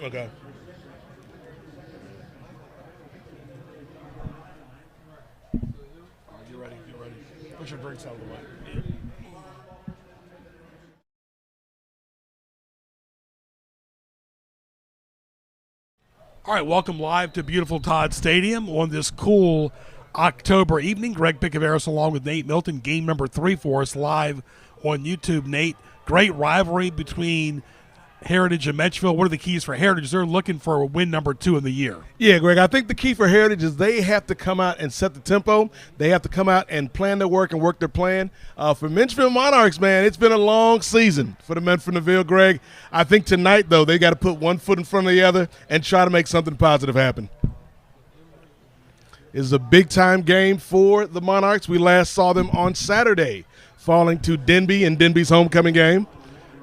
Okay. Get ready. Get ready. Push your drinks out of the way. All right, welcome live to beautiful Todd Stadium on this cool October evening. Greg Pickaveris along with Nate Milton. Game number 3 for us live on YouTube. Nate, great rivalry between Heritage and Menchville. What are the keys for Heritage? They're looking for win number 2 in the year. Yeah, Greg, I think the key for Heritage is they have to come out and set the tempo. They have to come out and plan their work and work their plan. For Menchville Monarchs, man, it's been a long season for the men from Newport, Greg. I think tonight, though, they got to put one foot in front of the other and try to make something positive happen. It's a big-time game for the Monarchs. We last saw them on Saturday, falling to Denby in Denby's homecoming game.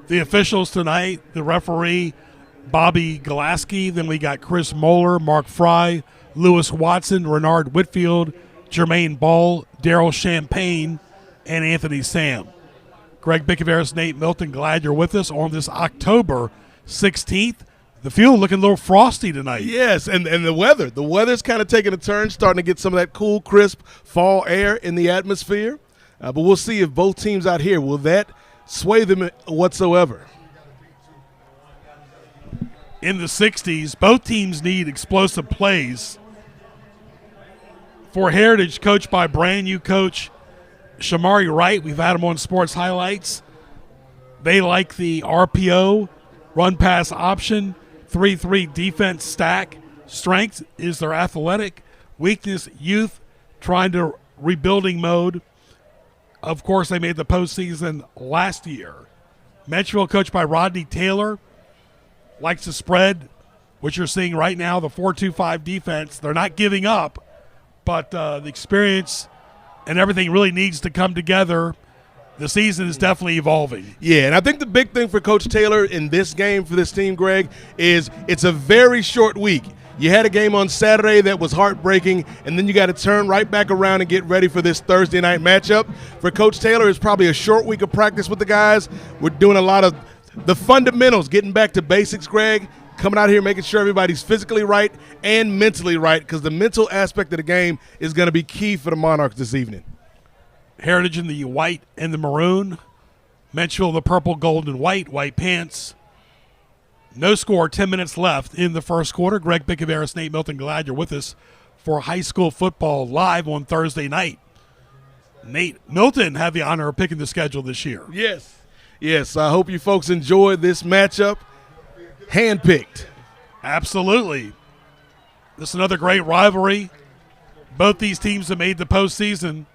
The officials tonight, the referee, Bobby Galaski. Then we got Chris Moeller, Mark Fry, Lewis Watson, Renard Whitfield, Jermaine Ball, Daryl Champagne, and Anthony Sam. Greg Pickaveris, Nate Milton, glad you're with us on this October 16th. The field looking a little frosty tonight. Yes, and the weather. The weather's kind of taking a turn, starting to get some of that cool, crisp fall air in the atmosphere. But we'll see if both teams out here, will that sway them whatsoever. In the 60s, both teams need explosive plays. For Heritage, coached by brand new coach Shamari Wright, we've had him on Sports Highlights. They like the RPO, run pass option, 3-3 defense stack. Strength is their athletic, weakness, youth, trying to rebuilding mode. Of course, they made the postseason last year. Menchville, coached by Rodney Taylor, likes to spread, which you're seeing right now, the 4-2-5 defense. They're not giving up, but the experience and everything really needs to come together. The season is definitely evolving. Yeah, and I think the big thing for Coach Taylor in this game for this team, Greg, is it's a very short week. You had a game on Saturday that was heartbreaking, and then you got to turn right back around and get ready for this Thursday night matchup. For Coach Taylor, it's probably a short week of practice with the guys. We're doing a lot of the fundamentals, getting back to basics, Greg, coming out here making sure everybody's physically right and mentally right, because the mental aspect of the game is going to be key for the Monarchs this evening. Heritage in the white and the maroon. Menchville, the purple, gold, and white pants. No score, 10 minutes left in the first quarter. Greg Pickaveris, Nate Milton, glad you're with us for high school football live on Thursday night. Nate Milton had the honor of picking the schedule this year. Yes, I hope you folks enjoyed this matchup. Handpicked. Absolutely. This is another great rivalry. Both these teams have made the postseason.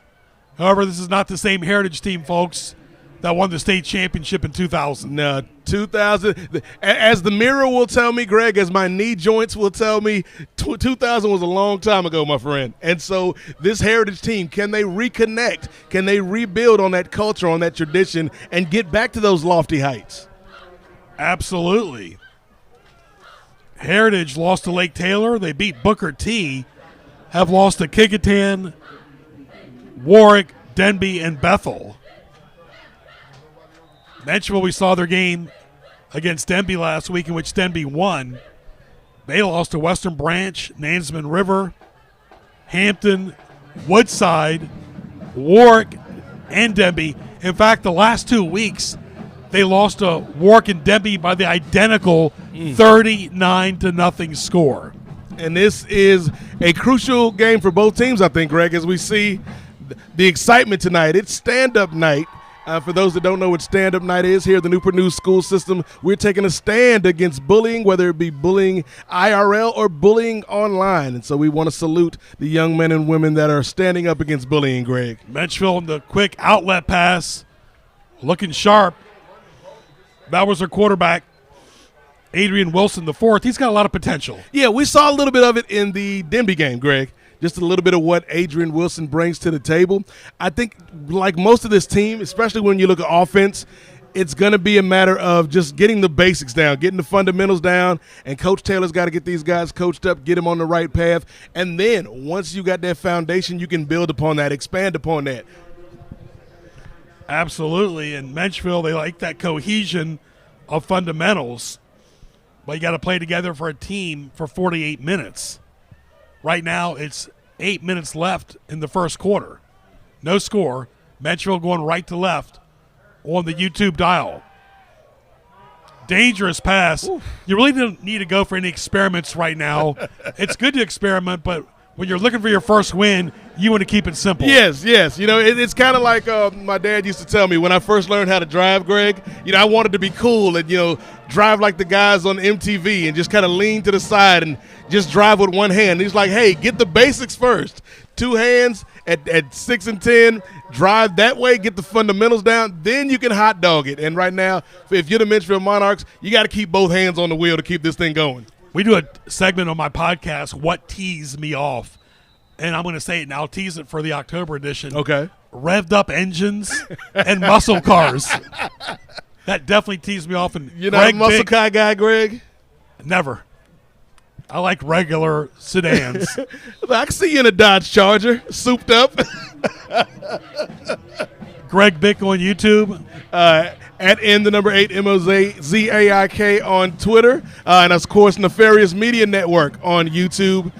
However, this is not the same Heritage team, folks, that won the state championship in 2000. No, 2000. As the mirror will tell me, Greg, as my knee joints will tell me, 2000 was a long time ago, my friend. And so this Heritage team, can they reconnect? Can they rebuild on that culture, on that tradition, and get back to those lofty heights? Absolutely. Heritage lost to Lake Taylor. They beat Booker T. Have lost to Kecoughtan, Warwick, Denby, and Bethel. Menchville, we saw their game against Denby last week, in which Denby won. They lost to Western Branch, Nansemond River, Hampton, Woodside, Warwick, and Denby. In fact, the last 2 weeks, they lost to Warwick and Denby by the identical 39-0 score. And this is a crucial game for both teams, I think, Greg, as we see the excitement tonight. It's stand-up night. For those that don't know what stand-up night is, here at the Newport News School System, we're taking a stand against bullying, whether it be bullying IRL or bullying online. And so we want to salute the young men and women that are standing up against bullying, Greg. Menchville in the quick outlet pass, looking sharp. That was their quarterback, Adrian Wilson, the fourth. He's got a lot of potential. Yeah, we saw a little bit of it in the Denby game, Greg. Just a little bit of what Adrian Wilson brings to the table. I think like most of this team, especially when you look at offense, it's going to be a matter of just getting the basics down, getting the fundamentals down, and Coach Taylor's got to get these guys coached up, get them on the right path, and then once you got that foundation, you can build upon that, expand upon that. Absolutely, and Menchville, they like that cohesion of fundamentals. but you got to play together for a team for 48 minutes. Right now, it's 8 minutes left in the first quarter. No score. Menchville going right to left on the YouTube dial. Dangerous pass. Oof. You really don't need to go for any experiments right now. It's good to experiment, but when you're looking for your first win, you want to keep it simple. Yes. You know, it's kind of like my dad used to tell me when I first learned how to drive, Greg. You know, I wanted to be cool and, you know, drive like the guys on MTV and just kind of lean to the side and just drive with one hand. He's like, hey, get the basics first. 2 hands at 6 and 10, drive that way, get the fundamentals down, then you can hot dog it. And right now, if you're the Menchville Monarchs, you got to keep both hands on the wheel to keep this thing going. We do a segment on my podcast, What Teased Me Off, and I'm going to say it now. I'll tease it for the October edition. Okay. Revved up engines and muscle cars. That definitely teased me off. And you're not a muscle car guy, Greg? Never. I like regular sedans. I can see you in a Dodge Charger, souped up. Greg Bick on YouTube. At N8 MOZAIK on Twitter. And, of course, Nefarious Media Network on YouTube.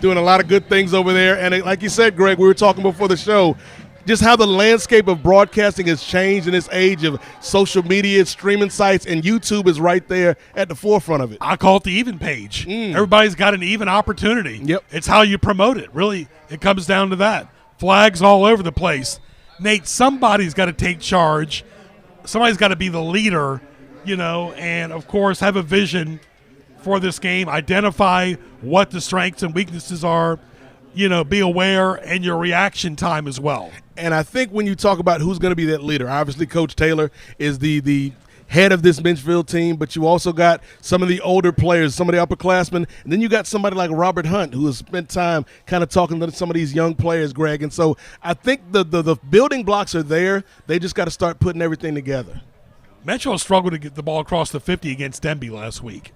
Doing a lot of good things over there. And like you said, Greg, we were talking before the show, just how the landscape of broadcasting has changed in this age of social media, streaming sites, and YouTube is right there at the forefront of it. I call it the even page. Everybody's got an even opportunity. Yep. It's how you promote it. Really, it comes down to that. Flags all over the place. Nate, somebody's got to take charge. Somebody's got to be the leader, you know, and, of course, have a vision for this game. Identify what the strengths and weaknesses are. You know, be aware, and your reaction time as well. And I think when you talk about who's going to be that leader, obviously Coach Taylor is the head of this Menchville team, but you also got some of the older players, some of the upperclassmen, and then you got somebody like Robert Hunt who has spent time kind of talking to some of these young players, Greg. And so I think the building blocks are there. They just got to start putting everything together. Menchville struggled to get the ball across the 50 against Denby last week.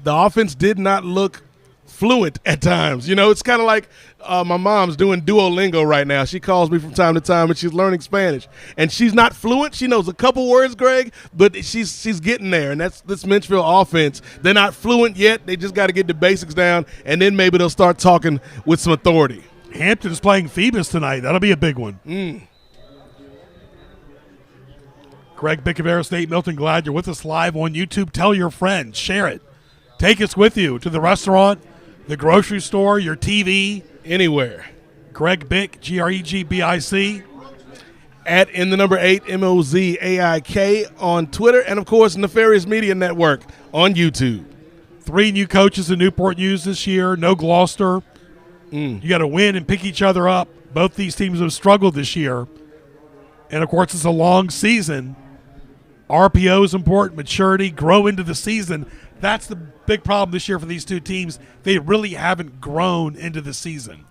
The offense did not look fluent at times. You know, it's kind of like my mom's doing Duolingo right now. She calls me from time to time, and she's learning Spanish. And she's not fluent. She knows a couple words, Greg, but she's getting there. And that's this Menchville offense. They're not fluent yet. They just got to get the basics down, and then maybe they'll start talking with some authority. Hampton's playing Phoebus tonight. That'll be a big one. Greg Bick of Air State Milton, glad you're with us live on YouTube. Tell your friends. Share it. Take us with you to the restaurant, the grocery store, your TV. Anywhere. Greg Bick, GREGBIC. At N8 MOZAIK on Twitter. And, of course, Nefarious Media Network on YouTube. 3 new coaches in Newport News this year. No Gloucester. You got to win and pick each other up. Both these teams have struggled this year. And, of course, it's a long season. RPO is important, maturity, grow into the season. That's the big problem this year for these two teams. They really haven't grown into the season.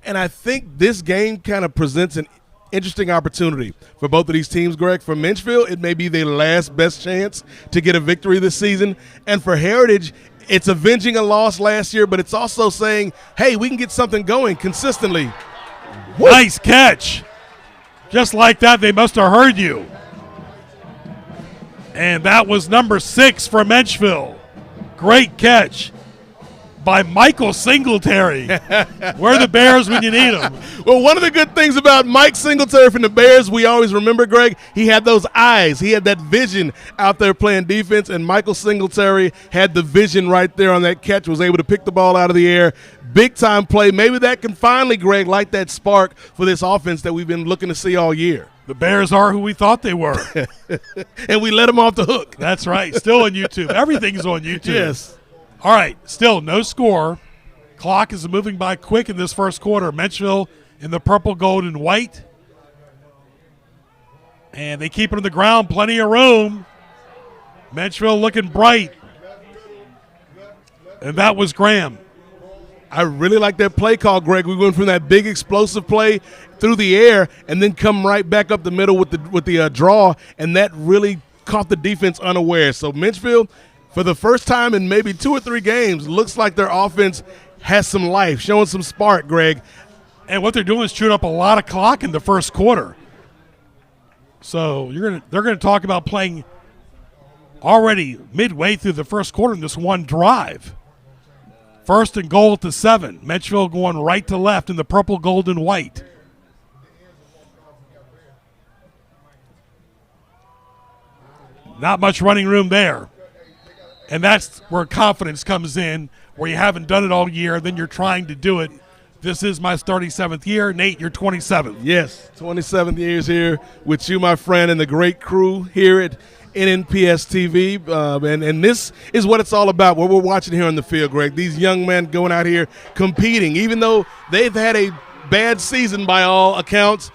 And I think this game kind of presents an interesting opportunity for both of these teams, Greg. For Menchville, it may be their last best chance to get a victory this season. And for Heritage, it's avenging a loss last year, but it's also saying, hey, we can get something going consistently. Woo! Nice catch. Just like that, they must have heard you. And that was number 6 for Menchville. Great catch by Michael Singletary. Where are the Bears when you need them? Well, one of the good things about Mike Singletary from the Bears, we always remember, Greg, he had those eyes. He had that vision out there playing defense, and Michael Singletary had the vision right there on that catch, was able to pick the ball out of the air. Big-time play. Maybe that can finally, Greg, light that spark for this offense that we've been looking to see all year. The Bears are who we thought they were. And we let them off the hook. That's right. Still on YouTube. Everything's on YouTube. Yes. All right. Still no score. Clock is moving by quick in this first quarter. Menchville in the purple, gold, and white. And they keep it on the ground. Plenty of room. Menchville looking bright. And that was Graham. I really like that play call, Greg. We went from that big explosive play through the air and then come right back up the middle with the draw, and that really caught the defense unaware. So Menchville, for the first time in maybe 2 or 3 games, looks like their offense has some life, showing some spark, Greg. And what they're doing is chewing up a lot of clock in the first quarter. So they're gonna talk about playing already midway through the first quarter in this one drive. 1st and goal at the 7. Menchville going right to left in the purple, gold, and white. Not much running room there. And that's where confidence comes in, where you haven't done it all year, then you're trying to do it. This is my 37th year. Nate, you're 27th. Yes, 27 years here with you, my friend, and the great crew here at NNPS TV. And this is what it's all about, what we're watching here on the field, Greg. These young men going out here competing. Even though they've had a bad season by all accounts,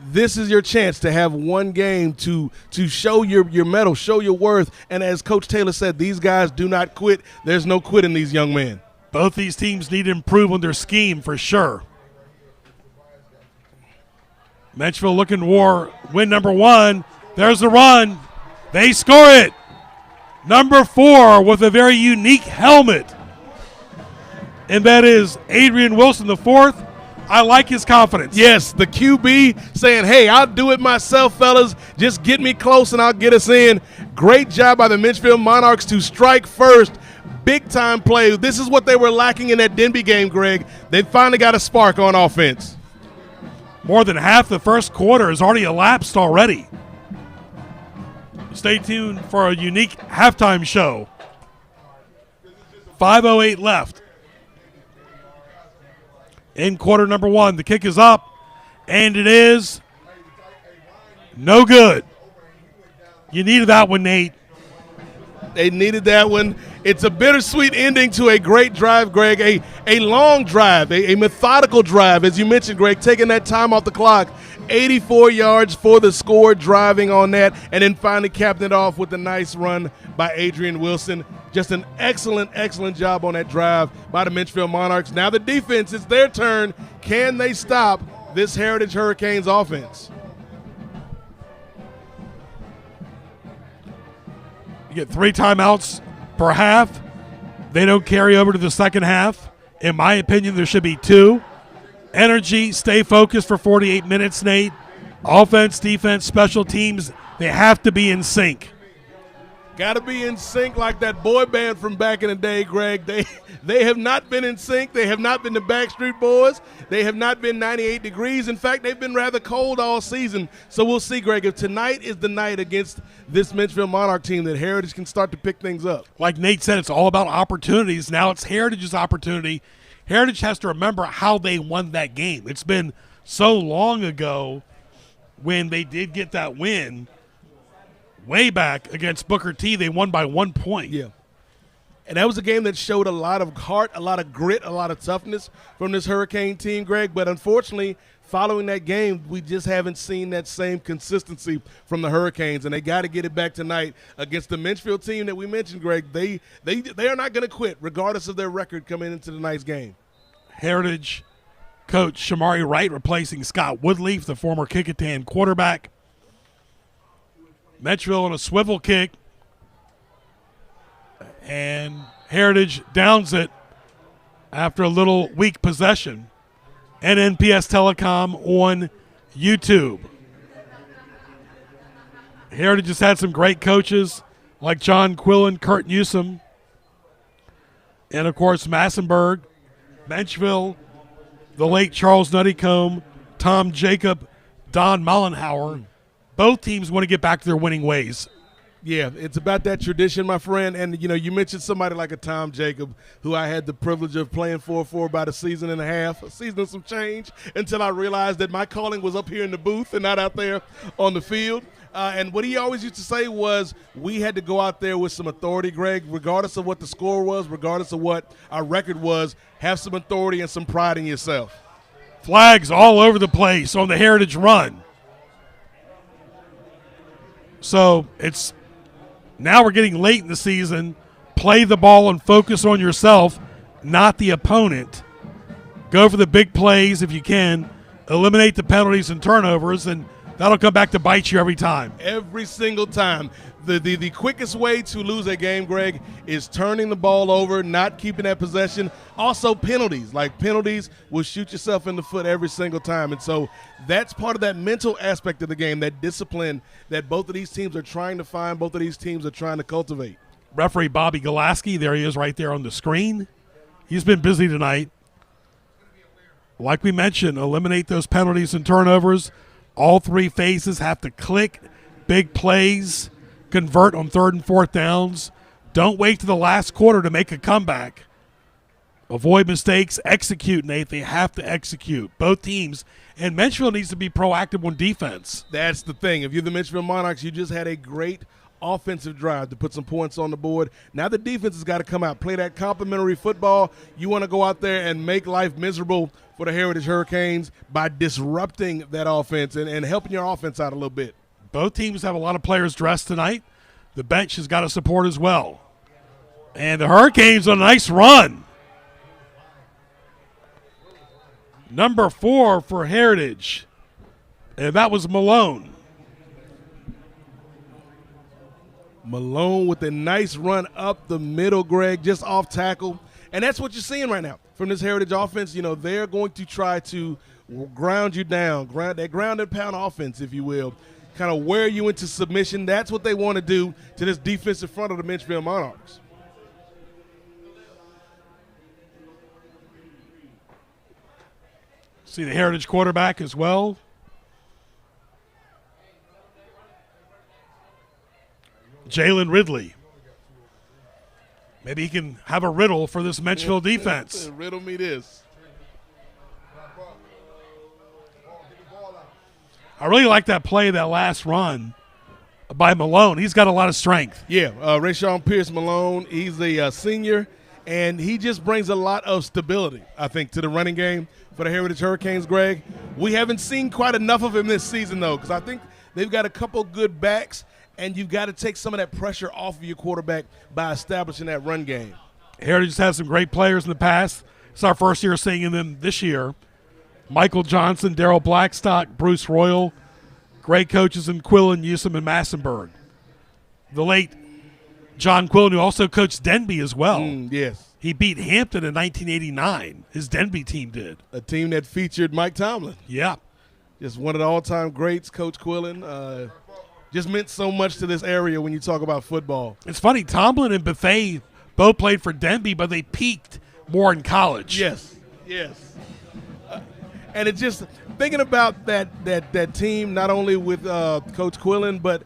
this is your chance to have one game to show your mettle, show your worth. And as Coach Taylor said, these guys do not quit. There's no quit in these young men. Both these teams need to improve on their scheme for sure. Menchville looking for win number 1. There's the run. They score it. Number 4 with a very unique helmet. And that is Adrian Wilson, the 4th. I like his confidence. Yes, the QB saying, hey, I'll do it myself, fellas. Just get me close and I'll get us in. Great job by the Menchville Monarchs to strike first. Big-time play. This is what they were lacking in that Denby game, Greg. They finally got a spark on offense. More than half the first quarter has already elapsed already. Stay tuned for a unique halftime show. 5:08 left. In quarter number 1, the kick is up, and it is no good. You needed that one, Nate. They needed that one. It's a bittersweet ending to a great drive, Greg, a long drive, a methodical drive, as you mentioned, Greg, taking that time off the clock. 84 yards for the score, driving on that, and then finally capping it off with a nice run by Adrian Wilson. Just an excellent, excellent job on that drive by the Menchville Monarchs. Now the defense, it's their turn. Can they stop this Heritage Hurricanes offense? You get 3 timeouts per half. They don't carry over to the second half. In my opinion, there should be 2. Energy, stay focused for 48 minutes, Nate. Offense, defense, special teams, they have to be in sync. Got to be in sync like that boy band from back in the day, Greg. They have not been in sync. They have not been the Backstreet Boys. They have not been 98 degrees. In fact, they've been rather cold all season. So we'll see, Greg, if tonight is the night against this Menchville Monarch team that Heritage can start to pick things up. Like Nate said, it's all about opportunities. Now it's Heritage's opportunity. Heritage has to remember how they won that game. It's been so long ago when they did get that win. Way back against Booker T, they won by 1 point. Yeah. And that was a game that showed a lot of heart, a lot of grit, a lot of toughness from this Hurricane team, Greg. But unfortunately, following that game, we just haven't seen that same consistency from the Hurricanes. And they got to get it back tonight against the Menchville team that we mentioned, Greg. They are not going to quit, regardless of their record coming into tonight's game. Heritage coach Shamari Wright replacing Scott Woodleaf, the former Kickingham quarterback. Menchville on a swivel kick, and Heritage downs it after a little weak possession. NNPS Telecom on YouTube. Heritage has had some great coaches like John Quillen, Kurt Newsom, and, of course, Massenburg. Menchville, the late Charles Nuttycombe, Tom Jacob, Don Mollenhauer. Both teams want to get back to their winning ways. Yeah, it's about that tradition, my friend. And, you know, you mentioned somebody like a Tom Jacob, who I had the privilege of playing for about a season and a season and some change, until I realized that my calling was up here in the booth and not out there on the field. And what he always used to say was we had to go out there with some authority, Greg, regardless of what the score was, regardless of what our record was, have some authority and some pride in yourself. Flags all over the place on the Heritage run. So it's now we're getting late in the season. Play the ball and focus on yourself, not the opponent. Go for the big plays if you can. Eliminate the penalties and turnovers, and That'll come back to bite you every time. Every single time. The quickest way to lose a game, Greg, is turning the ball over, not keeping that possession. Also penalties. Like penalties will shoot yourself in the foot every single time. And so that's part of that mental aspect of the game, that discipline that both of these teams are trying to find, both of these teams are trying to cultivate. Referee Bobby Golaski, there he is right there on the screen. He's been busy tonight. Like we mentioned, eliminate those penalties and turnovers. All three phases have to click. Big plays, convert on 3rd and 4th downs. Don't wait to the last quarter to make a comeback. Avoid mistakes, execute, Nate. They have to execute. Both teams. And Menchville needs to be proactive on defense. That's the thing. If you're the Menchville Monarchs, you just had a great offensive drive to put some points on the board. Now the defense has got to come out, play that complimentary football. You want to go out there and make life miserable for the Heritage Hurricanes by disrupting that offense and helping your offense out a little bit. Both teams have a lot of players dressed tonight. The bench has got to support as well. And the Hurricanes on a nice run. Number 4 for Heritage. And that was Malone. Malone with a nice run up the middle, Greg, just off tackle. And that's what you're seeing right now from this Heritage offense. You know, they're going to try to ground you down, that ground and pound offense, if you will, kind of wear you into submission. That's what they want to do to this defensive front of the Menchville Monarchs. See the Heritage quarterback as well. Jalen Ridley. Maybe he can have a riddle for this Menchville defense. Riddle me this. I really like that play, that last run by Malone. He's got a lot of strength. Yeah, Rayshawn Pierce Malone, he's a senior, and he just brings a lot of stability, I think, to the running game for the Heritage Hurricanes, Greg. We haven't seen quite enough of him this season, though, because I think they've got a couple good backs, and you've got to take some of that pressure off of your quarterback by establishing that run game. Heritage has had some great players in the past. It's our first year seeing them this year. Michael Johnson, Daryl Blackstock, Bruce Royal. Great coaches in Quillen, Newsom, and Massenburg. The late John Quillen, who also coached Denby as well. Yes. He beat Hampton in 1989. His Denby team did. A team that featured Mike Tomlin. Yeah. Just one of the all-time greats, Coach Quillen. Just meant so much to this area when you talk about football. It's funny, Tomlin and Buffet both played for Denby, but they peaked more in college. Yes. And it's just thinking about that team, not only with Coach Quillen, but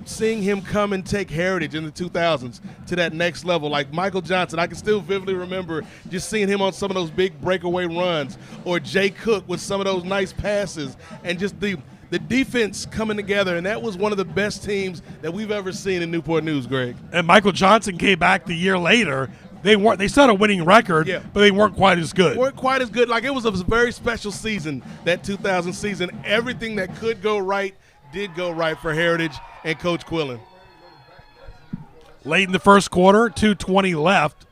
seeing him come and take Heritage in the 2000s to that next level. Like Michael Johnson, I can still vividly remember just seeing him on some of those big breakaway runs, or Jay Cook with some of those nice passes, and just the defense coming together. And that was one of the best teams that we've ever seen in Newport News, Greg. And Michael Johnson came back the year later. They set a winning record, but they weren't quite as good. Like, it was a very special season, that 2000 season. Everything that could go right did go right for Heritage and Coach Quillen. Late in the first quarter, 2:20 left.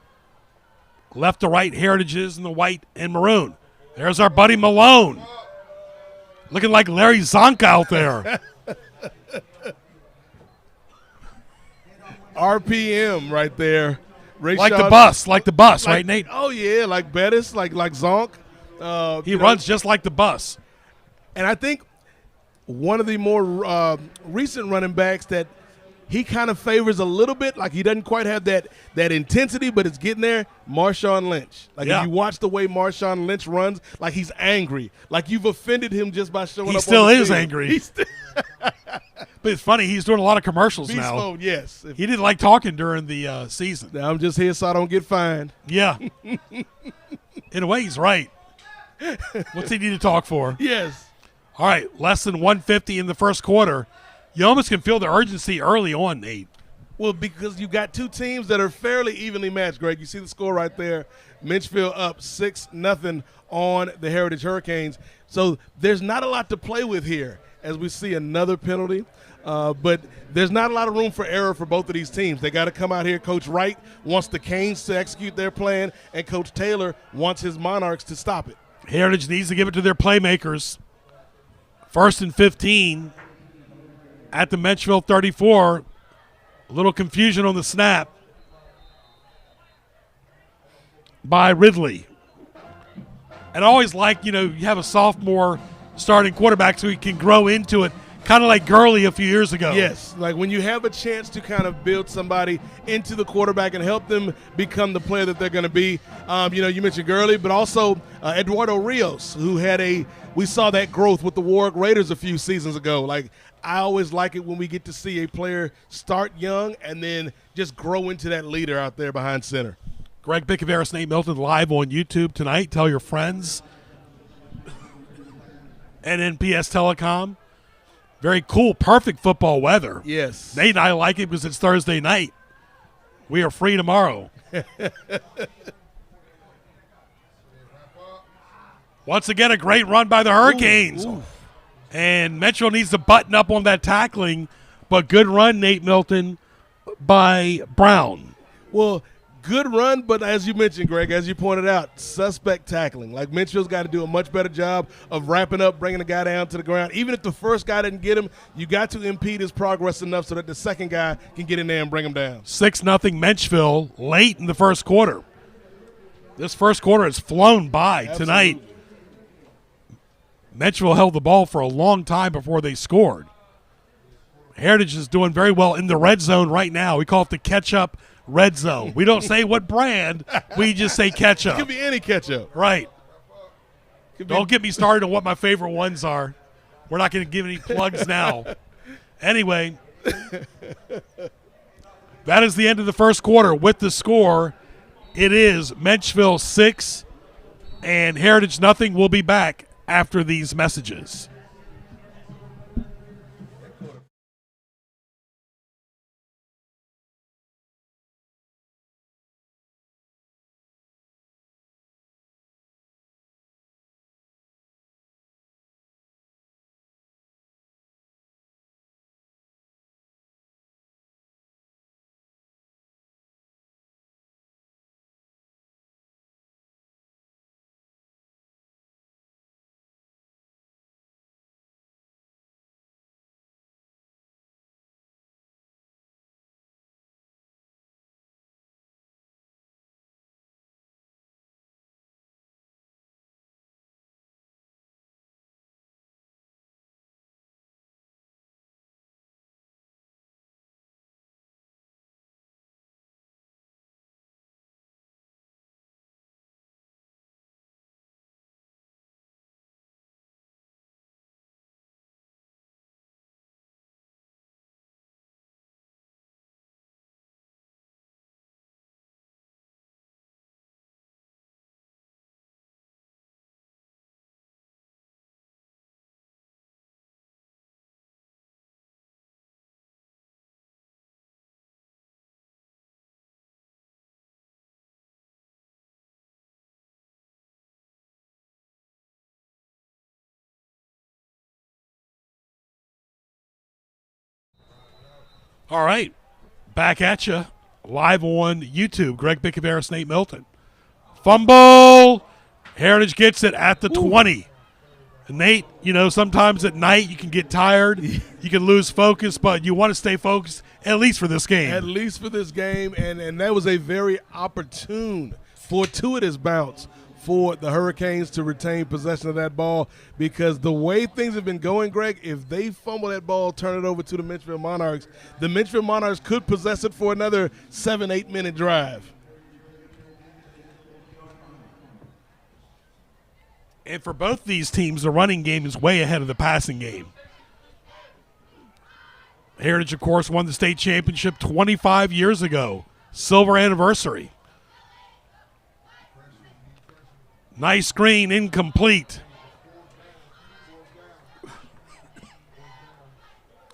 Left to right, Heritage is in the white and maroon. There's our buddy Malone. Looking like Larry Zonka out there. RPM right there. Like the bus, right, Nate? Oh, yeah, like Bettis, like Zonk. He runs just like the bus. And I think one of the more recent running backs that he kind of favors a little bit, like he doesn't quite have that intensity, but it's getting there, Marshawn Lynch. Like, if you watch the way Marshawn Lynch runs, like he's angry. Like you've offended him just by showing up on the field. He still is angry. But it's funny, he's doing a lot of commercials Beast now. mode, yes. He didn't like talking during the season. Now I'm just here so I don't get fined. Yeah. In a way, he's right. What's he need to talk for? Yes. All right, less than 150 in the first quarter. You almost can feel the urgency early on, Nate. Well, because you got two teams that are fairly evenly matched, Greg. You see the score right there. Menchville up 6-0 on the Heritage Hurricanes. So there's not a lot to play with here as we see another penalty. But there's not a lot of room for error for both of these teams. They got to come out here. Coach Wright wants the Canes to execute their plan, and Coach Taylor wants his Monarchs to stop it. Heritage needs to give it to their playmakers. First and 15 at the Menchville 34. A little confusion on the snap by Ridley. And I always like, you have a sophomore starting quarterback so he can grow into it, kind of like Gurley a few years ago. Yes, like when you have a chance to kind of build somebody into the quarterback and help them become the player that they're going to be. You mentioned Gurley, but also Eduardo Rios, who we saw that growth with the Warwick Raiders a few seasons ago. Like, I always like it when we get to see a player start young and then just grow into that leader out there behind center. Greg Bickaveris, Nate Milton, live on YouTube tonight. Tell your friends. NNPS Telecom. Very cool, perfect football weather. Yes. Nate and I like it because it's Thursday night. We are free tomorrow. Once again, a great run by the Hurricanes. Ooh. And Metro needs to button up on that tackling, but good run, Nate Milton, by Brown. Well, good run, but as you mentioned, Greg, as you pointed out, suspect tackling. Like, Menchville's got to do a much better job of wrapping up, bringing the guy down to the ground. Even if the first guy didn't get him, you got to impede his progress enough so that the second guy can get in there and bring him down. 6-0 Menchville late in the first quarter. This first quarter has flown by tonight. Menchville held the ball for a long time before they scored. Heritage is doing very well in the red zone right now. We call it the ketchup red zone. We don't say what brand. We just say ketchup. It could be any ketchup. Right. Don't get me started on what my favorite ones are. We're not going to give any plugs now. Anyway, that is the end of the first quarter. With the score, it is Menchville 6 and Heritage nothing. We'll be back after these messages. All right, back at you, live on YouTube. Greg Bickaveris, Nate Milton. Fumble. Heritage gets it at the 20. And Nate, sometimes at night you can get tired. You can lose focus, but you want to stay focused at least for this game. At least for this game, and that was a very opportune, fortuitous bounce for the Hurricanes to retain possession of that ball, because the way things have been going, Greg, if they fumble that ball, turn it over to the Menchville Monarchs could possess it for another 7-8 minute drive. And for both these teams, the running game is way ahead of the passing game. Heritage, of course, won the state championship 25 years ago. Silver anniversary. Nice screen, incomplete.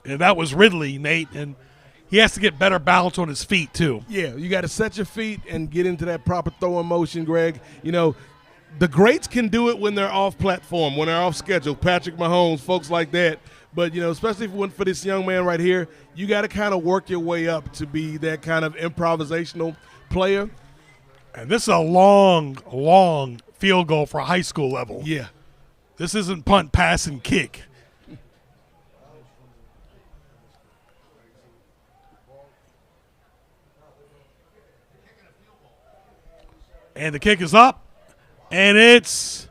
And that was Ridley, Nate, and he has to get better balance on his feet too. Yeah, you got to set your feet and get into that proper throwing motion, Greg. The greats can do it when they're off platform, when they're off schedule. Patrick Mahomes, folks like that. But, especially for this young man right here, you got to kind of work your way up to be that kind of improvisational player. And this is a long, long field goal for a high school level. Yeah. This isn't punt, pass, and kick. And the kick is up, and it's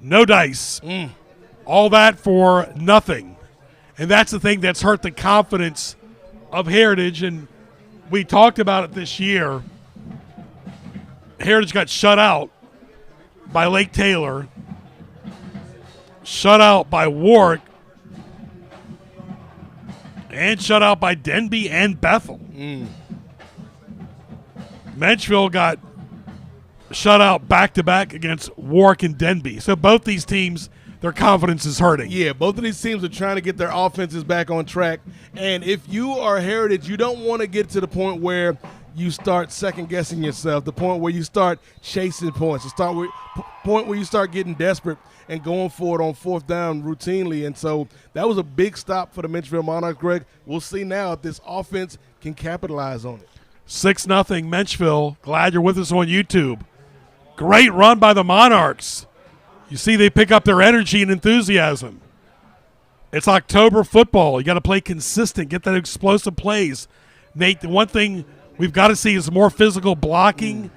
no dice. All that for nothing. And that's the thing that's hurt the confidence of Heritage, and we talked about it this year. Heritage got shut out by Lake Taylor, shut out by Warwick, and shut out by Denby and Bethel. Menchville got shut out back-to-back against Warwick and Denby. So both these teams, their confidence is hurting. Yeah, both of these teams are trying to get their offenses back on track. And if you are Heritage, you don't want to get to the point where you start second-guessing yourself, the point where you start chasing points, the point where you start getting desperate and going for it on fourth down routinely. And so that was a big stop for the Menchville Monarchs, Greg. We'll see now if this offense can capitalize on it. 6-0 Menchville. Glad you're with us on YouTube. Great run by the Monarchs. You see they pick up their energy and enthusiasm. It's October football. You got to play consistent, get that explosive plays. Nate, the one thing we've got to see is more physical blocking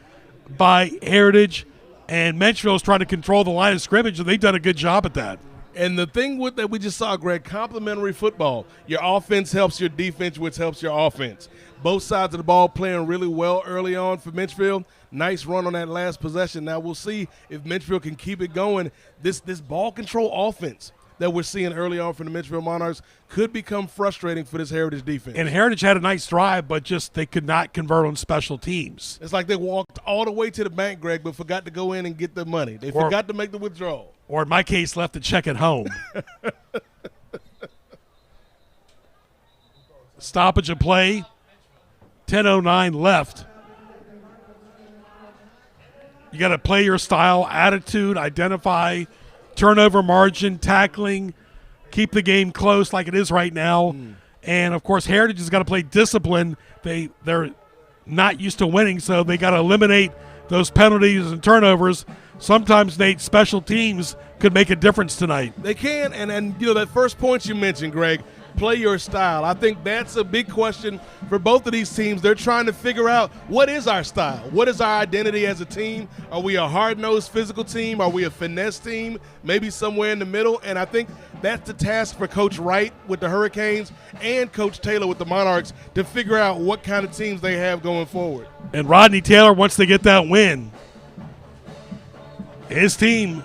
by Heritage, and Menchville is trying to control the line of scrimmage, and they've done a good job at that. And the thing that we just saw, Greg, complementary football. Your offense helps your defense, which helps your offense. Both sides of the ball playing really well early on for Menchville. Nice run on that last possession. Now we'll see if Menchville can keep it going. This ball control offense that we're seeing early on from the Menchville Monarchs could become frustrating for this Heritage defense. And Heritage had a nice drive, but just they could not convert on special teams. It's like they walked all the way to the bank, Greg, but forgot to go in and get the money. They forgot to make the withdrawal. Or in my case, left the check at home. Stoppage of play. 10:09 left. You got to play your style, attitude, identify, turnover margin, tackling, keep the game close like it is right now. And, of course, Heritage has got to play discipline. They're not used to winning, so they got to eliminate those penalties and turnovers. Sometimes, Nate, special teams could make a difference tonight. They can, and you know, that first point you mentioned, Greg, play your style. I think that's a big question for both of these teams. They're trying to figure out, what is our style? What is our identity as a team? Are we a hard-nosed physical team? Are we a finesse team? Maybe somewhere in the middle. And I think that's the task for Coach Wright with the Hurricanes and Coach Taylor with the Monarchs to figure out what kind of teams they have going forward. And Rodney Taylor, once they get that win, his team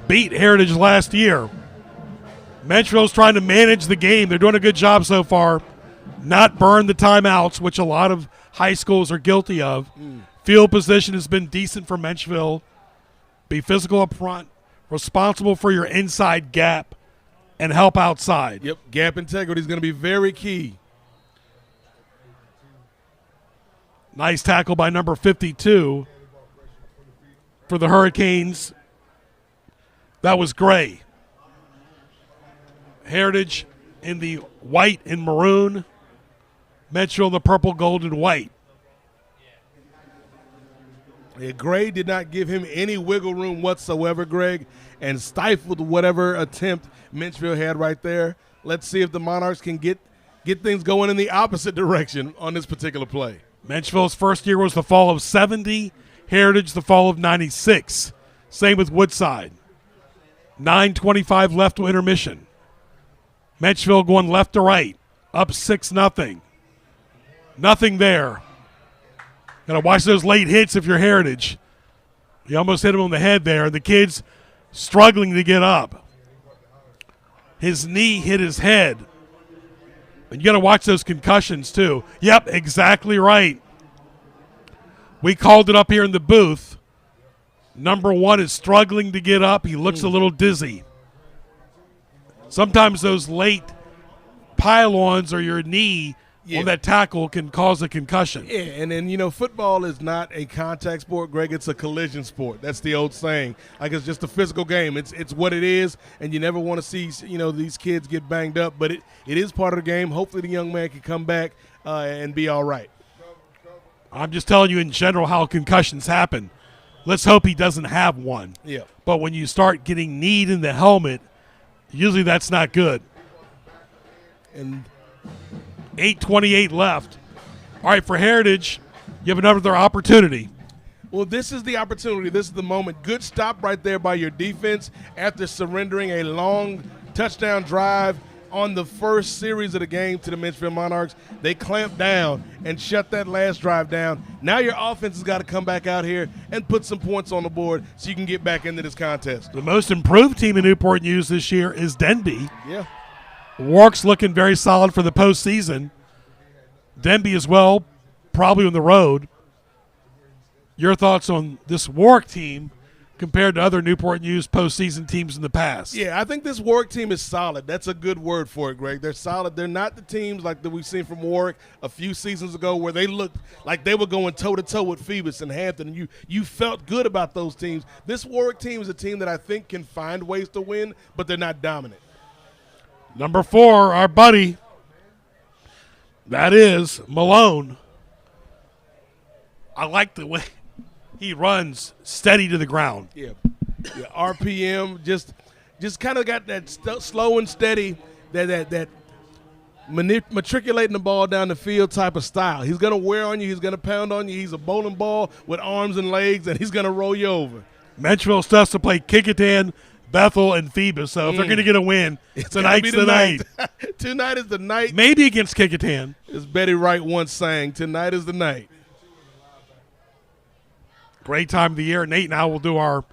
beat Heritage last year. Menchville's trying to manage the game. They're doing a good job so far. Not burn the timeouts, which a lot of high schools are guilty of. Field position has been decent for Menchville. Be physical up front, responsible for your inside gap, and help outside. Yep, gap integrity is going to be very key. Nice tackle by number 52 for the Hurricanes. That was Gray. Heritage in the white and maroon. Menchville in the purple, gold, and white. Yeah, Gray did not give him any wiggle room whatsoever, Greg, and stifled whatever attempt Menchville had right there. Let's see if the Monarchs can get things going in the opposite direction on this particular play. Menchville's first year was the fall of 70. Heritage the fall of 96. Same with Woodside. 9:25 left to intermission. Menchville going left to right, up 6-0. Nothing there. Got to watch those late hits if you're Heritage. You almost hit him on the head there. The kid's struggling to get up. His knee hit his head. And you got to watch those concussions too. Yep, exactly right. We called it up here in the booth. Number 1 is struggling to get up. He looks a little dizzy. Sometimes those late pile-ons or your knee on that tackle can cause a concussion. Yeah, and then, you know, football is not a contact sport, Greg. It's a collision sport. That's the old saying. Like, it's just a physical game. It's what it is, and you never want to see, you know, these kids get banged up. But it is part of the game. Hopefully the young man can come back and be all right. I'm just telling you in general how concussions happen. Let's hope he doesn't have one. Yeah. But when you start getting kneed in the helmet, usually that's not good. And 8:28 left. All right, for Heritage, You have another opportunity. Well, this is the opportunity. This is the moment. Good stop right there by your defense after surrendering a long touchdown drive on the first series of the game to the Menchville Monarchs. They clamped down and shut that last drive down. Now your offense has got to come back out here and put some points on the board so you can get back into this contest. The most improved team in Newport News this year is Denby. Yeah. Warwick's looking very solid for the postseason. Denby as well, probably on the road. Your thoughts on this Warwick team compared to other Newport News postseason teams in the past? Yeah, I think this Warwick team is solid. That's a good word for it, Greg. They're solid. They're not the teams like that we've seen from Warwick a few seasons ago where they looked like they were going toe-to-toe with Phoebus and Hampton, and you felt good about those teams. This Warwick team is a team that I think can find ways to win, but they're not dominant. Number 4, our buddy, that is Malone. I like the way he runs steady to the ground. Yeah, RPM just kind of got that slow and steady, that matriculating the ball down the field type of style. He's going to wear on you. He's going to pound on you. He's a bowling ball with arms and legs, and he's going to roll you over. Menchville still has to play Kickingham, Bethel, and Phoebus. So if they're going to get a win, tonight's the night. Tonight is the night. Maybe against Kickingham. As Betty Wright once sang, tonight is the night. Great time of the year. Nate and I will do our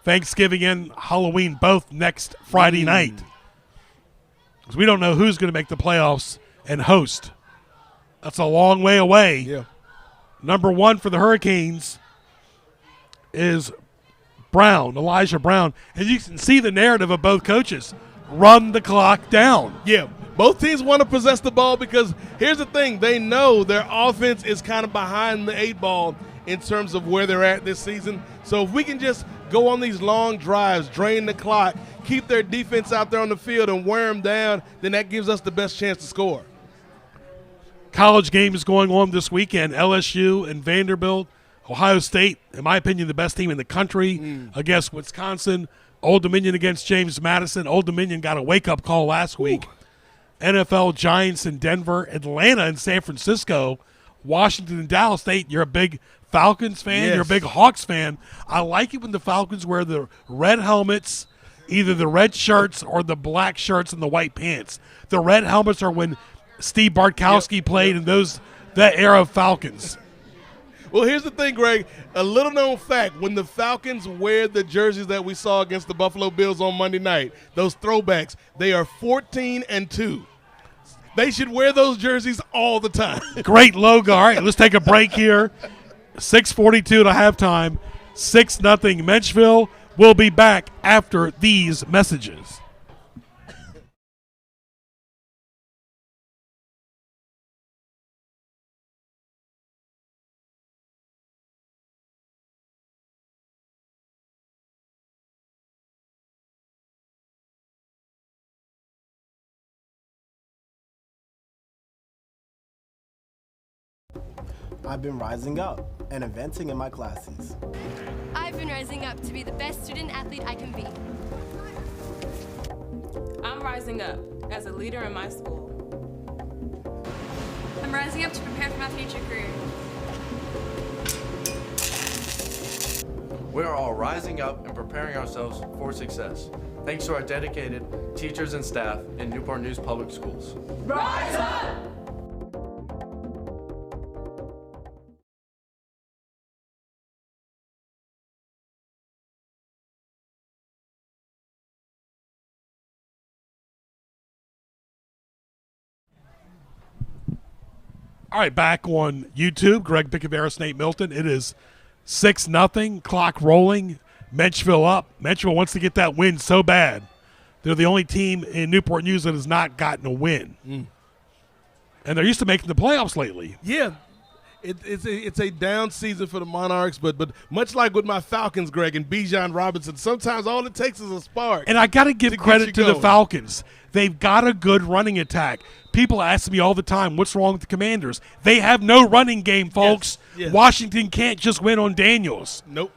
Thanksgiving and Halloween both next Friday night. Because we don't know who's going to make the playoffs and host. That's a long way away. Yeah. Number 1 for the Hurricanes is Brown, Elijah Brown. And you can see the narrative of both coaches. Run the clock down. Yeah. Both teams want to possess the ball because here's the thing. They know their offense is kind of behind the 8 ball in terms of where they're at this season. So if we can just go on these long drives, drain the clock, keep their defense out there on the field and wear them down, then that gives us the best chance to score. College games going on this weekend. LSU and Vanderbilt. Ohio State, in my opinion, the best team in the country against Wisconsin. Old Dominion against James Madison. Old Dominion got a wake-up call last week. NFL Giants in Denver. Atlanta and San Francisco. Washington and Dallas State. You're a big Falcons fan. Yes. You're a big Hawks fan. I like it when the Falcons wear the red helmets, either the red shirts or the black shirts and the white pants. The red helmets are when Steve Bartkowski played in that era of Falcons. Well, here's the thing, Greg. A little known fact, when the Falcons wear the jerseys that we saw against the Buffalo Bills on Monday night, those throwbacks, they are 14-2. They should wear those jerseys all the time. Great logo. All right, let's take a break here. 6:42 to halftime. 6-0 Menchville. We'll be back after these messages. I've been rising up and advancing in my classes. I've been rising up to be the best student athlete I can be. I'm rising up as a leader in my school. I'm rising up to prepare for my future career. We are all rising up and preparing ourselves for success, thanks to our dedicated teachers and staff in Newport News Public Schools. Rise up! All right, back on YouTube, Greg Picaveras, Nate Milton. It is 6-0, clock rolling, Menchville up. Menchville wants to get that win so bad. They're the only team in Newport News that has not gotten a win. And they're used to making the playoffs lately. Yeah. It's a down season for the Monarchs, but much like with my Falcons, Greg, and Bijan Robinson, sometimes all it takes is a spark. And I got to give credit to the Falcons. They've got a good running attack. People ask me all the time, what's wrong with the Commanders? They have no running game, folks. Yes. Washington can't just win on Daniels. Nope.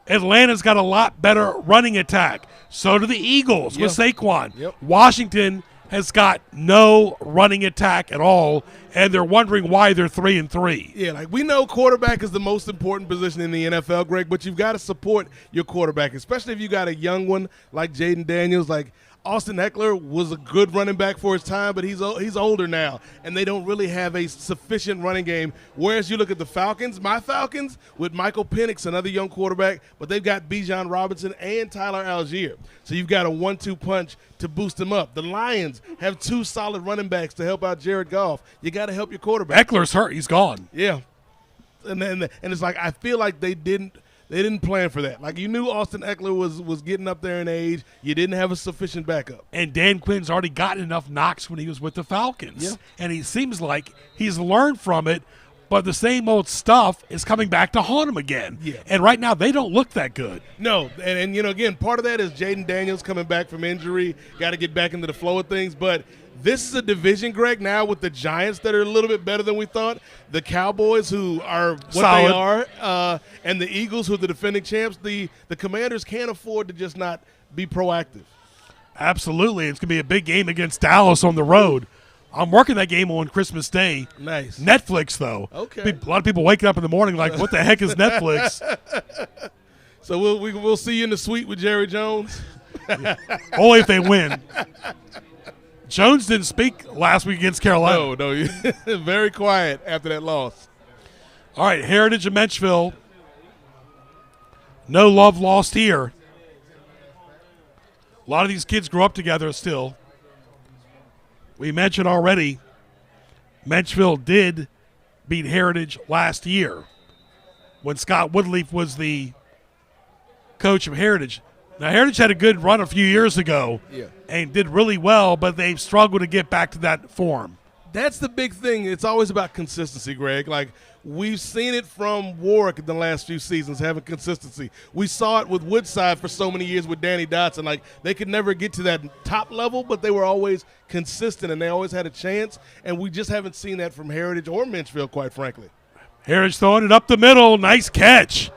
Atlanta's got a lot better running attack. So do the Eagles with Saquon. Yep. Washington has got no running attack at all, and they're wondering why they're 3-3. Yeah, like we know quarterback is the most important position in the NFL, Greg, but you've got to support your quarterback, especially if you got a young one like Jaden Daniels. Like Austin Eckler was a good running back for his time, but he's older now, and they don't really have a sufficient running game. Whereas you look at the Falcons, my Falcons, with Michael Penix, another young quarterback, but they've got Bijan Robinson and Tyler Algier. So you've got a 1-2 punch to boost them up. The Lions have 2 solid running backs to help out Jared Goff. You got to help your quarterback. Eckler's hurt. He's gone. Yeah. And it's like I feel like they didn't plan for that. Like you knew Austin Eckler was getting up there in age. You didn't have a sufficient backup. And Dan Quinn's already gotten enough knocks when he was with the Falcons. Yeah. And he seems like he's learned from it, but the same old stuff is coming back to haunt him again. Yeah. And right now they don't look that good. No, and again, part of that is Jaden Daniels coming back from injury. Got to get back into the flow of things, but this is a division, Greg, now with the Giants that are a little bit better than we thought, the Cowboys who are what Solid. they are, and the Eagles who are the defending champs. The Commanders can't afford to just not be proactive. Absolutely. It's going to be a big game against Dallas on the road. I'm working that game on Christmas Day. Nice. Netflix, though. Okay. A lot of people waking up in the morning like, what the heck is Netflix? So we'll see you in the suite with Jerry Jones. Only if they win. Jones didn't speak last week against Carolina. No, very quiet after that loss. All right, Heritage of Menchville. No love lost here. A lot of these kids grew up together still. We mentioned already, Menchville did beat Heritage last year when Scott Woodleaf was the coach of Heritage. Now, Heritage had a good run a few years ago and did really well, but they've struggled to get back to that form. That's the big thing. It's always about consistency, Greg. Like, we've seen it from Warwick in the last few seasons, having consistency. We saw it with Woodside for so many years with Danny Dotson. Like, they could never get to that top level, but they were always consistent, and they always had a chance, and we just haven't seen that from Heritage or Menchville, quite frankly. Heritage throwing it up the middle. Nice catch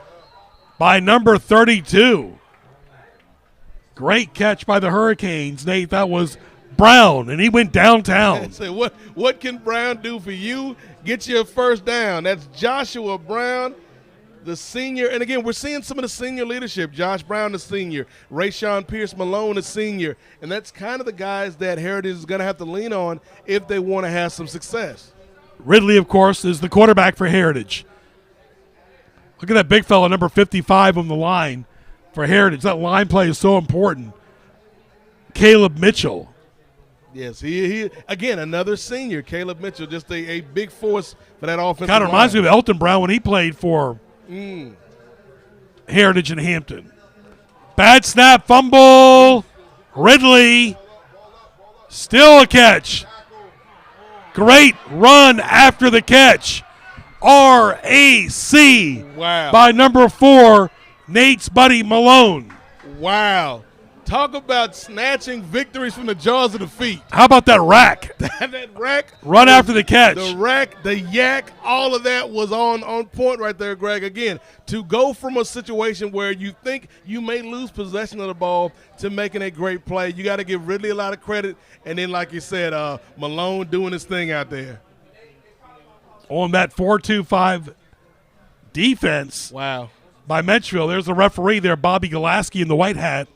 by number 32. Great catch by the Hurricanes, Nate. That was Brown, and he went downtown. Say, what can Brown do for you? Get you a first down. That's Joshua Brown, the senior. And, again, we're seeing some of the senior leadership. Josh Brown, the senior. Rayshawn Pierce Malone, the senior. And that's kind of the guys that Heritage is going to have to lean on if they want to have some success. Ridley, of course, is the quarterback for Heritage. Look at that big fella, number 55 on the line for Heritage. That line play is so important. Caleb Mitchell. Yes, he again, another senior, Caleb Mitchell, just a big force for that offensive Kind of reminds me line. of Elton Brown when he played for Heritage in Hampton. Bad snap, fumble. Ridley. Still a catch. Great run after the catch. R.A.C. Wow. by number 4, Nate's buddy Malone. Wow. Talk about snatching victories from the jaws of defeat. How about that rack? That rack. Run after the catch. The rack, the yak, all of that was on point right there, Greg. Again, to go from a situation where you think you may lose possession of the ball to making a great play, you got to give Ridley a lot of credit. And then, like you said, Malone doing his thing out there. On that 4-2-5 defense Wow. by Menchville, there's the referee there, Bobby Golaski in the white hat.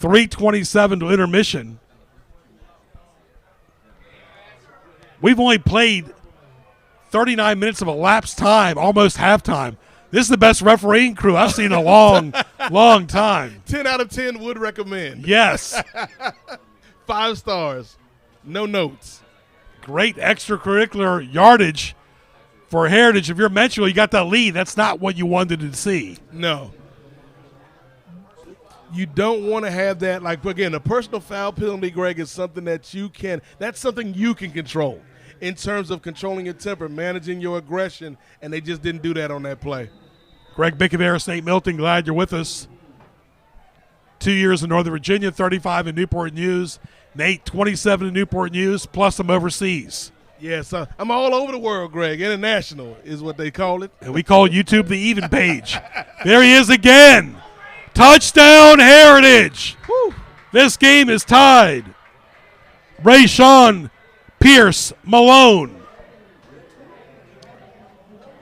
3:27 to intermission. We've only played 39 minutes of elapsed time, almost halftime. This is the best refereeing crew I've seen in a long, long time. 10 out of 10 would recommend. Yes. 5 stars. No notes. Great extracurricular yardage for Heritage. If you're Menchville, you got that lead. That's not what you wanted to see. No. You don't want to have that. Like, again, a personal foul penalty, Greg, is something that's something you can control in terms of controlling your temper, managing your aggression, and they just didn't do that on that play. Greg Bickavera, St. Milton, glad you're with us. 2 years in Northern Virginia, 35 in Newport News. Nate, 27 in Newport News, plus some overseas. Yes, I'm all over the world, Greg. International is what they call it. And we call YouTube the even page. There he is again. Touchdown, Heritage. Whew. This game is tied. Rayshawn Pierce Malone.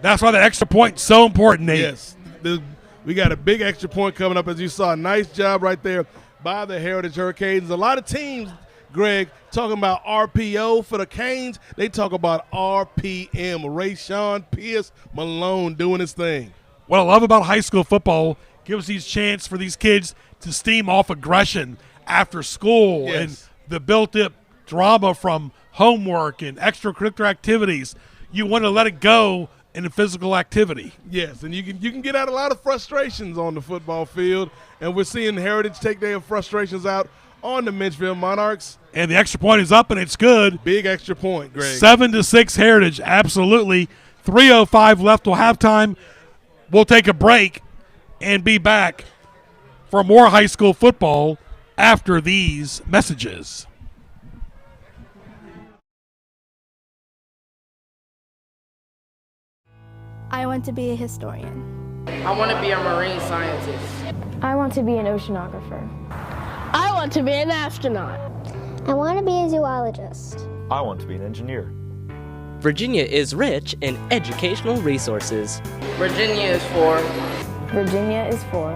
That's why the extra point is so important, Nate. Yes. We got a big extra point coming up, as you saw. Nice job right there by the Heritage Hurricanes. A lot of teams, Greg, talking about RPO for the Canes. They talk about RPM. Rayshawn Pierce Malone doing his thing. What I love about high school football gives these chance for these kids to steam off aggression after school and the built-up drama from homework and extracurricular activities. You want to let it go in a physical activity. Yes, and you can get out a lot of frustrations on the football field, and we're seeing Heritage take their frustrations out on the Menchville Monarchs. And the extra point is up, and it's good. Big extra point, Greg. 7-6 Heritage, absolutely. 3:05 left till halftime. We'll take a break and be back for more high school football after these messages. I want to be a historian. I want to be a marine scientist. I want to be an oceanographer. I want to be an astronaut. I want to be a zoologist. I want to be an engineer. Virginia is rich in educational resources. Virginia is for. Virginia is for.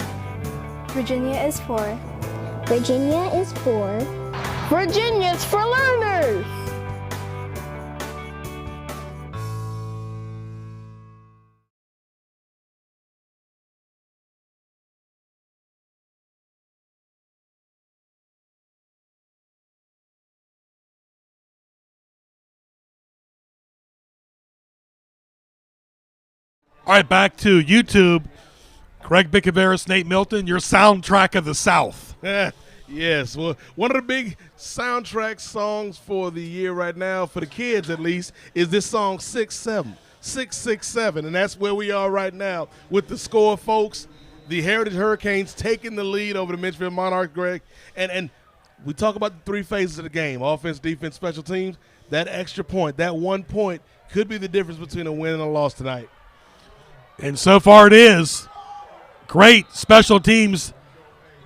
Virginia is for. Virginia is for. Virginia is for learners. All right, back to YouTube. Greg Bickaveris, Nate Milton, your soundtrack of the South. Yes, well, one of the big soundtrack songs for the year right now, for the kids at least, is this song 667, and that's where we are right now with the score, folks. The Heritage Hurricanes taking the lead over the Menchville Monarchs, Greg, and we talk about the three phases of the game: offense, defense, special teams. That extra point, that 1 point, could be the difference between a win and a loss tonight. And so far it is. Great special teams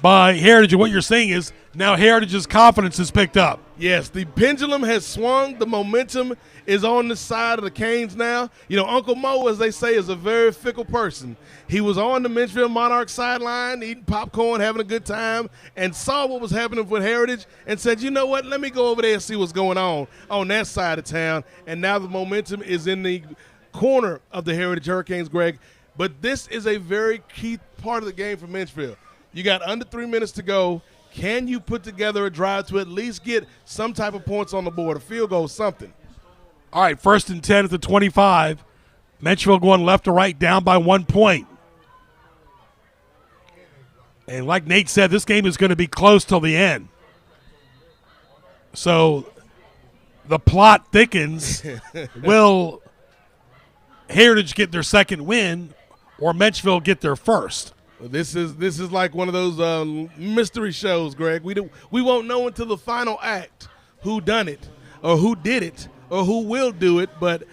by Heritage. And what you're saying is now Heritage's confidence is picked up. Yes, the pendulum has swung. The momentum is on the side of the Canes now. You know, Uncle Mo, as they say, is a very fickle person. He was on the Menchville Monarchs sideline eating popcorn, having a good time, and saw what was happening with Heritage and said, you know what, let me go over there and see what's going on that side of town. And now the momentum is in the corner of the Heritage Hurricanes, Greg. But this is a very key part of the game for Menchville. You got under 3 minutes to go. Can you put together a drive to at least get some type of points on the board, a field goal, something? All right, 1st and 10 at the 25. Menchville going left to right, down by 1 point. And like Nate said, this game is going to be close till the end. So the plot thickens. Will Heritage get their second win or Menchville get their first? This is like one of those mystery shows, Greg. We won't know until the final act who done it or who did it or who will do it, but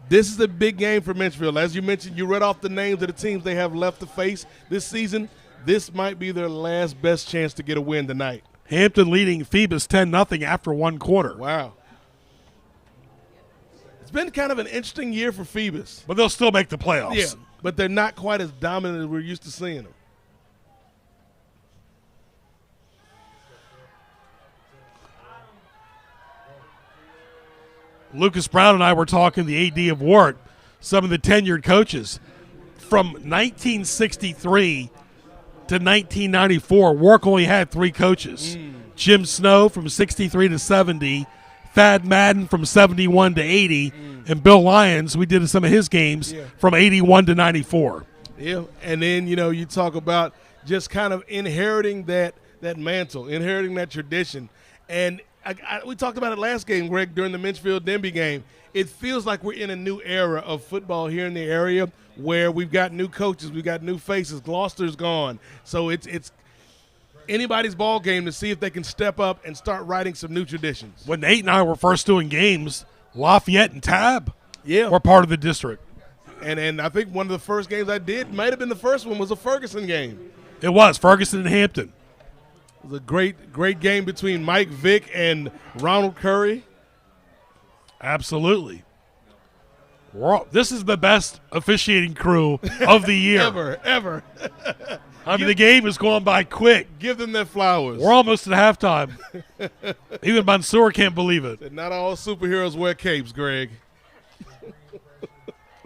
this is a big game for Menchville. As you mentioned, you read off the names of the teams they have left to face this season. This might be their last best chance to get a win tonight. Hampton leading Phoebus 10-0 after 1 quarter. Wow. It's been kind of an interesting year for Phoebus. But they'll still make the playoffs. Yeah, but they're not quite as dominant as we're used to seeing them. Lucas Brown and I were talking, the AD of Wart, some of the tenured coaches. From 1963 to 1994, Wark only had 3 coaches. Jim Snow from 63 to 70, Thad Madden from 71 to 80, and Bill Lyons, we did some of his games, from 81 to 94. Yeah, and then, you talk about just kind of inheriting that mantle, inheriting that tradition. And we talked about it last game, Greg, during the Menchville-Denby game. It feels like we're in a new era of football here in the area where we've got new coaches, we've got new faces. Gloucester's gone. So it's anybody's ball game to see if they can step up and start writing some new traditions. When Nate and I were first doing games, Lafayette and Tab were part of the district. And I think one of the first games I did, might have been the first one, was a Ferguson game. It was, Ferguson and Hampton. It was a great game between Mike Vick and Ronald Curry. Absolutely. This is the best officiating crew of the year. Ever. I mean, the game is going by quick. Give them their flowers. We're almost at halftime. Even Mansour can't believe it. Not all superheroes wear capes, Greg.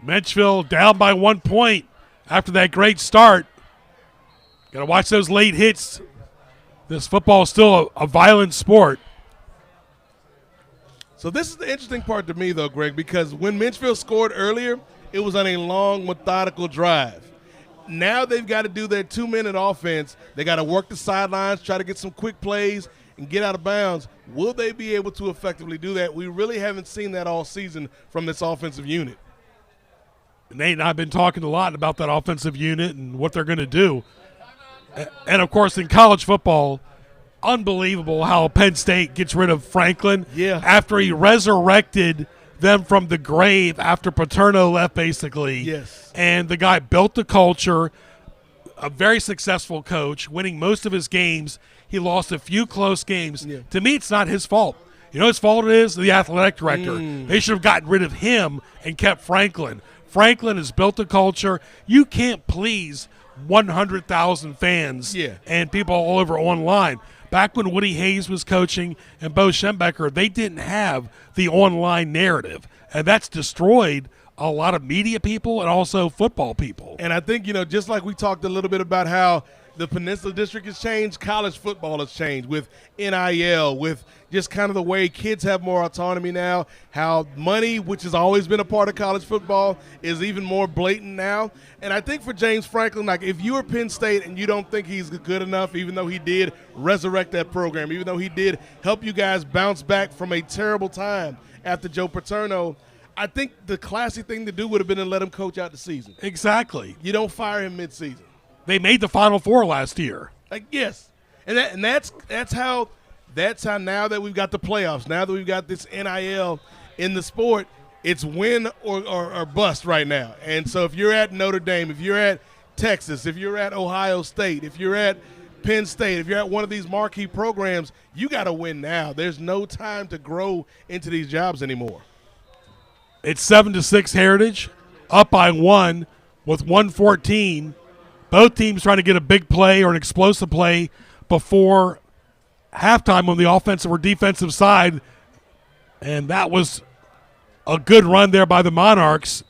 Menchville down by 1 point after that great start. Got to watch those late hits. This football is still a violent sport. So this is the interesting part to me, though, Greg, because when Menchville scored earlier, it was on a long, methodical drive. Now they've got to do their 2-minute offense. They got to work the sidelines, try to get some quick plays, and get out of bounds. Will they be able to effectively do that? We really haven't seen that all season from this offensive unit. Nate and I have been talking a lot about that offensive unit and what they're going to do. And, of course, in college football, unbelievable how Penn State gets rid of Franklin after he resurrected them from the grave after Paterno left, basically. Yes. And the guy built the culture, a very successful coach, winning most of his games. He lost a few close games. Yeah. To me, it's not his fault. You know his fault it is? The athletic director. They should have gotten rid of him and kept Franklin. Franklin has built a culture. You can't please 100,000 fans and people all over online. Back when Woody Hayes was coaching and Bo Schembecker, they didn't have the online narrative, and that's destroyed a lot of media people and also football people. And I think, just like we talked a little bit about how the Peninsula District has changed, college football has changed with NIL, with just kind of the way kids have more autonomy now, how money, which has always been a part of college football, is even more blatant now. And I think for James Franklin, like if you're Penn State and you don't think he's good enough, even though he did resurrect that program, even though he did help you guys bounce back from a terrible time after Joe Paterno, I think the classy thing to do would have been to let him coach out the season. Exactly. You don't fire him midseason. They made the Final Four last year. Yes, and that's how now that we've got the playoffs, now that we've got this NIL in the sport, it's win or bust right now. And so if you're at Notre Dame, if you're at Texas, if you're at Ohio State, if you're at Penn State, if you're at one of these marquee programs, you got to win now. There's no time to grow into these jobs anymore. It's 7-6 Heritage, up by 1 with 1:14. Both teams trying to get a big play or an explosive play before halftime on the offensive or defensive side, and that was a good run there by the Monarchs.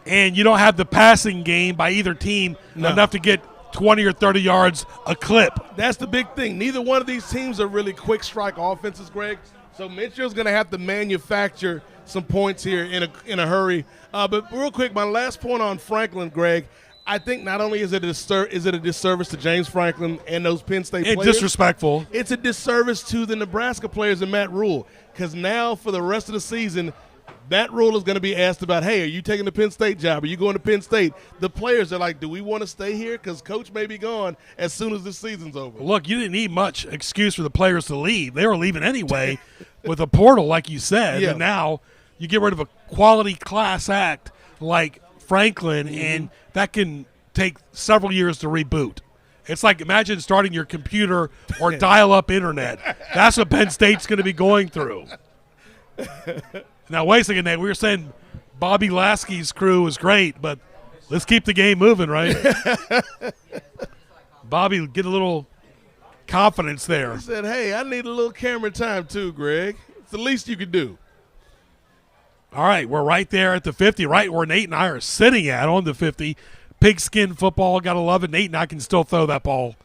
And you don't have the passing game by either team enough to get 20 or 30 yards a clip. That's the big thing. Neither one of these teams are really quick strike offenses, Greg. So Mitchell's going to have to manufacture some points here in a hurry. But real quick, my last point on Franklin, Greg, I think not only is it a disservice to James Franklin and those Penn State players. Disrespectful. It's a disservice to the Nebraska players and Matt Rule, because now for the rest of the season, Matt Rule is going to be asked about, hey, are you taking the Penn State job? Are you going to Penn State? The players are like, do we want to stay here? Because Coach may be gone as soon as the season's over. Look, you didn't need much excuse for the players to leave. They were leaving anyway with a portal, like you said. And now you get rid of a quality class act like Franklin, and that can take several years to reboot. It's like, imagine starting your computer or dial-up internet. That's what Penn State's going to be going through. Now, wait a second, Nate. We were saying Bobby Lasky's crew was great, but let's keep the game moving, right? Bobby, get a little confidence there. He said, hey, I need a little camera time too, Greg. It's the least you could do. All right, we're right there at the 50, right where Nate and I are sitting at on the 50. Pigskin football, got to love it. Nate and I can still throw that ball.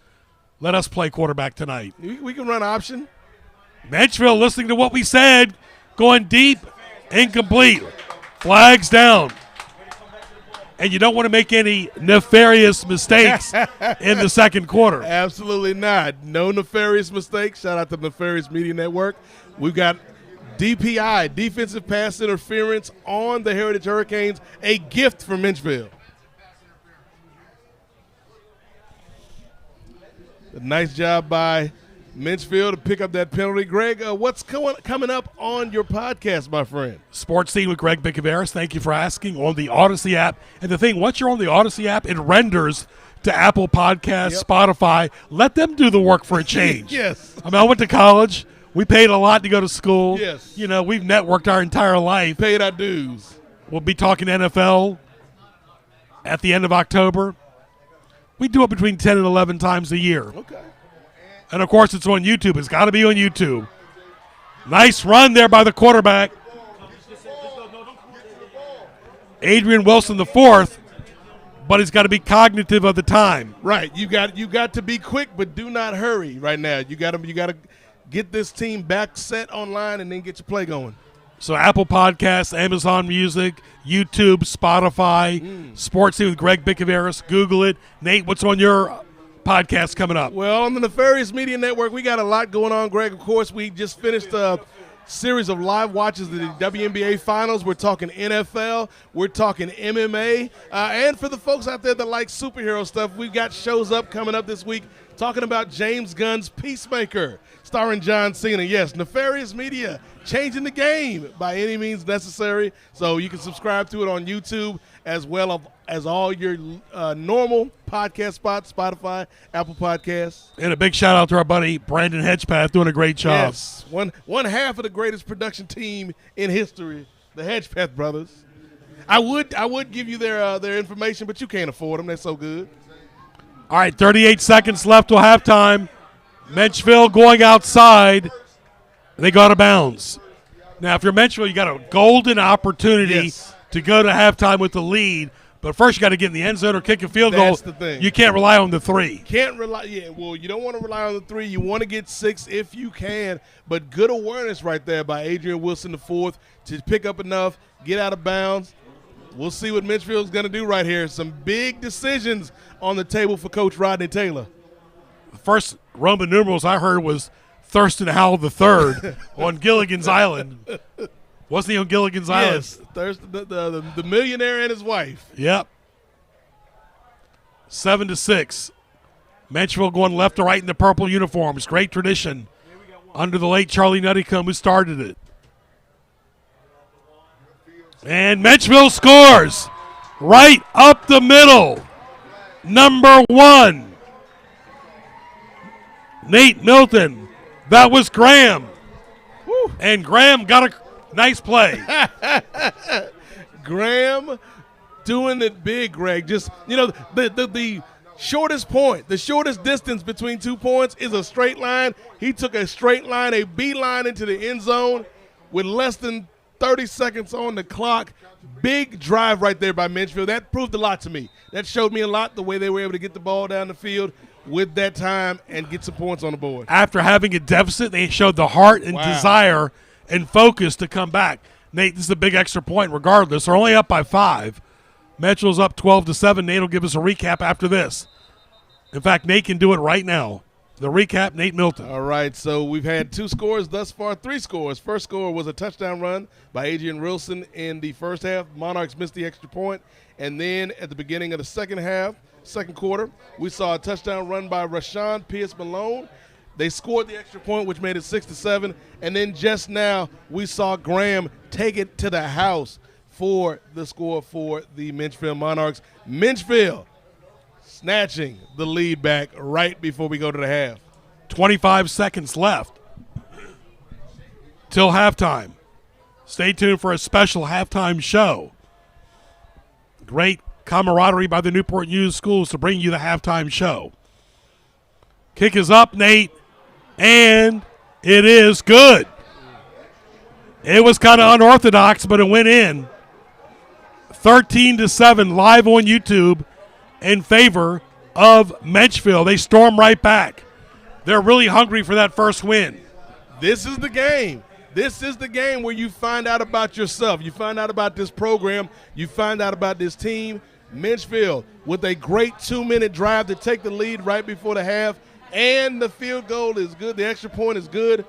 Let us play quarterback tonight. We can run option. Menchville listening to what we said, going deep, incomplete. Flags down. And you don't want to make any nefarious mistakes in the second quarter. Absolutely not. No nefarious mistakes. Shout out to Nefarious Media Network. We've got DPI, defensive pass interference on the Heritage Hurricanes, a gift from Menchville. A nice job by Menchville to pick up that penalty. Greg, what's coming up on your podcast, my friend? Sports Scene with Greg Bicaveras. Thank you for asking. On the Odyssey app. And the thing, once you're on the Odyssey app, it renders to Apple Podcasts, Spotify. Let them do the work for a change. Yes. I mean, I went to college. We paid a lot to go to school. Yes. You know, we've networked our entire life. Paid our dues. We'll be talking NFL at the end of October. We do it between 10 and 11 times a year. Okay. And, of course, it's on YouTube. It's got to be on YouTube. Nice run there by the quarterback. Adrian Wilson, the fourth, but he's got to be cognitive of the time. Right. You got to be quick, but do not hurry right now. You got to get this team back set online and then get your play going. So Apple Podcasts, Amazon Music, YouTube, Spotify, Sports Scene with Greg Bicaveras. Google it. Nate, what's on your podcast coming up? Well, on the Nefarious Media Network, we got a lot going on, Greg. Of course, we just finished a series of live watches of the WNBA Finals. We're talking NFL. We're talking MMA. And for the folks out there that like superhero stuff, we've got shows coming up this week talking about James Gunn's Peacemaker, starring John Cena. Yes, Nefarious Media, changing the game by any means necessary. So you can subscribe to it on YouTube as well as all your normal podcast spots, Spotify, Apple Podcasts. And a big shout out to our buddy Brandon Hedgepath doing a great job. Yes, one half of the greatest production team in history, the Hedgepath brothers. I would give you their information, but you can't afford them. They're so good. All right, 38 seconds left till halftime. Menchville going outside. They go out of bounds. Now, if you're Menchville, you got a golden opportunity to go to halftime with the lead. But first, you got to get in the end zone or kick a field goal. That's the thing. You can't rely on the three. Can't rely. Yeah, well, you don't want to rely on the three. You want to get 6 if you can. But good awareness right there by Adrian Wilson, the fourth, to pick up enough, get out of bounds. We'll see what Menchville's going to do right here. Some big decisions on the table for Coach Rodney Taylor. The first Roman numerals I heard was Thurston Howell III on Gilligan's Island. Wasn't he on Gilligan's Island? Yes, Thurston, the millionaire and his wife. Yep. 7-6. Menchville going left to right in the purple uniforms. Great tradition under the late Charlie Nuttycombe who started it. And Menchville scores right up the middle. Number 1. Nate Milton. That was Graham. Woo. And Graham got a nice play. Graham doing it big, Greg. Just, the shortest point, the shortest distance between 2 points is a straight line. He took a straight line, a beeline into the end zone with less than 30 seconds on the clock. Big drive right there by Menchville. That proved a lot to me. That showed me a lot, the way they were able to get the ball down the field with that time and get some points on the board. After having a deficit, they showed the heart and desire and focus to come back. Nate, this is a big extra point regardless. They're only up by 5. Menchville's up 12-7. Nate will give us a recap after this. In fact, Nate can do it right now. The recap, Nate Milton. All right, so we've had 2 scores thus far, 3 scores. First score was a touchdown run by Adrian Wilson in the first half. Monarchs missed the extra point. And then at the beginning of the second quarter, we saw a touchdown run by Rashawn Pierce-Malone. They scored the extra point, which made it 6-7. And then just now, we saw Graham take it to the house for the score for the Menchville Monarchs. Menchville snatching the lead back right before we go to the half. 25 seconds left till halftime. Stay tuned for a special halftime show. Great camaraderie by the Newport News Schools to bring you the halftime show. Kick is up, Nate, and it is good. It was kind of unorthodox, but it went in. 13-7 live on YouTube in favor of Menchville. They storm right back. They're really hungry for that first win. This is the game. This is the game where you find out about yourself. You find out about this program. You find out about this team. Menchville with a great 2-minute drive to take the lead right before the half, and the field goal is good. The extra point is good.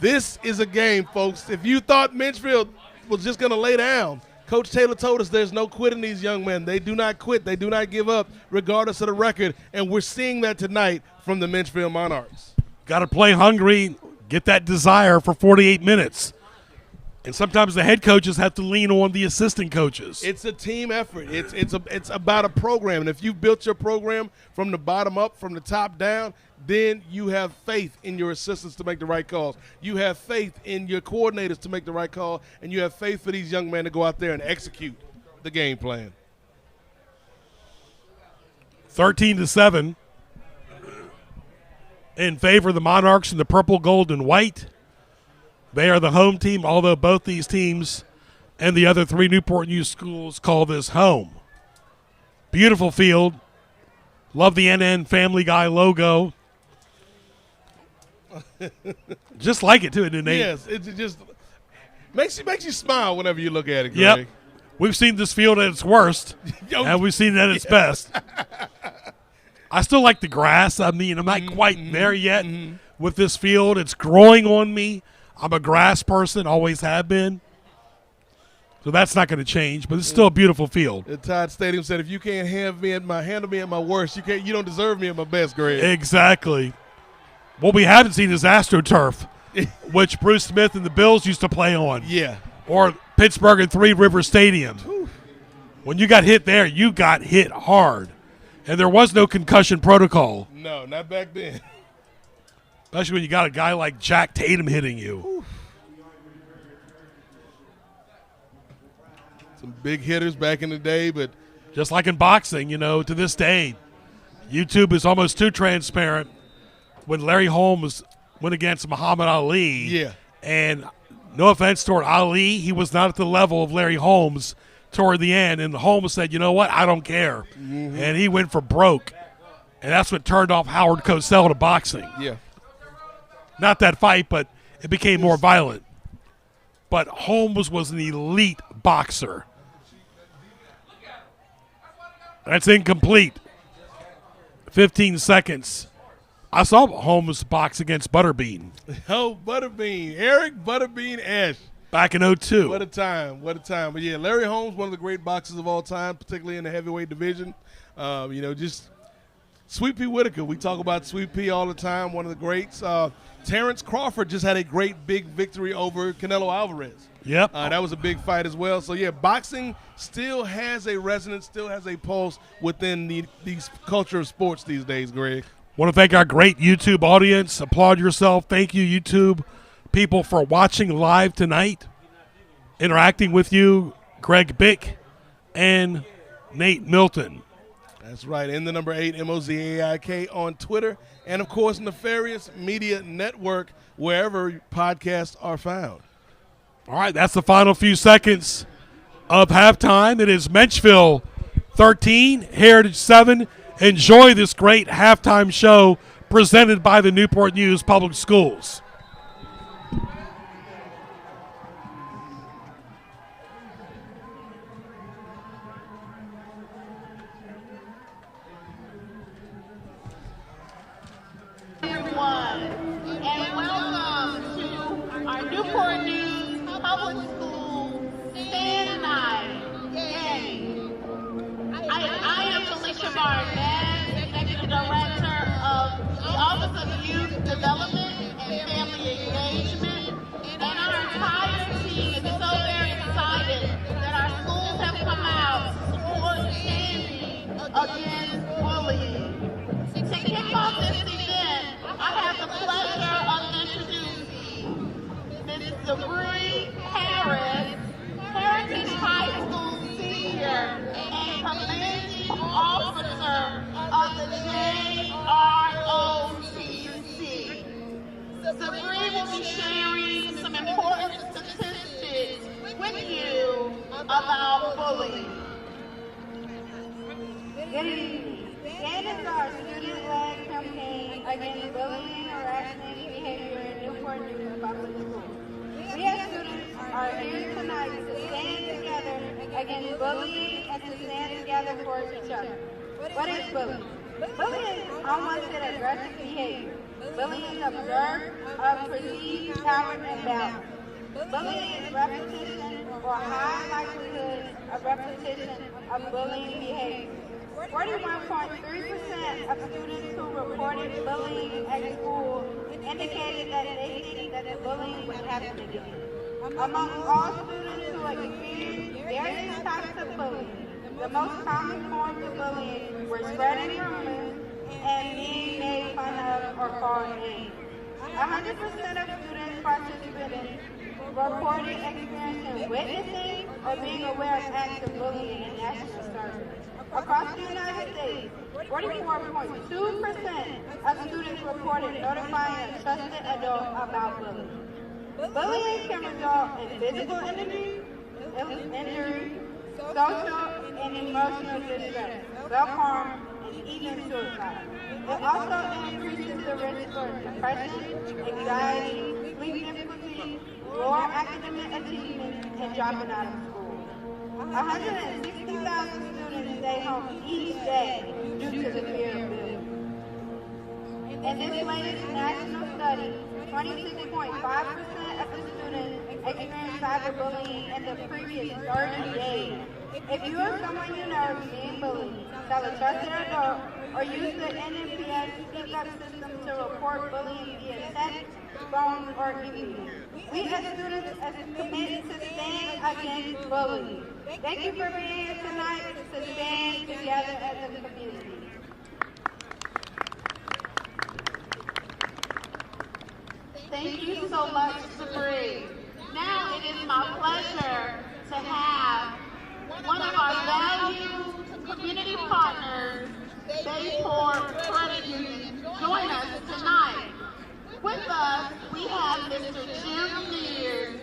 This is a game, folks. If you thought Menchville was just going to lay down, Coach Taylor told us there's no quitting these young men. They do not quit. They do not give up regardless of the record, and we're seeing that tonight from the Menchville Monarchs. Got to play hungry, get that desire for 48 minutes. And sometimes the head coaches have to lean on the assistant coaches. It's a team effort. It's about a program. And if you've built your program from the bottom up, from the top down, then you have faith in your assistants to make the right calls. You have faith in your coordinators to make the right call, and you have faith for these young men to go out there and execute the game plan. 13-7 in favor of the Monarchs in the purple, gold, and white. They are the home team, although both these teams and the other 3 Newport News schools call this home. Beautiful field. Love the NN Family Guy logo. Just like it, too, isn't it? Yes, it just makes you smile whenever you look at it, Greg. Yep. We've seen this field at its worst, and we've seen it at its best. I still like the grass. I mean, I'm not quite there yet with this field. It's growing on me. I'm a grass person, always have been. So that's not going to change, but it's still a beautiful field. The Todd Stadium said, if you can't handle me at my worst, you don't deserve me at my best, Greg. Exactly. What we haven't seen is AstroTurf, which Bruce Smith and the Bills used to play on. Yeah. Or Pittsburgh and Three River Stadium. Whew. When you got hit there, you got hit hard. And there was no concussion protocol. No, not back then. Especially when you got a guy like Jack Tatum hitting you. Whew. Some big hitters back in the day, but just like in boxing, to this day, YouTube is almost too transparent. When Larry Holmes went against Muhammad Ali, yeah, and no offense toward Ali, he was not at the level of Larry Holmes toward the end, and Holmes said, you know what, I don't care. And he went for broke, and that's what turned off Howard Cosell to boxing. Yeah. Not that fight, but it became more violent. But Holmes was an elite boxer. That's incomplete. 15 seconds. I saw Holmes box against Butterbean. Oh, Butterbean. Eric Butterbean Ash. Back in 2002. What a time. What a time. But, yeah, Larry Holmes, one of the great boxers of all time, particularly in the heavyweight division. Just Sweet Pea Whitaker. We talk about Sweet Pea all the time, one of the greats. Terrence Crawford just had a great big victory over Canelo Alvarez. Yep. That was a big fight as well. So, yeah, boxing still has a resonance, still has a pulse within these culture of sports these days, Greg. Want to thank our great YouTube audience. Applaud yourself. Thank you, YouTube people, for watching live tonight. Interacting with you, Greg Bick and Nate Milton. That's right. In the number 8, MOZAIK on Twitter. And, of course, Nefarious Media Network, wherever podcasts are found. All right, that's the final few seconds of halftime. It is Menchville 13, Heritage 7. Enjoy this great halftime show presented by the Newport News Public Schools. Everyone, and welcome to our Newport News Public School Stand Night game. I am Felicia Barnett, Executive Director of the Office of Youth Development and Family Engagement, and our entire team is so very excited that our schools have come out to support standing against bullying. To kick off this event, I have the pleasure of introducing Mrs. Sabrina Harris, Heritage High School senior and commanding officer of the JROTC. Sabrina will be sharing some important statistics with you about bullying. Good evening. Stand is our student-led campaign against bullying, harassment, and behavior in Newport News Public Schools. We as students are here tonight to stand together against bullying and to stand together for each other. What is bullying? Bullying is unwanted aggressive behavior. Bullying is observed, perceived, power, and balance. Bullying is repetition or high likelihood of repetition of bullying behavior. 41.3% of students who reported bullying at school indicated that they think that the bullying would happen again. Among all students who experienced various types of bullying, the most common forms of bullying were spreading rumors and being made fun of or called names. 100% of students participating reported experiencing witnessing or being aware of acts of bullying in national surveys. Across the United States, 44.2% of students reported notifying a trusted adult about bullying. Bullying can result in physical injury, social and emotional distress, self-harm, and even suicide. It also increases the risk for depression, anxiety, sleep difficulties, lower academic achievement, and dropping out of school. 160,000 students stay home each day due to the fear of bullying. In this latest national study, 26.5% of the students experienced cyberbullying in the previous 30 days. If you or someone you know is being bullied, tell a trusted adult or use the NNPS speak-up system to report bullying via text, phone, or email. We as students are committed to stand against bullying. Thank you for being here tonight to stand together as a community. Thank you so much, Sabree. Now it is my pleasure to have one of our valued community partners, Bayport Credit Union, join us tonight. With us, we have Mr. Jim Mears,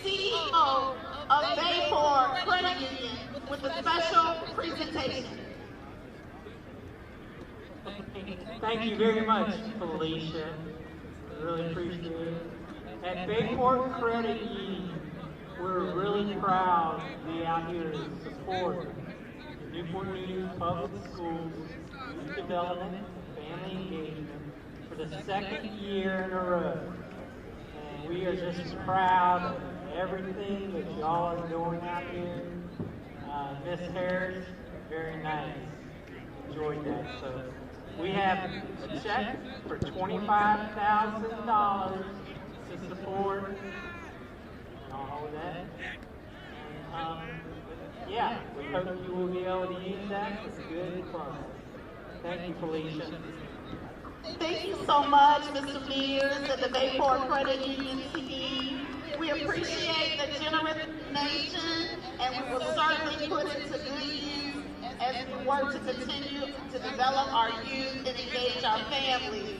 CEO of Bayport Credit Union, with a special presentation. Thank you very much, Felicia. I really appreciate it. At Bayport Credit Union, we're really proud to be out here to support the Newport News Public Schools, youth development, family engagement for the second year in a row. And we are just proud of everything that y'all are doing out here. Miss Harris, very nice. Enjoyed that. So we have a check for $25,000 to support all of that. Yeah, we hope you will be able to use that for good progress. Thank you, Felicia. Thank you so much, Mr. Mears and the Bayport Credit Union team. We appreciate the generous donation, and we will certainly put it to good use as we work to continue to develop our youth and engage our families.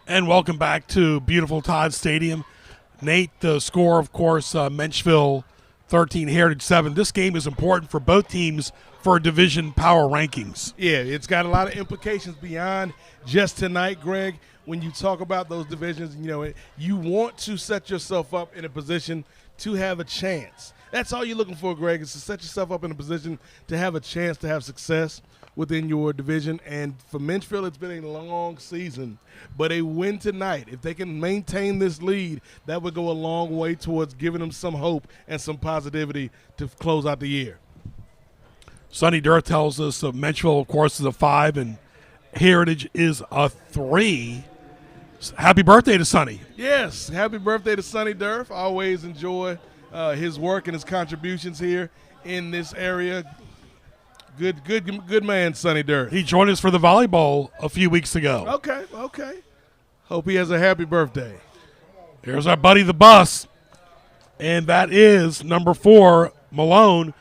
And welcome back to beautiful Todd Stadium. Nate, the score, of course, Menchville 13, Heritage 7. This game is important for both teams for division power rankings. Yeah, it's got a lot of implications beyond just tonight, Greg. When you talk about those divisions, you want to set yourself up in a position to have a chance. That's all you're looking for, Greg, is to set yourself up in a position to have a chance to have success within your division. And for Menchville, it's been a long season. But a win tonight, if they can maintain this lead, that would go a long way towards giving them some hope and some positivity to close out the year. Sonny Durth tells us that Menchville, of course, is a 5 and Heritage is a 3. Happy birthday to Sonny. Yes, happy birthday to Sonny Durth. I always enjoy his work and his contributions here in this area. Good man, Sonny Durth. He joined us for the volleyball a few weeks ago. Okay. Hope he has a happy birthday. Here's our buddy the bus, and that is number 4, Malone.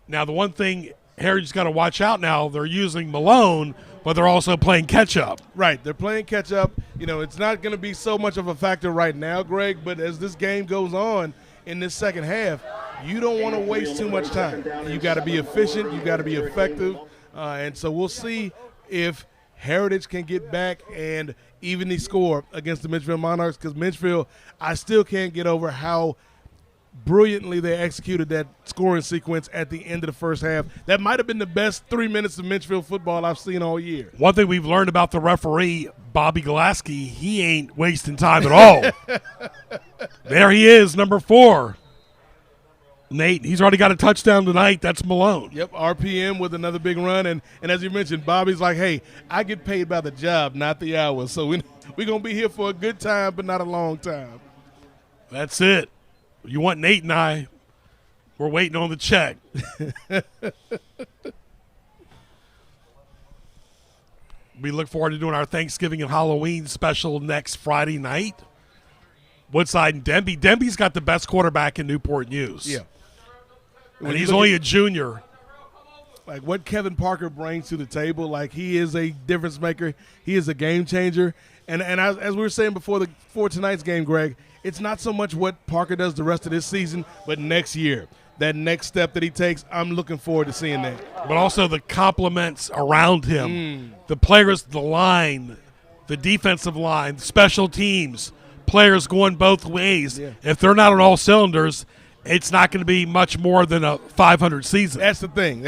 Now, the one thing Heritage's got to watch out now, they're using Malone, but they're also playing catch-up. Right, they're playing catch-up. It's not going to be so much of a factor right now, Greg, but as this game goes on in this second half, you don't want to waste too much time. You got to be efficient. You got to be effective. And so we'll see if Heritage can get back and even the score against the Menchville Monarchs, because Menchville, I still can't get over how brilliantly they executed that scoring sequence at the end of the first half. That might have been the best 3 minutes of Menchville football I've seen all year. One thing we've learned about the referee, Bobby Glasky, he ain't wasting time at all. There he is, number 4. Nate, he's already got a touchdown tonight. That's Malone. Yep, RPM with another big run. And as you mentioned, Bobby's like, hey, I get paid by the job, not the hours. So we're going to be here for a good time, but not a long time. That's it. You want Nate and I, we're waiting on the check. We look forward to doing our Thanksgiving and Halloween special next Friday night. Woodside and Denby. Denby's got the best quarterback in Newport News. Yeah. And he's only a junior. Like what Kevin Parker brings to the table, like he is a difference maker. He is a game changer. And as we were saying before tonight's game, Greg, it's not so much what Parker does the rest of this season, but next year. That next step that he takes, I'm looking forward to seeing that. But also the compliments around him. The players, the line, the defensive line, special teams, players going both ways. Yeah. If they're not on all cylinders, it's not going to be much more than a 500 season. That's the thing.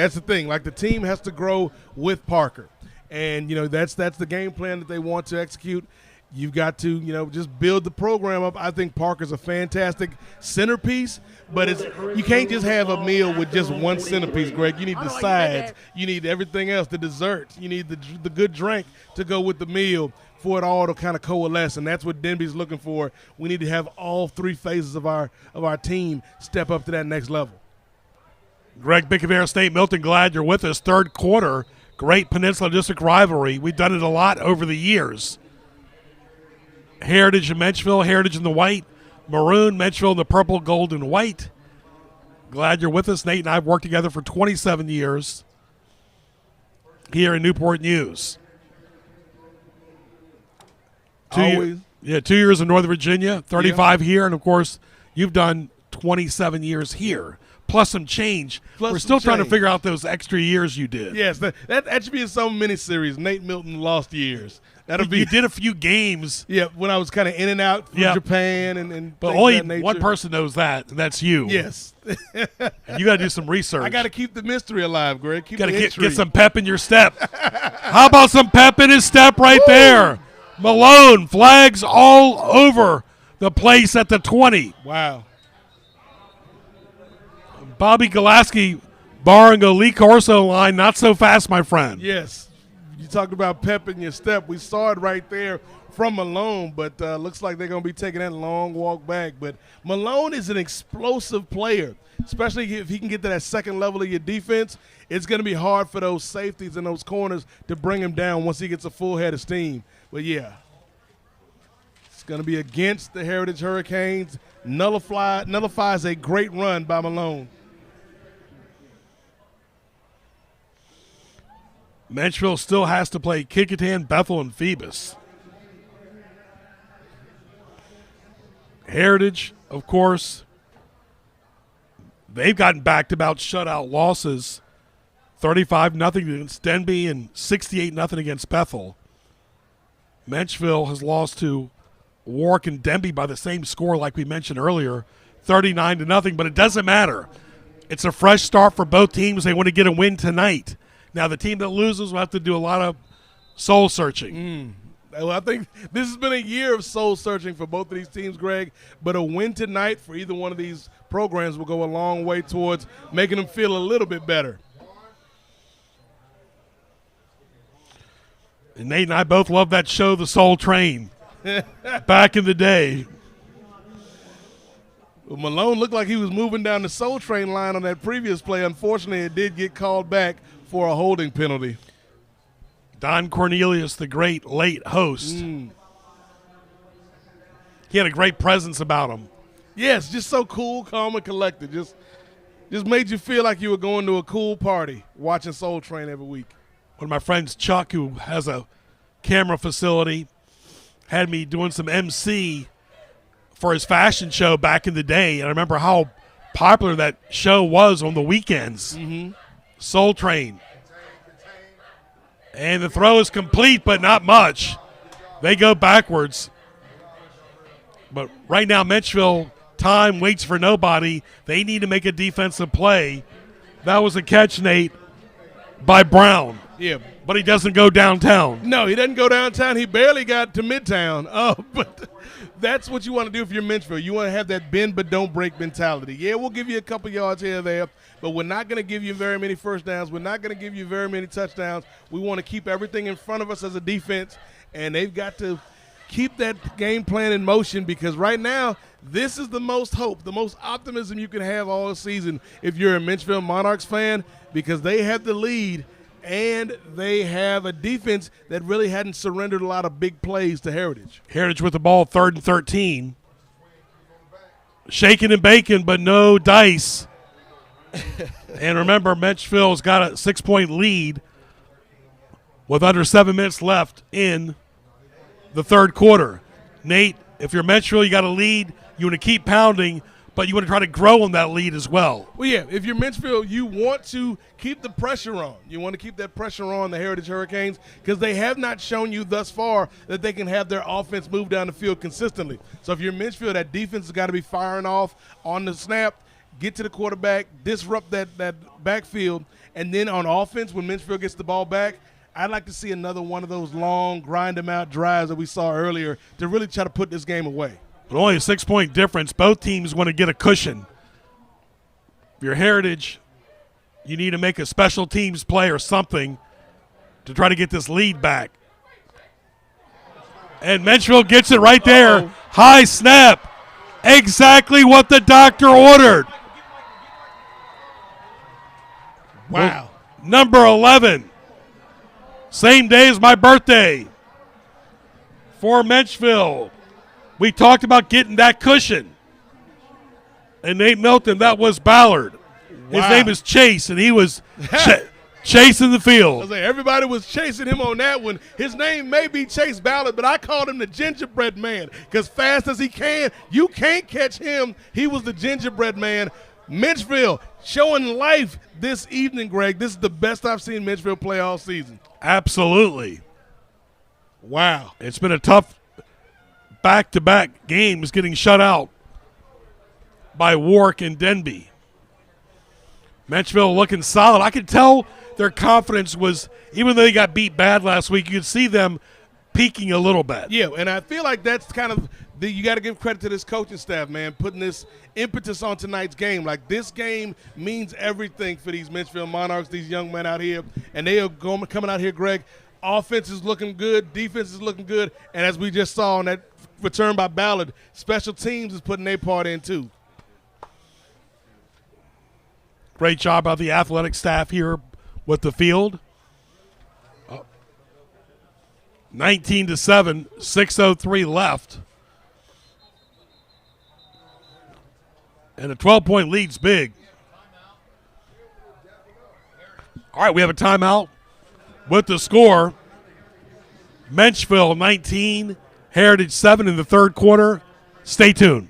Like the team has to grow with Parker. And, that's the game plan that they want to execute. You've got to, just build the program up. I think Parker's a fantastic centerpiece, but you can't just have a meal with just one centerpiece, Greg. You need the sides. You need everything else, the dessert. You need the good drink to go with the meal for it all to kind of coalesce, and that's what Denby's looking for. We need to have all 3 phases of our team step up to that next level. Greg Bickavere State, Milton, glad you're with us. Third quarter, great Peninsula District rivalry. We've done it a lot over the years. Heritage and Menchville, Heritage in the white, maroon, Menchville in the purple, gold, and white. Glad you're with us. Nate and I have worked together for 27 years here in Newport News. 2 years in Northern Virginia, 35 here, and, of course, you've done 27 years here, plus some change. We're still trying to figure out those extra years you did. Yes, that should be in some miniseries, Nate Milton Lost Years. You did a few games. Yeah, when I was kind of in and out from Japan and but only one person knows that, and that's you. Yes. And you got to do some research. I got to keep the mystery alive, Greg. Got to get some pep in your step. How about some pep in his step right there? Malone, flags all over the place at the 20. Wow. Bobby Glasky barring a Lee Corso line, not so fast, my friend. Yes. You talked about pep in your step. We saw it right there from Malone, but looks like they're going to be taking that long walk back. But Malone is an explosive player, especially if he can get to that second level of your defense. It's going to be hard for those safeties and those corners to bring him down once he gets a full head of steam. But, yeah, it's going to be against the Heritage Hurricanes. Nullifies a great run by Malone. Menchville still has to play Kickingham, Bethel, and Phoebus. Heritage, of course, they've gotten back-to-back shutout losses, 35-0 against Denby and 68-0 against Bethel. Menchville has lost to Warwick and Denby by the same score like we mentioned earlier, 39-0, but it doesn't matter. It's a fresh start for both teams. They want to get a win tonight. Now, the team that loses will have to do a lot of soul-searching. Well, I think this has been a year of soul-searching for both of these teams, Greg, but a win tonight for either one of these programs will go a long way towards making them feel a little bit better. And Nate and I both love that show, The Soul Train, back in the day. Well, Malone looked like he was moving down the Soul Train line on that previous play. Unfortunately, it did get called back for a holding penalty. Don Cornelius, the great late host. He had a great presence about him. Yes, just so cool, calm, and collected. Just made you feel like you were going to a cool party watching Soul Train every week. One of my friends, Chuck, who has a camera facility, had me doing some MC for his fashion show back in the day. And I remember how popular that show was on the weekends. Soul Train. And the throw is complete, but not much. They go backwards. But right now, Menchville, time waits for nobody. They need to make a defensive play. That was a catch, Nate, by Brown. Yeah. But he doesn't go downtown. No, he doesn't go downtown. He barely got to Midtown. But that's what you want to do if you're Menchville. You want to have that bend but don't break mentality. Yeah, we'll give you a couple yards here or there, but we're not going to give you very many first downs. We're not going to give you very many touchdowns. We want to keep everything in front of us as a defense, and they've got to keep that game plan in motion because right now this is the most hope, the most optimism you can have all season if you're a Menchville Monarchs fan because they have the lead and they have a defense that really hadn't surrendered a lot of big plays to Heritage. Heritage with the ball, 3rd and 13. Shaking and baking, but no dice. And remember, Menchville's got a 6-point lead with under 7 minutes left in the third quarter. Nate, if you're Menchville, you got a lead. You want to keep pounding, but you want to try to grow on that lead as well. Well, yeah, if you're Menchville, you want to keep the pressure on. You want to keep that pressure on the Heritage Hurricanes because they have not shown you thus far that they can have their offense move down the field consistently. So if you're Menchville, that defense has got to be firing off on the snap, get to the quarterback, disrupt that backfield, and then on offense, when Menchville gets the ball back, I'd like to see another one of those long, grind-them-out drives that we saw earlier to really try to put this game away. But only a 6-point difference. Both teams want to get a cushion. If you're Heritage, you need to make a special teams play or something to try to get this lead back. And Menchville gets it right there. High snap. Exactly what the doctor ordered. Wow. Number 11. Same day as my birthday. For Menchville. We talked about getting that cushion. And Nate Milton, that was Ballard. His name is Chase, and he was chasing the field. I was like, everybody was chasing him on that one. His name may be Chase Ballard, but I called him the gingerbread man because fast as he can, you can't catch him. He was the gingerbread man. Menchville showing life this evening, Greg. This is the best I've seen Menchville play all season. Absolutely. Wow. It's been a tough back-to-back games getting shut out by Warwick and Denby. Menchville looking solid. I could tell their confidence was, even though they got beat bad last week, you could see them peaking a little bit. Yeah, and I feel like that's kind of you got to give credit to this coaching staff, man, putting this impetus on tonight's game. Like, this game means everything for these Menchville Monarchs, these young men out here, and they are coming out here, Greg. Offense is looking good, defense is looking good, and as we just saw on that return by Ballard, special teams is putting their part in too. Great job by the athletic staff here with the field. 19-7, 6:03 left. And a 12-point lead's big. All right, we have a timeout with the score. Menchville 19, Heritage 7 in the third quarter. Stay tuned.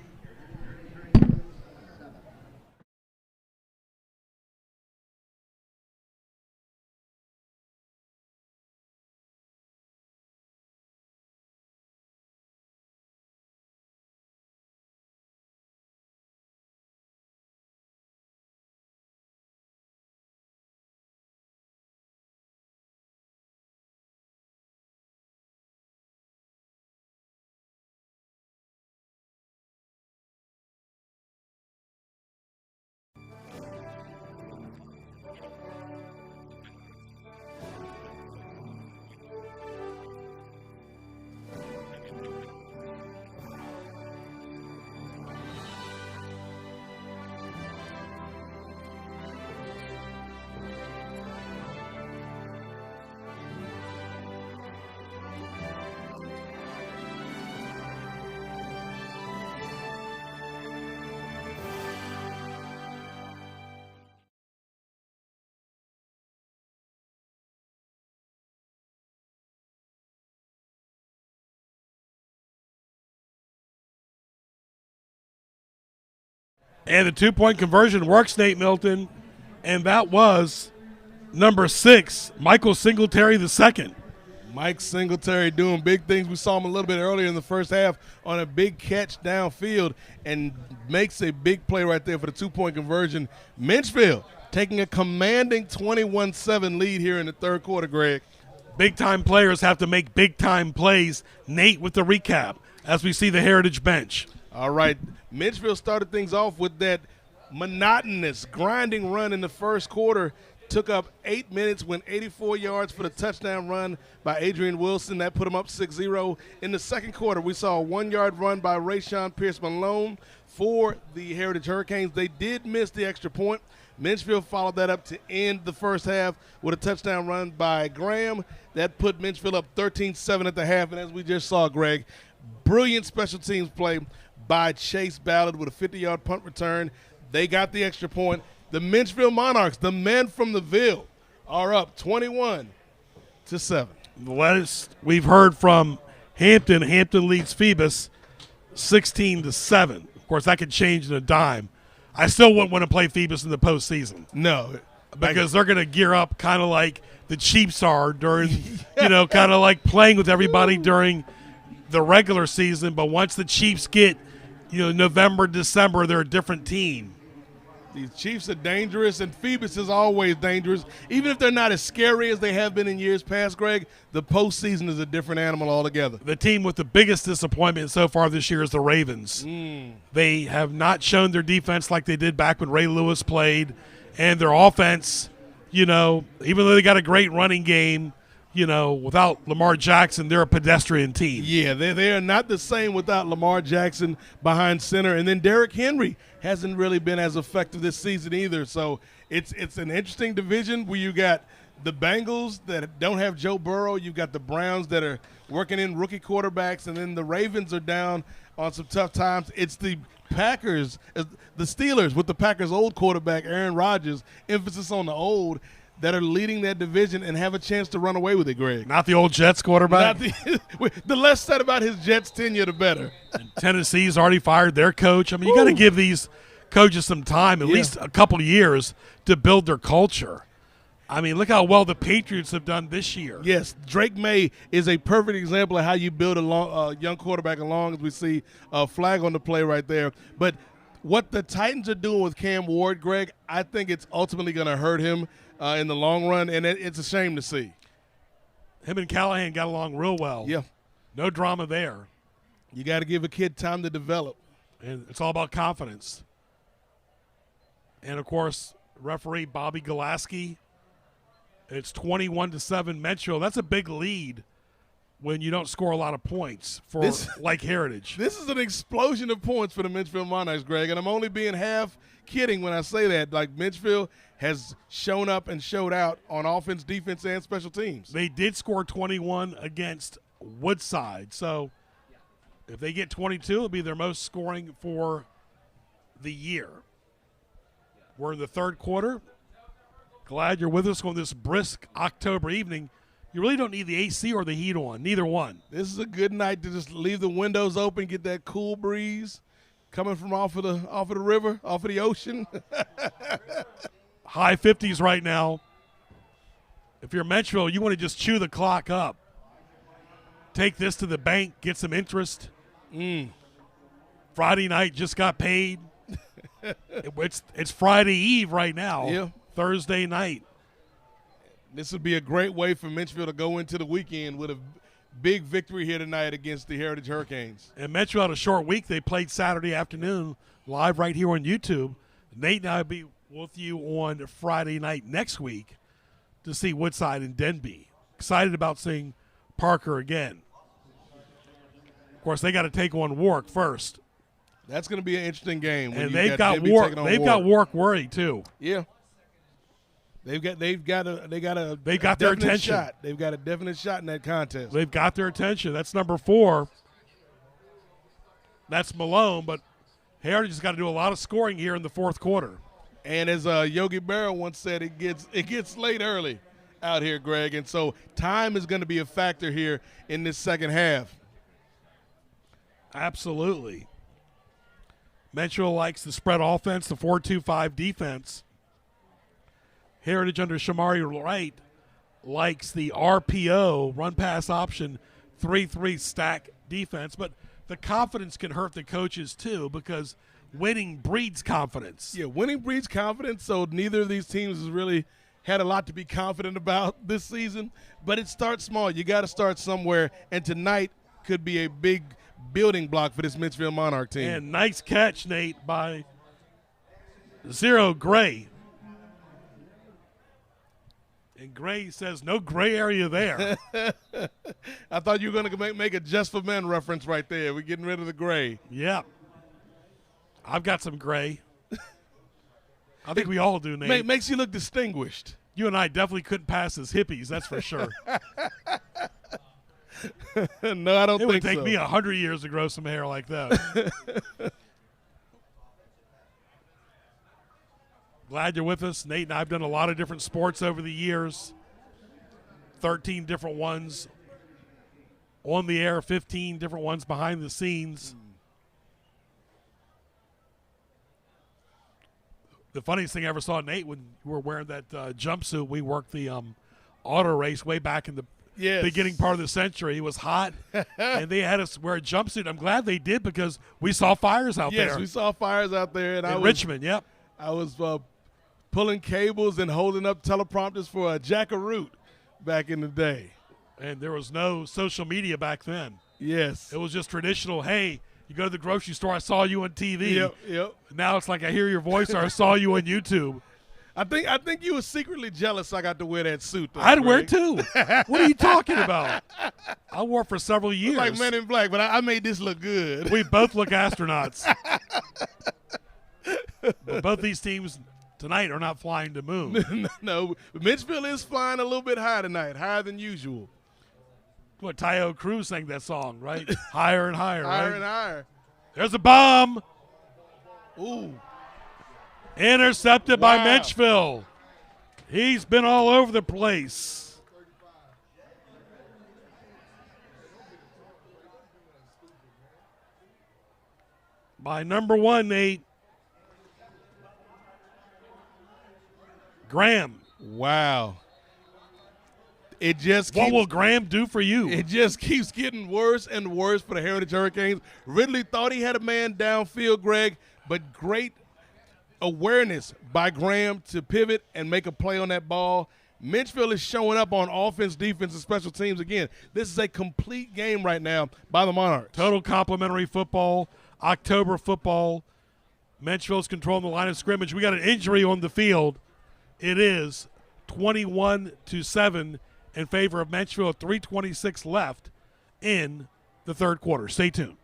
And the two-point conversion works, Nate Milton, and that was number 6, Michael Singletary II. Mike Singletary doing big things. We saw him a little bit earlier in the first half on a big catch downfield and makes a big play right there for the two-point conversion. Menchville taking a commanding 21-7 lead here in the third quarter, Greg. Big-time players have to make big-time plays. Nate with the recap as we see the Heritage bench. All right, Menchville started things off with that monotonous, grinding run in the first quarter. Took up 8 minutes, went 84 yards for the touchdown run by Adrian Wilson. That put him up 6-0. In the second quarter, we saw a 1-yard run by Rayshawn Pierce-Malone for the Heritage Hurricanes. They did miss the extra point. Menchville followed that up to end the first half with a touchdown run by Graham. That put Menchville up 13-7 at the half. And as we just saw, Greg, brilliant special teams play by Chase Ballard with a 50-yard punt return. They got the extra point. The Menchville Monarchs, the men from the Ville, are up 21-7. We've heard from Hampton. Hampton leads Phoebus 16-7. Of course, that could change in a dime. I still wouldn't want to play Phoebus in the postseason. No. Because they're going to gear up kind of like the Chiefs are during, kind of like playing with everybody during the regular season. But once the Chiefs get, November, December, they're a different team. These Chiefs are dangerous, and Phoebus is always dangerous. Even if they're not as scary as they have been in years past, Greg, the postseason is a different animal altogether. The team with the biggest disappointment so far this year is the Ravens. They have not shown their defense like they did back when Ray Lewis played, and their offense, even though they got a great running game, without Lamar Jackson, they're a pedestrian team. Yeah, they are not the same without Lamar Jackson behind center. And then Derrick Henry hasn't really been as effective this season either. So it's an interesting division where you got the Bengals that don't have Joe Burrow. You've got the Browns that are working in rookie quarterbacks. And then the Ravens are down on some tough times. It's the Packers, the Steelers with the Packers' old quarterback, Aaron Rodgers, emphasis on the old, that are leading that division and have a chance to run away with it, Greg. Not the old Jets quarterback? The less said about his Jets tenure, the better. And Tennessee's already fired their coach. I mean, you got to give these coaches some time, at least a couple of years, to build their culture. I mean, look how well the Patriots have done this year. Yes, Drake May is a perfect example of how you build a young quarterback along, as we see a flag on the play right there. But what the Titans are doing with Cam Ward, Greg, I think it's ultimately going to hurt him in the long run, and it's a shame to see. Him and Callahan got along real well. Yeah. No drama there. You got to give a kid time to develop. And it's all about confidence. And, of course, referee Bobby Golaski. It's 21-7 Menchville. That's a big lead when you don't score a lot of points for Heritage. This is an explosion of points for the Menchville Monarchs, Greg, and I'm only being half kidding when I say that. Like, Menchville has shown up and showed out on offense, defense, and special teams. They did score 21 against Woodside. So if they get 22, it'll be their most scoring for the year. We're in the third quarter. Glad you're with us on this brisk October evening. You really don't need the AC or the heat on, neither one. This is a good night to just leave the windows open, get that cool breeze coming from off of the river, off of the ocean. High 50s right now. If you're Menchville, you want to just chew the clock up. Take this to the bank, get some interest. Friday night just got paid. It's Friday Eve right now. Yeah. Thursday night. This would be a great way for Menchville to go into the weekend with a big victory here tonight against the Heritage Hurricanes. And Menchville had a short week. They played Saturday afternoon live right here on YouTube. Nate and I will be with you on Friday night next week to see Woodside and Denby. Excited about seeing Parker again. Of course, they got to take on Warwick first. That's going to be an interesting game. And they've got Warwick worried too. Yeah. They got their attention. Shot. They've got a definite shot in that contest. They've got their attention. That's number 4. That's Malone, but Heritage has got to do a lot of scoring here in the fourth quarter. And as Yogi Berra once said, it gets late early out here, Greg, and so time is going to be a factor here in this second half. Absolutely. Menchville likes the spread offense, the 4-2-5 defense. Heritage under Shamari Wright likes the RPO, run-pass option, 3-3 stack defense. But the confidence can hurt the coaches too because winning breeds confidence. Yeah, winning breeds confidence, so neither of these teams has really had a lot to be confident about this season. But it starts small. You got to start somewhere, and tonight could be a big building block for this Menchville Monarch team. And nice catch, Nate, by Zero Gray. And Gray says, no gray area there. I thought you were going to make a Just for Men reference right there. We're getting rid of the gray. Yeah. I've got some gray. I think we all do, Nate. Makes you look distinguished. You and I definitely couldn't pass as hippies, that's for sure. No, I don't think so. It would take me 100 years to grow some hair like that. Glad you're with us. Nate and I have done a lot of different sports over the years. 13 different ones on the air, 15 different ones behind the scenes. The funniest thing I ever saw, Nate, when you were wearing that jumpsuit, we worked the auto race way back in the beginning part of the century. It was hot, and they had us wear a jumpsuit. I'm glad they did because we saw fires out there. Yes, we saw fires out there. And in Richmond, yep. I was pulling cables and holding up teleprompters for a Jackaroot back in the day. And there was no social media back then. Yes. It was just traditional, hey, you go to the grocery store, I saw you on TV. Yep. Now it's like I hear your voice or I saw you on YouTube. I think you were secretly jealous I got to wear that suit, though, I'd wear Greg. it too. What are you talking about? I wore it for several years. Like Men in Black, but I made this look good. We both look astronauts. But both these teams tonight are not flying to the moon. No, Menchville is flying a little bit high tonight, higher than usual. What, Tayo Cruz sang that song, right? Higher and higher, right? Higher and higher. There's a bomb. Ooh. Intercepted by Menchville. He's been all over the place. By number 1, Nate. Graham. Wow. It just what will Graham do for you? It just keeps getting worse and worse for the Heritage Hurricanes. Ridley thought he had a man downfield, Greg, but great awareness by Graham to pivot and make a play on that ball. Menchville is showing up on offense, defense, and special teams again. This is a complete game right now by the Monarchs. Total complimentary football, October football. Menchville's controlling the line of scrimmage. We got an injury on the field. It is 21-7 in favor of Menchville. 3:26 left in the third quarter. Stay tuned.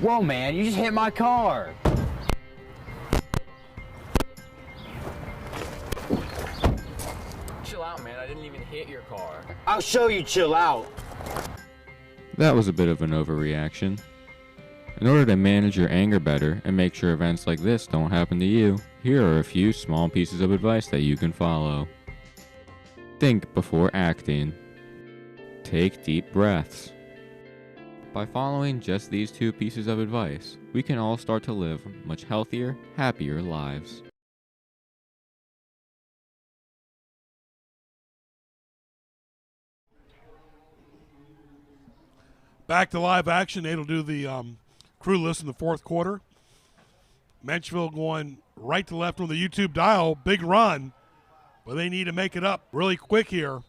Whoa, man, you just hit my car. Chill out, man. I didn't even hit your car. I'll show you chill out. That was a bit of an overreaction. In order to manage your anger better and make sure events like this don't happen to you, here are a few small pieces of advice that you can follow. Think before acting. Take deep breaths. By following just these two pieces of advice, we can all start to live much healthier, happier lives. Back to live action. Nate'll do the crew list in the fourth quarter. Menchville going right to left on the YouTube dial. Big run, but they need to make it up really quick here.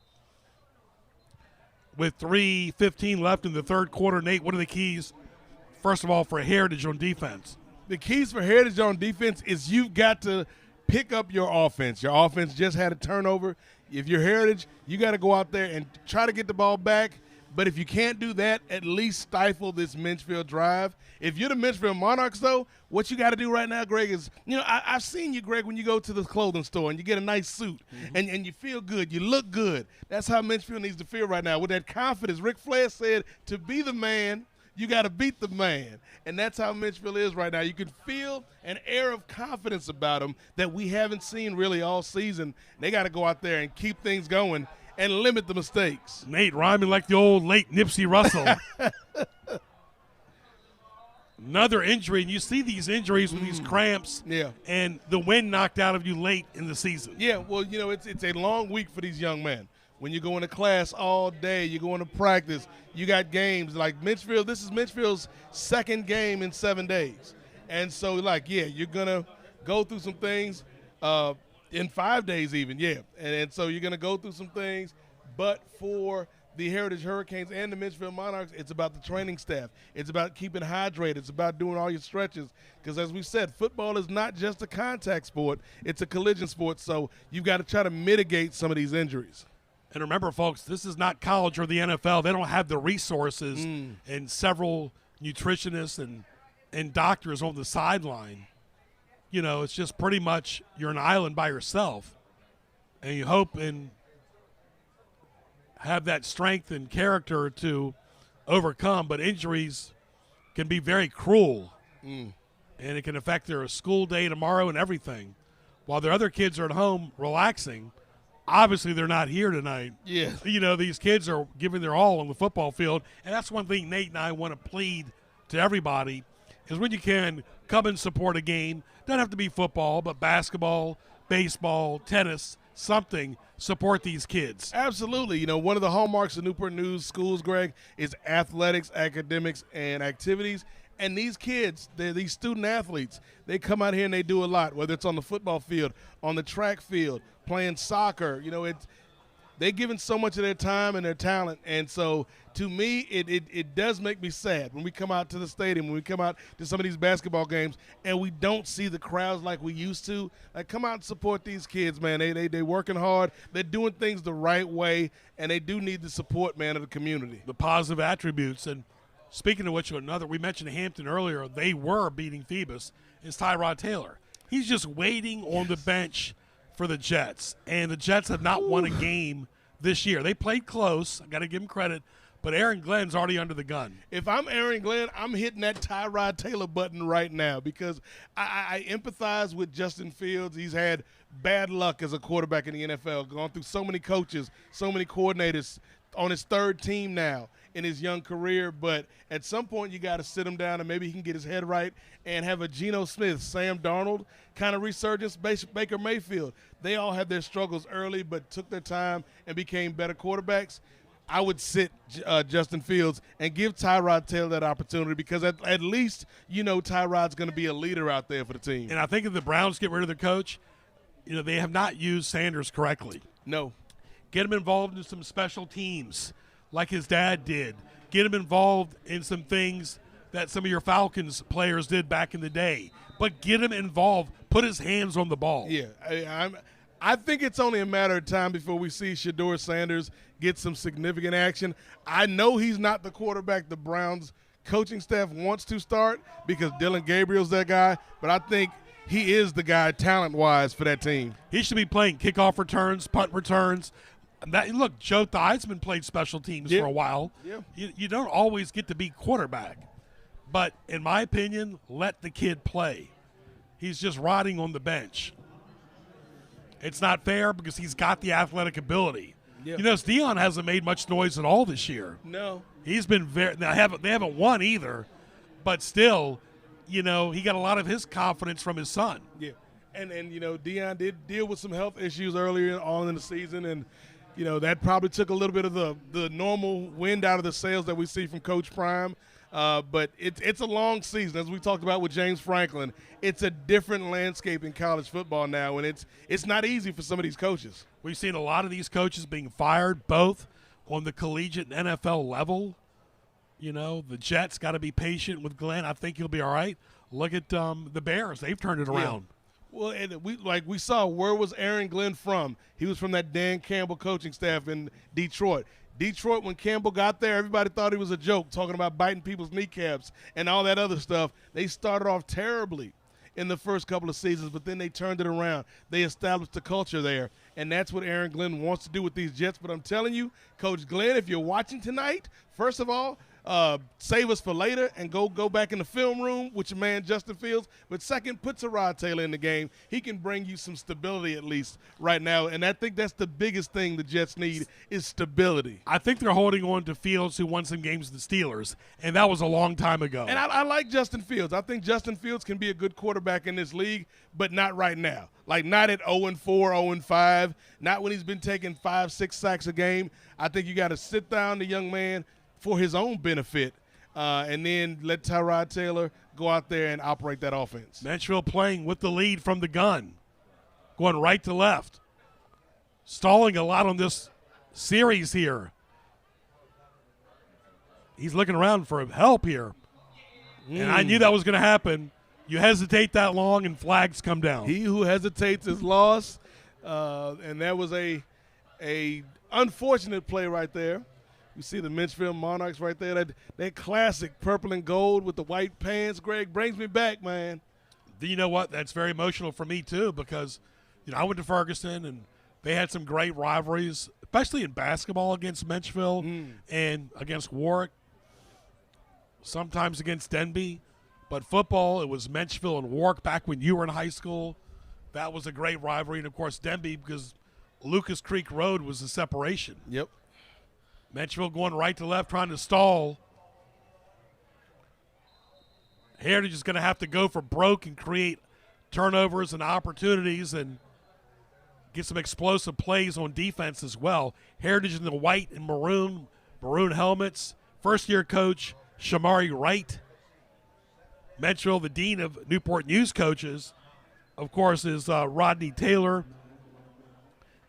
With 3:15 left in the third quarter, Nate, what are the keys, first of all, for Heritage on defense? The keys for Heritage on defense is you've got to pick up your offense. Your offense just had a turnover. If you're Heritage, you got to go out there and try to get the ball back, But if you can't do that, at least stifle this Menchville drive. If you're the Menchville Monarchs, though, what you got to do right now, Greg, is, I've seen you, Greg, when you go to the clothing store and you get a nice suit and you feel good, you look good. That's how Menchville needs to feel right now. With that confidence, Ric Flair said, to be the man, you got to beat the man. And that's how Menchville is right now. You can feel an air of confidence about them that we haven't seen really all season. They got to go out there and keep things going and limit the mistakes. Nate rhyming like the old late Nipsey Russell. Another injury, and you see these injuries with these cramps, and the wind knocked out of you late in the season. Yeah, well, it's a long week for these young men. When you're going to class all day, you're going to practice, you got games. Like Menchville, this is Menchville's second game in 7 days. And so, you're going to go through some things in 5 days even, And so you're going to go through some things. But for the Heritage Hurricanes and the Menchville Monarchs, it's about the training staff. It's about keeping hydrated. It's about doing all your stretches. Because as we said, football is not just a contact sport. It's a collision sport. So you've got to try to mitigate some of these injuries. And remember, folks, this is not college or the NFL. They don't have the resources and several nutritionists and doctors on the sideline. It's just pretty much you're an island by yourself. And you hope and have that strength and character to overcome. But injuries can be very cruel. And it can affect their school day tomorrow and everything. While their other kids are at home relaxing, obviously they're not here tonight. Yeah. These kids are giving their all on the football field. And that's one thing Nate and I want to plead to everybody is when you can come and support a game. Doesn't have to be football, but basketball, baseball, tennis, something. Support these kids. Absolutely. One of the hallmarks of Newport News schools, Greg, is athletics, academics, and activities. And these kids, these student athletes, they come out here and they do a lot, whether it's on the football field, on the track field, playing soccer. They're giving so much of their time and their talent. And so, to me, it does make me sad when we come out to the stadium, when we come out to some of these basketball games, and we don't see the crowds like we used to. Come out and support these kids, man. They're working hard. They're doing things the right way, and they do need the support, man, of the community. The positive attributes. And speaking of which, we mentioned Hampton earlier. They were beating Phoebus. It's Tyrod Taylor. He's just waiting on the bench for the Jets, and the Jets have not won a game this year. They played close. I got to give them credit, but Aaron Glenn's already under the gun. If I'm Aaron Glenn, I'm hitting that Tyrod Taylor button right now because I empathize with Justin Fields. He's had bad luck as a quarterback in the NFL, gone through so many coaches, so many coordinators, on his third team now in his young career. But at some point you got to sit him down and maybe he can get his head right and have a Geno Smith, Sam Darnold kind of resurgence, Baker Mayfield. They all had their struggles early but took their time and became better quarterbacks. I would sit Justin Fields and give Tyrod Taylor that opportunity because at least Tyrod's going to be a leader out there for the team. And I think if the Browns get rid of their coach, they have not used Sanders correctly. No. Get him involved in some special teams like his dad did. Get him involved in some things that some of your Falcons players did back in the day. But get him involved. Put his hands on the ball. Yeah, I think it's only a matter of time before we see Shedeur Sanders get some significant action. I know he's not the quarterback the Browns coaching staff wants to start because Dylan Gabriel's that guy, but I think he is the guy talent-wise for that team. He should be playing kickoff returns, punt returns. Look, Joe Theismann played special teams for a while. Yeah. You don't always get to be quarterback. But in my opinion, let the kid play. He's just rotting on the bench. It's not fair because he's got the athletic ability. Yeah. Deion hasn't made much noise at all this year. No. He's been they haven't won either, but still, he got a lot of his confidence from his son. Yeah. And Deion did deal with some health issues earlier on in the season, and that probably took a little bit of the normal wind out of the sails that we see from Coach Prime. But it's a long season, as we talked about with James Franklin. It's a different landscape in college football now, and it's not easy for some of these coaches. We've seen a lot of these coaches being fired, both on the collegiate and NFL level. The Jets got to be patient with Glenn. I think he'll be all right. Look at the Bears; they've turned it around. Yeah. Well, and we saw, where was Aaron Glenn from? He was from that Dan Campbell coaching staff in Detroit. Detroit, when Campbell got there, everybody thought he was a joke, talking about biting people's kneecaps and all that other stuff. They started off terribly in the first couple of seasons, but then they turned it around. They established a culture there, and that's what Aaron Glenn wants to do with these Jets. But I'm telling you, Coach Glenn, if you're watching tonight, first of all, save us for later and go back in the film room with your man Justin Fields. But second, put Tyrod Taylor in the game. He can bring you some stability at least right now, and I think that's the biggest thing the Jets need is stability. I think they're holding on to Fields, who won some games with the Steelers, and that was a long time ago. And I like Justin Fields. I think Justin Fields can be a good quarterback in this league, but not right now. Like not at 0-4, 0-5, not when he's been taking 5-6 sacks a game. I think you got to sit down the young man for his own benefit, and then let Tyrod Taylor go out there and operate that offense. Menchville playing with the lead from the gun, going right to left, stalling a lot on this series here. He's looking around for help here, and I knew that was going to happen. You hesitate that long, and flags come down. He who hesitates is lost, and that was a unfortunate play right there. You see the Menchville Monarchs right there. That classic purple and gold with the white pants, Greg, brings me back, man. You know what? That's very emotional for me, too, because I went to Ferguson, and they had some great rivalries, especially in basketball against Menchville and against Warwick, sometimes against Denby. But football, it was Menchville and Warwick back when you were in high school. That was a great rivalry. And, of course, Denby, because Lucas Creek Road was the separation. Yep. Menchville going right to left, trying to stall. Heritage is going to have to go for broke and create turnovers and opportunities and get some explosive plays on defense as well. Heritage in the white and maroon helmets. First-year coach Shamari Wright. Menchville, the dean of Newport News coaches, of course, is Rodney Taylor.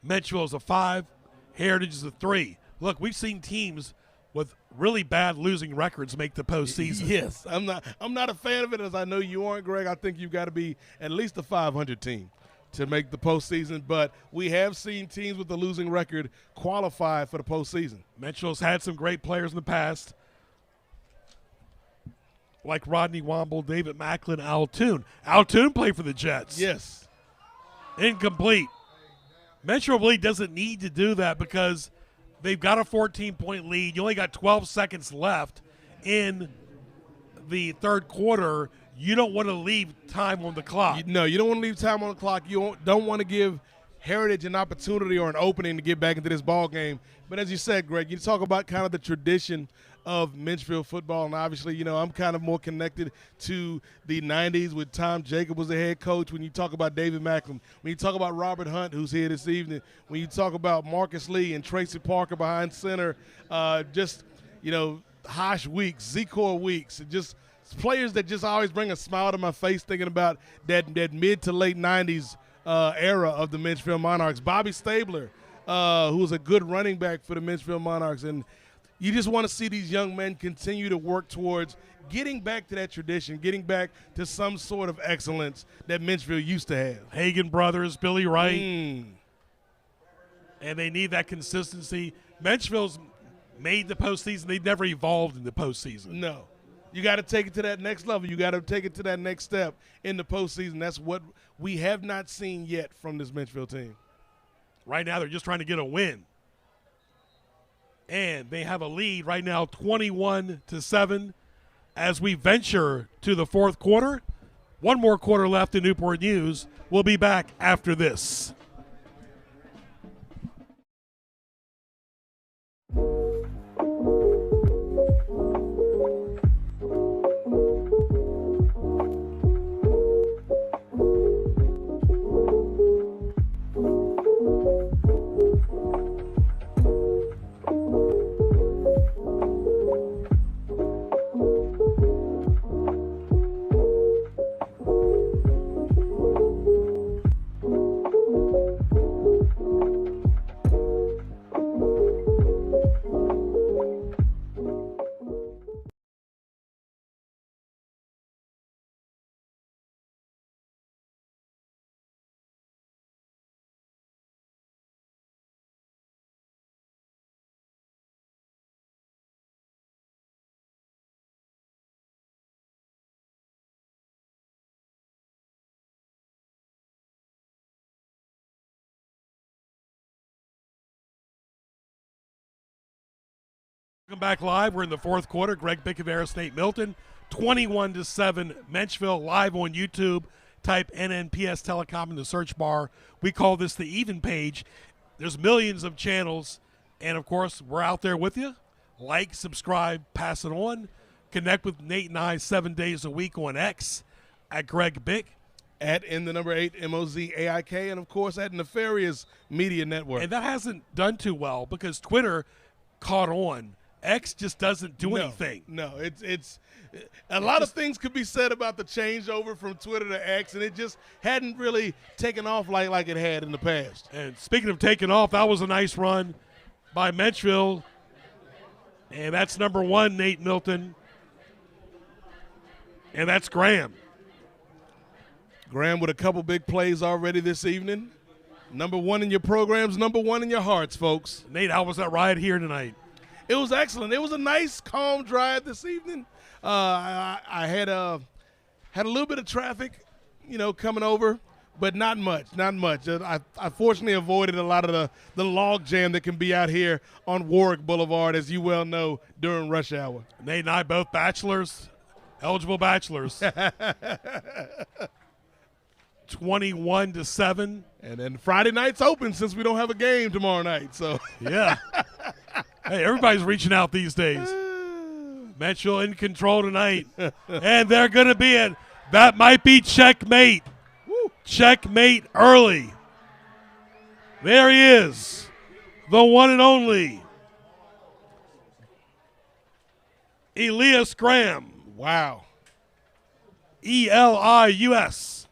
Menchville is a 5. Heritage is a 3. Look, we've seen teams with really bad losing records make the postseason. Yes, I'm not a fan of it, as I know you aren't, Greg. I think you've got to be at least a 500 team to make the postseason. But we have seen teams with a losing record qualify for the postseason. Menchville's had some great players in the past, like Rodney Womble, David Macklin, Al Toon. Al Toon played for the Jets. Yes. Incomplete. Menchville really doesn't need to do that because they've got a 14-point lead. You only got 12 seconds left in the third quarter. You don't want to leave time on the clock. No, you don't want to leave time on the clock. You don't want to give Heritage an opportunity or an opening to get back into this ball game. But as you said, Greg, you talk about kind of the tradition of Menchville football, and obviously, I'm kind of more connected to the 90s with Tom Jacob was the head coach. When you talk about David Macklin, when you talk about Robert Hunt, who's here this evening, when you talk about Marcus Lee and Tracy Parker behind center, Hosh Weeks, Zecor Weeks, just players that just always bring a smile to my face thinking about that mid to late 90s era of the Menchville Monarchs. Bobby Stabler, who was a good running back for the Menchville Monarchs, and you just want to see these young men continue to work towards getting back to that tradition, getting back to some sort of excellence that Menchville used to have. Hagan brothers, Billy Wright. And they need that consistency. Menchville's made the postseason. They've never evolved in the postseason. No. You got to take it to that next level. You got to take it to that next step in the postseason. That's what we have not seen yet from this Menchville team. Right now they're just trying to get a win. And they have a lead right now, 21-7, as we venture to the fourth quarter. One more quarter left in Newport News. We'll be back after this. Welcome back live. We're in the fourth quarter. Greg Bickaveris, Nate Milton. 21-7 Menchville live on YouTube. Type NNPS Telecom in the search bar. We call this the even page. There's millions of channels. And, of course, we're out there with you. Like, subscribe, pass it on. Connect with Nate and I 7 days a week on X at Greg Bick. At in the number 8 MOZAIK, and, of course, at Nefarious Media Network. And that hasn't done too well because Twitter caught on. X just doesn't do anything. No, it's a lot of things could be said about the changeover from Twitter to X, and it just hadn't really taken off like it had in the past. And speaking of taking off, that was a nice run by Menchville. And that's number 1, Nate Milton. And that's Graham. Graham with a couple big plays already this evening. Number 1 in your programs, number 1 in your hearts, folks. Nate, how was that ride here tonight? It was excellent. It was a nice, calm drive this evening. I had a little bit of traffic, coming over, but not much. I fortunately avoided a lot of the log jam that can be out here on Warwick Boulevard, as you well know, during rush hour. Nate and I both bachelors, eligible bachelors. 21-7. And then Friday night's open since we don't have a game tomorrow night. So yeah. Hey, everybody's reaching out these days. Menchville in control tonight. And they're going to be it. That might be checkmate. Woo. Checkmate early. There he is. The one and only Elias Graham. Wow. Elius.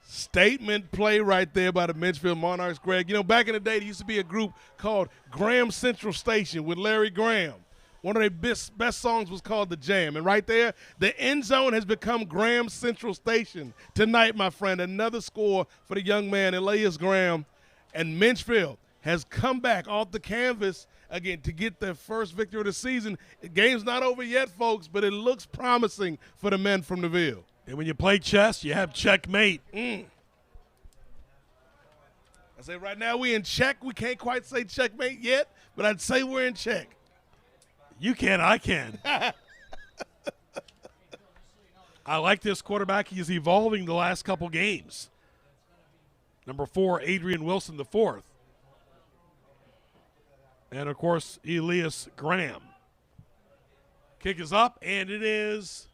Statement play right there by the Menchville Monarchs, Greg. Back in the day, there used to be a group called Graham Central Station with Larry Graham. One of their best songs was called The Jam. And right there, the end zone has become Graham Central Station. Tonight, my friend, another score for the young man, Elias Graham. And Menchville has come back off the canvas again to get their first victory of the season. The game's not over yet, folks, but it looks promising for the men from Neville. And when you play chess, you have checkmate. I say right now we in check. We can't quite say checkmate yet, but I'd say we're in check. You can, I can. I like this quarterback. He's evolving the last couple games. Number 4, Adrian Wilson, the 4th. And, of course, Elias Graham. Kick is up, and it is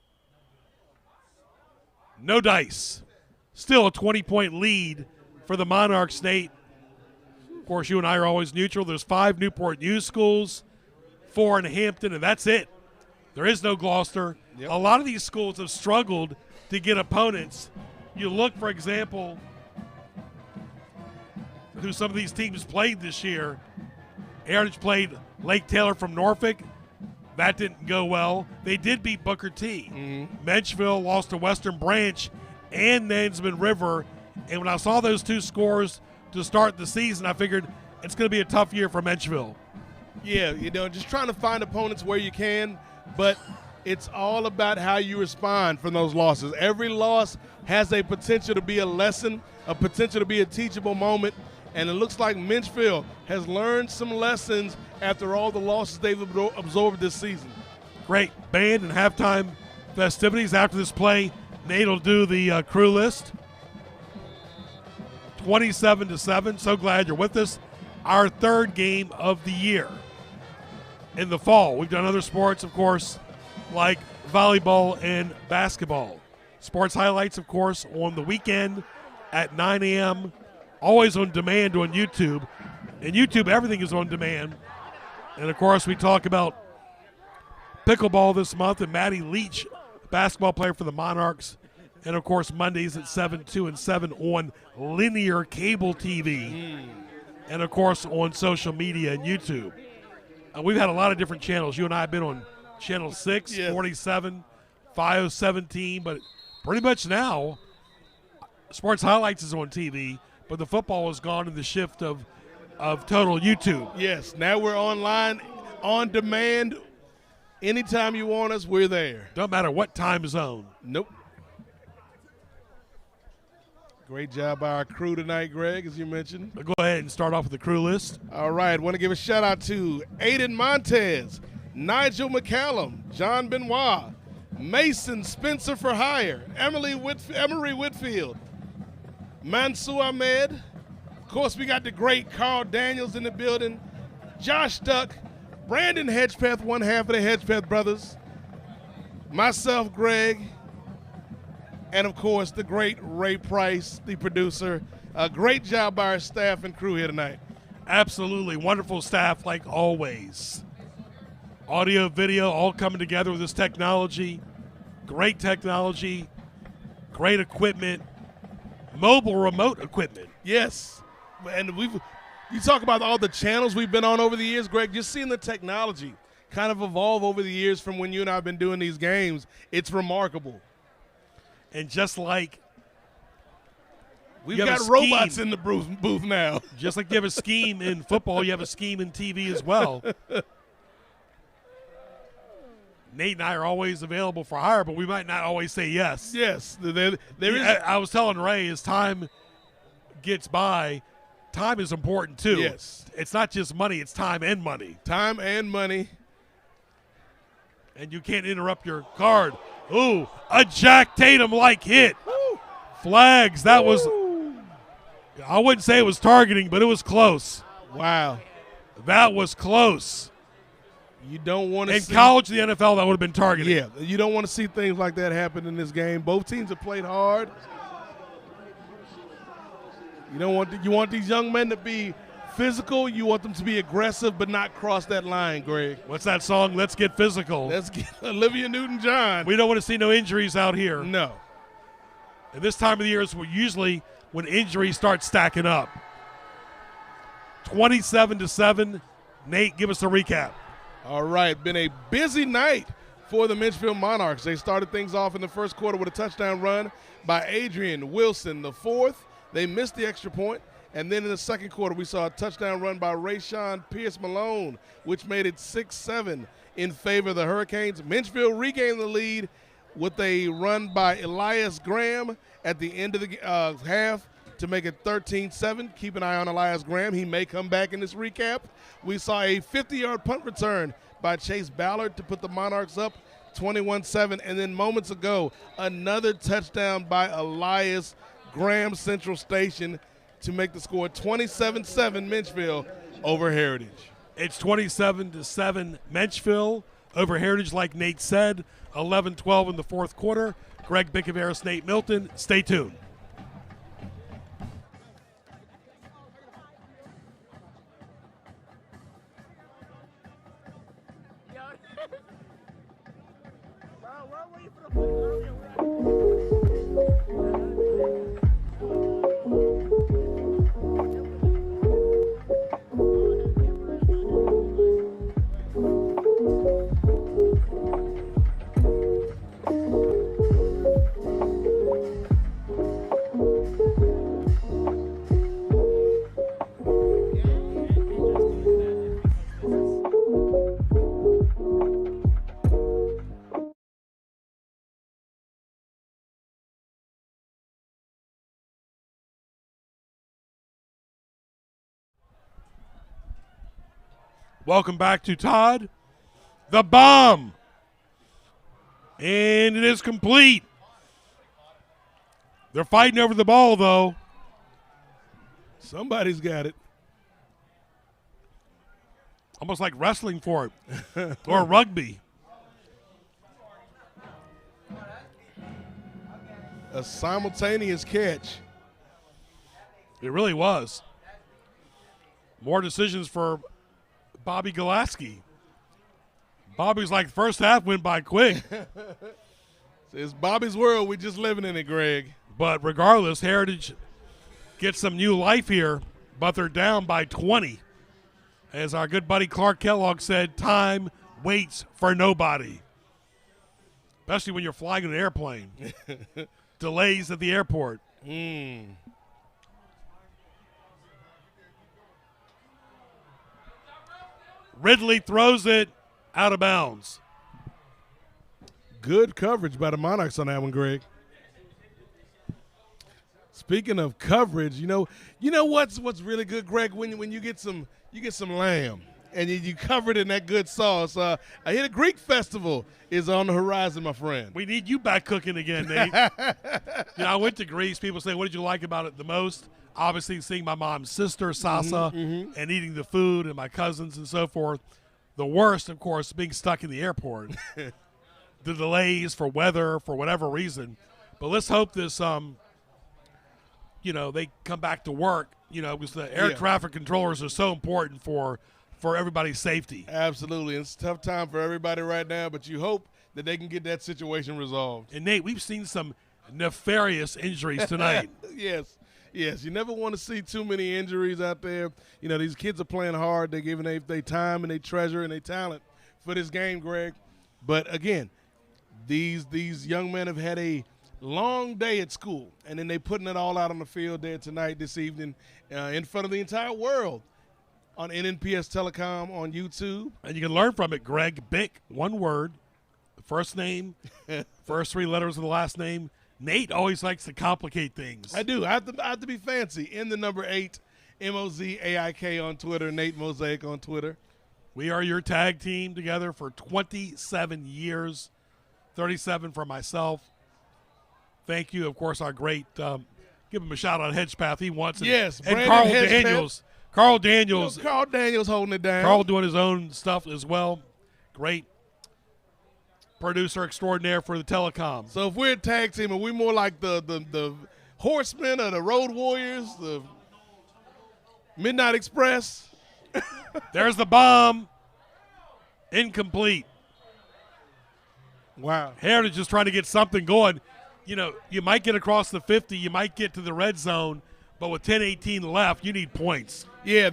no dice. Still a 20-point lead for the Monarchs, Nate. Of course, you and I are always neutral. There's 5 Newport News schools, 4 in Hampton, and that's it. There is no Gloucester. Yep. A lot of these schools have struggled to get opponents. You look, for example, who some of these teams played this year. Heritage played Lake Taylor from Norfolk. That didn't go well. They did beat Booker T. Menchville lost to Western Branch and Nansman River. And when I saw those 2 scores to start the season, I figured it's going to be a tough year for Menchville. Yeah, just trying to find opponents where you can, but it's all about how you respond from those losses. Every loss has a potential to be a lesson, a potential to be a teachable moment, and it looks like Menchville has learned some lessons after all the losses they've absorbed this season. Great band and halftime festivities after this play. Nate will do the crew list. 27-7. So glad you're with us. Our 3rd game of the year. In the fall, we've done other sports, of course, like volleyball and basketball. Sports highlights, of course, on the weekend at 9 a.m., always on demand on YouTube. And YouTube, everything is on demand. And, of course, we talk about pickleball this month and Maddie Leach, basketball player for the Monarchs. And, of course, Mondays at 7, 2, and 7 on linear cable TV. And, of course, on social media and YouTube. We've had a lot of different channels. You and I have been on Channel 6, 47, 517. But pretty much now, Sports Highlights is on TV. But the football has gone in the shift of total YouTube. Yes, now we're online, on demand. Anytime you want us, we're there. Don't matter what time zone. Nope. Great job by our crew tonight, Greg, as you mentioned. Go ahead and start off with the crew list. All right, want to give a shout-out to Aiden Montez, Nigel McCallum, John Benoit, Mason Spencer for Hire, Emery Whitfield, Mansour Ahmed. Of course, we got the great Carl Daniels in the building, Josh Duck, Brandon Hedgepeth, one half of the Hedgepeth brothers, myself, Greg, and, of course, the great Ray Price, the producer. A great job by our staff and crew here tonight. Absolutely. Wonderful staff like always. Audio, video, all coming together with this technology. Great technology. Great equipment. Mobile remote equipment. Yes. And you talk about all the channels we've been on over the years, Greg, just seeing the technology kind of evolve over the years from when you and I have been doing these games. It's remarkable. And just like we've got robots in the booth now. Just like you have a scheme in football, you have a scheme in TV as well. Nate and I are always available for hire, but we might not always say yes. Yes. I was telling Ray, as time gets by, time is important too. Yes. It's not just money, it's time and money. Time and money. And you can't interrupt your card. Ooh, a Jack Tatum-like hit. Woo. Flags. That was, I wouldn't say it was targeting, but it was close. Wow. That was close. You don't want to see. In college, the NFL, that would have been targeting. Yeah, you don't want to see things like that happen in this game. Both teams have played hard. You want these young men to be physical. You want them to be aggressive, but not cross that line, Greg. What's that song? Let's get physical. Let's get Olivia Newton-John. We don't want to see no injuries out here. No. And this time of the year is usually when injuries start stacking up. 27-7. Nate, give us a recap. All right, been a busy night for the Menchville Monarchs. They started things off in the first quarter with a touchdown run by Adrian Wilson, the fourth. They missed the extra point. And then in the second quarter, we saw a touchdown run by Rayshawn Pierce-Malone, which made it 6-7 in favor of the Hurricanes. Menchville regained the lead with a run by Elias Graham at the end of the half to make it 13-7. Keep an eye on Elias Graham. He may come back in this recap. We saw a 50-yard punt return by Chase Ballard to put the Monarchs up 21-7. And then moments ago, another touchdown by Elias Graham, Central Station, to make the score 27-7 Menchville over Heritage. It's 27-7 Menchville over Heritage, like Nate said. 11-12 in the fourth quarter. Greg Bickaveris, Nate Milton. Stay tuned. Welcome back to Todd. The bomb. And it is complete. They're fighting over the ball, though. Somebody's got it. Almost like wrestling for it. Or rugby. A simultaneous catch. It really was. More decisions for Bobby Golaski. Bobby's like, first half went by quick. It's Bobby's world. We're just living in it, Greg. But regardless, Heritage gets some new life here, but they're down by 20. As our good buddy Clark Kellogg said, time waits for nobody. Especially when you're flying in an airplane. Delays at the airport. Ridley throws it out of bounds. Good coverage by the Monarchs on that one, Greg. Speaking of coverage, you know what's really good, Greg, when you get some lamb and you cover it in that good sauce. I hear the Greek festival is on the horizon, my friend. We need you back cooking again, Nate. I went to Greece. People say, what did you like about it the most? Obviously, seeing my mom's sister, Sasa, and eating the food and my cousins and so forth. The worst, of course, being stuck in the airport. The delays for weather, for whatever reason. But let's hope this, they come back to work, because the air traffic controllers are so important for everybody's safety. Absolutely. It's a tough time for everybody right now, but you hope that they can get that situation resolved. And, Nate, we've seen some nefarious injuries tonight. Yes, you never want to see too many injuries out there. These kids are playing hard. They're giving their time and their treasure and their talent for this game, Greg. But, again, these young men have had a long day at school, and then they're putting it all out on the field there tonight, this evening, in front of the entire world on NNPS Telecom on YouTube. And you can learn from it, Greg. Bick, one word, first name, first three letters of the last name. Nate always likes to complicate things. I do. I have to be fancy. In the number 8, MOZAIK on Twitter, Nate Mosaic on Twitter. We are your tag team together for 27 years, 37 for myself. Thank you, of course, our great, give him a shout out, Hedgepath. He wants it. Yes, and Brandon Carl Hedgepath. Daniels. Carl Daniels. Carl Daniels holding it down. Carl doing his own stuff as well. Great producer extraordinaire for the telecom. So if we're a tag team, are we more like the Horsemen or the Road Warriors, the Midnight Express? There's the bomb. Incomplete. Wow. Heritage is trying to get something going. You might get across the 50. You might get to the red zone. But with 10:18 left, you need points. Yeah,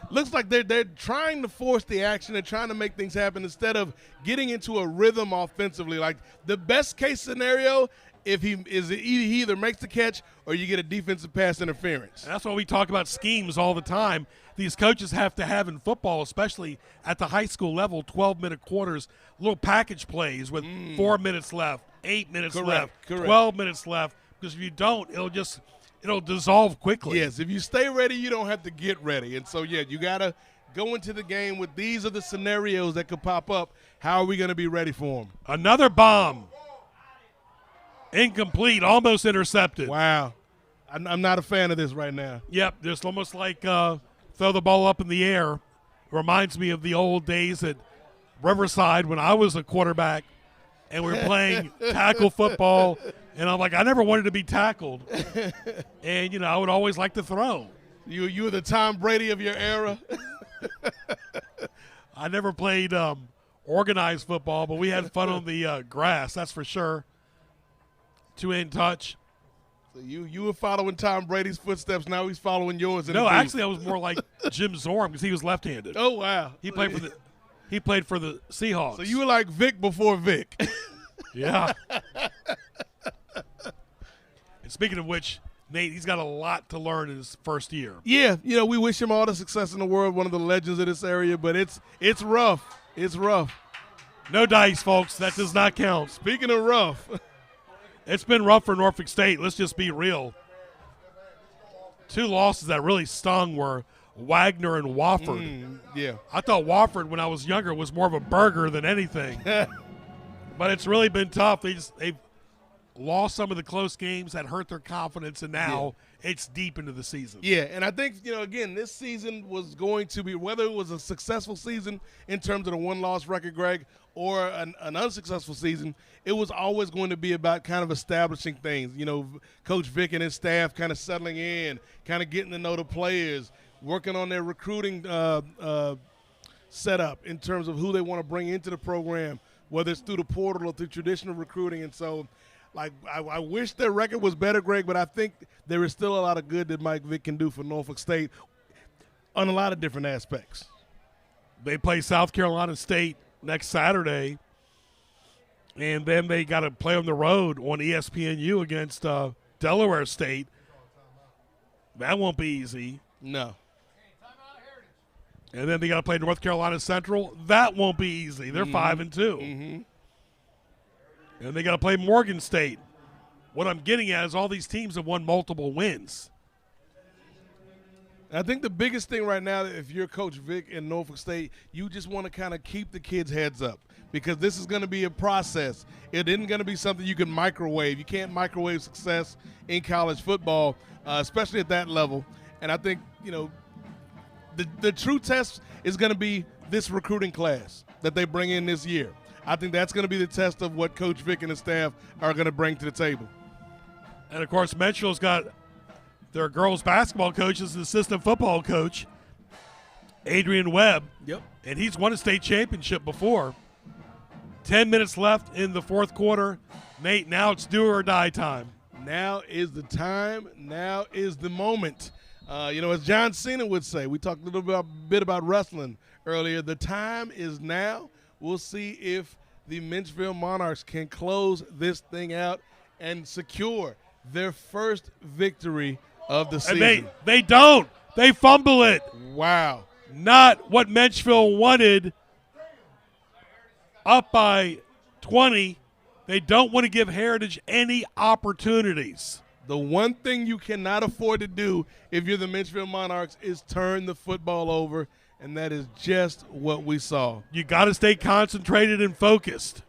looks like they're trying to force the action. They're trying to make things happen instead of getting into a rhythm offensively. Like the best case scenario, if he either makes the catch or you get a defensive pass interference. And that's why we talk about schemes all the time. These coaches have to have in football, especially at the high school level, 12-minute quarters, little package plays with 4 minutes left, 8 minutes left, 12 minutes left. Because if you don't, it'll dissolve quickly. Yes, if you stay ready, you don't have to get ready. And so, you got to go into the game with these are the scenarios that could pop up. How are we going to be ready for them? Another bomb. Incomplete, almost intercepted. Wow. I'm not a fan of this right now. Yep, just almost like throw the ball up in the air. Reminds me of the old days at Riverside when I was a quarterback and we were playing tackle football. And I'm like, I never wanted to be tackled. And, I would always like to throw. You were the Tom Brady of your era? I never played organized football, but we had fun on the grass, that's for sure. Two-in touch. So you were following Tom Brady's footsteps. Now he's following yours. No, actually, I was more like Jim Zorn because he was left-handed. Oh, wow. He played for the Seahawks. So you were like Vic before Vic. Yeah. And speaking of which, Nate, he's got a lot to learn in his first year. Yeah, we wish him all the success in the world, one of the legends of this area, but it's rough. It's rough. No dice, folks. That does not count. Speaking of rough. It's been rough for Norfolk State. Let's just be real. 2 losses that really stung were Wagner and Wofford. Yeah. I thought Wofford, when I was younger, was more of a burger than anything. But it's really been tough. They've lost some of the close games that hurt their confidence, and now it's deep into the season. Yeah, and I think, again, this season was going to be, whether it was a successful season in terms of the 1-loss record, Greg, or an unsuccessful season, it was always going to be about kind of establishing things. Coach Vic and his staff kind of settling in, kind of getting to know the players, working on their recruiting setup in terms of who they want to bring into the program, whether it's through the portal or through traditional recruiting. And so, I wish their record was better, Greg, but I think there is still a lot of good that Mike Vick can do for Norfolk State on a lot of different aspects. They play South Carolina State next Saturday, and then they got to play on the road on ESPNU against Delaware State. That won't be easy. No. And then they got to play North Carolina Central. That won't be easy. They're 5-2. Mm-hmm. And they got to play Morgan State, What I'm getting at is all these teams have won multiple wins. I think the biggest thing right now, if you're Coach Vic in Norfolk State, you just want to kind of keep the kids' heads up because this is going to be a process. It isn't going to be something you can microwave. You can't microwave success in college football, especially at that level. And I think, the true test is going to be this recruiting class that they bring in this year. I think that's going to be the test of what Coach Vic and his staff are going to bring to the table. And, of course, Menchville's got their girls basketball coach as the assistant football coach, Adrian Webb. Yep. And he's won a state championship before. 10 minutes left in the fourth quarter. Nate, now it's do or die time. Now is the time. Now is the moment. As John Cena would say, we talked a little bit about wrestling earlier. The time is now. We'll see if the Menchville Monarchs can close this thing out and secure their first victory of the season. And they don't. They fumble it. Wow. Not what Menchville wanted. Up by 20. They don't want to give Heritage any opportunities. The one thing you cannot afford to do if you're the Menchville Monarchs is turn the football over, and that is just what we saw. You got to stay concentrated and focused.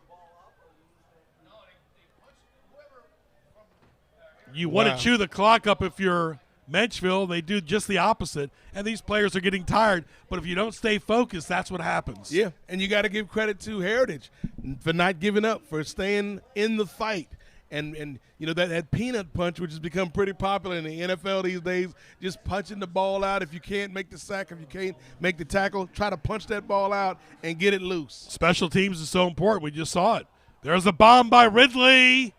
You want to chew the clock up if you're Menchville. They do just the opposite, and these players are getting tired. But if you don't stay focused, that's what happens. Yeah, and you got to give credit to Heritage for not giving up, for staying in the fight. And that peanut punch, which has become pretty popular in the NFL these days, just punching the ball out. If you can't make the sack, if you can't make the tackle, try to punch that ball out and get it loose. Special teams is so important. We just saw it. There's a bomb by Ridley.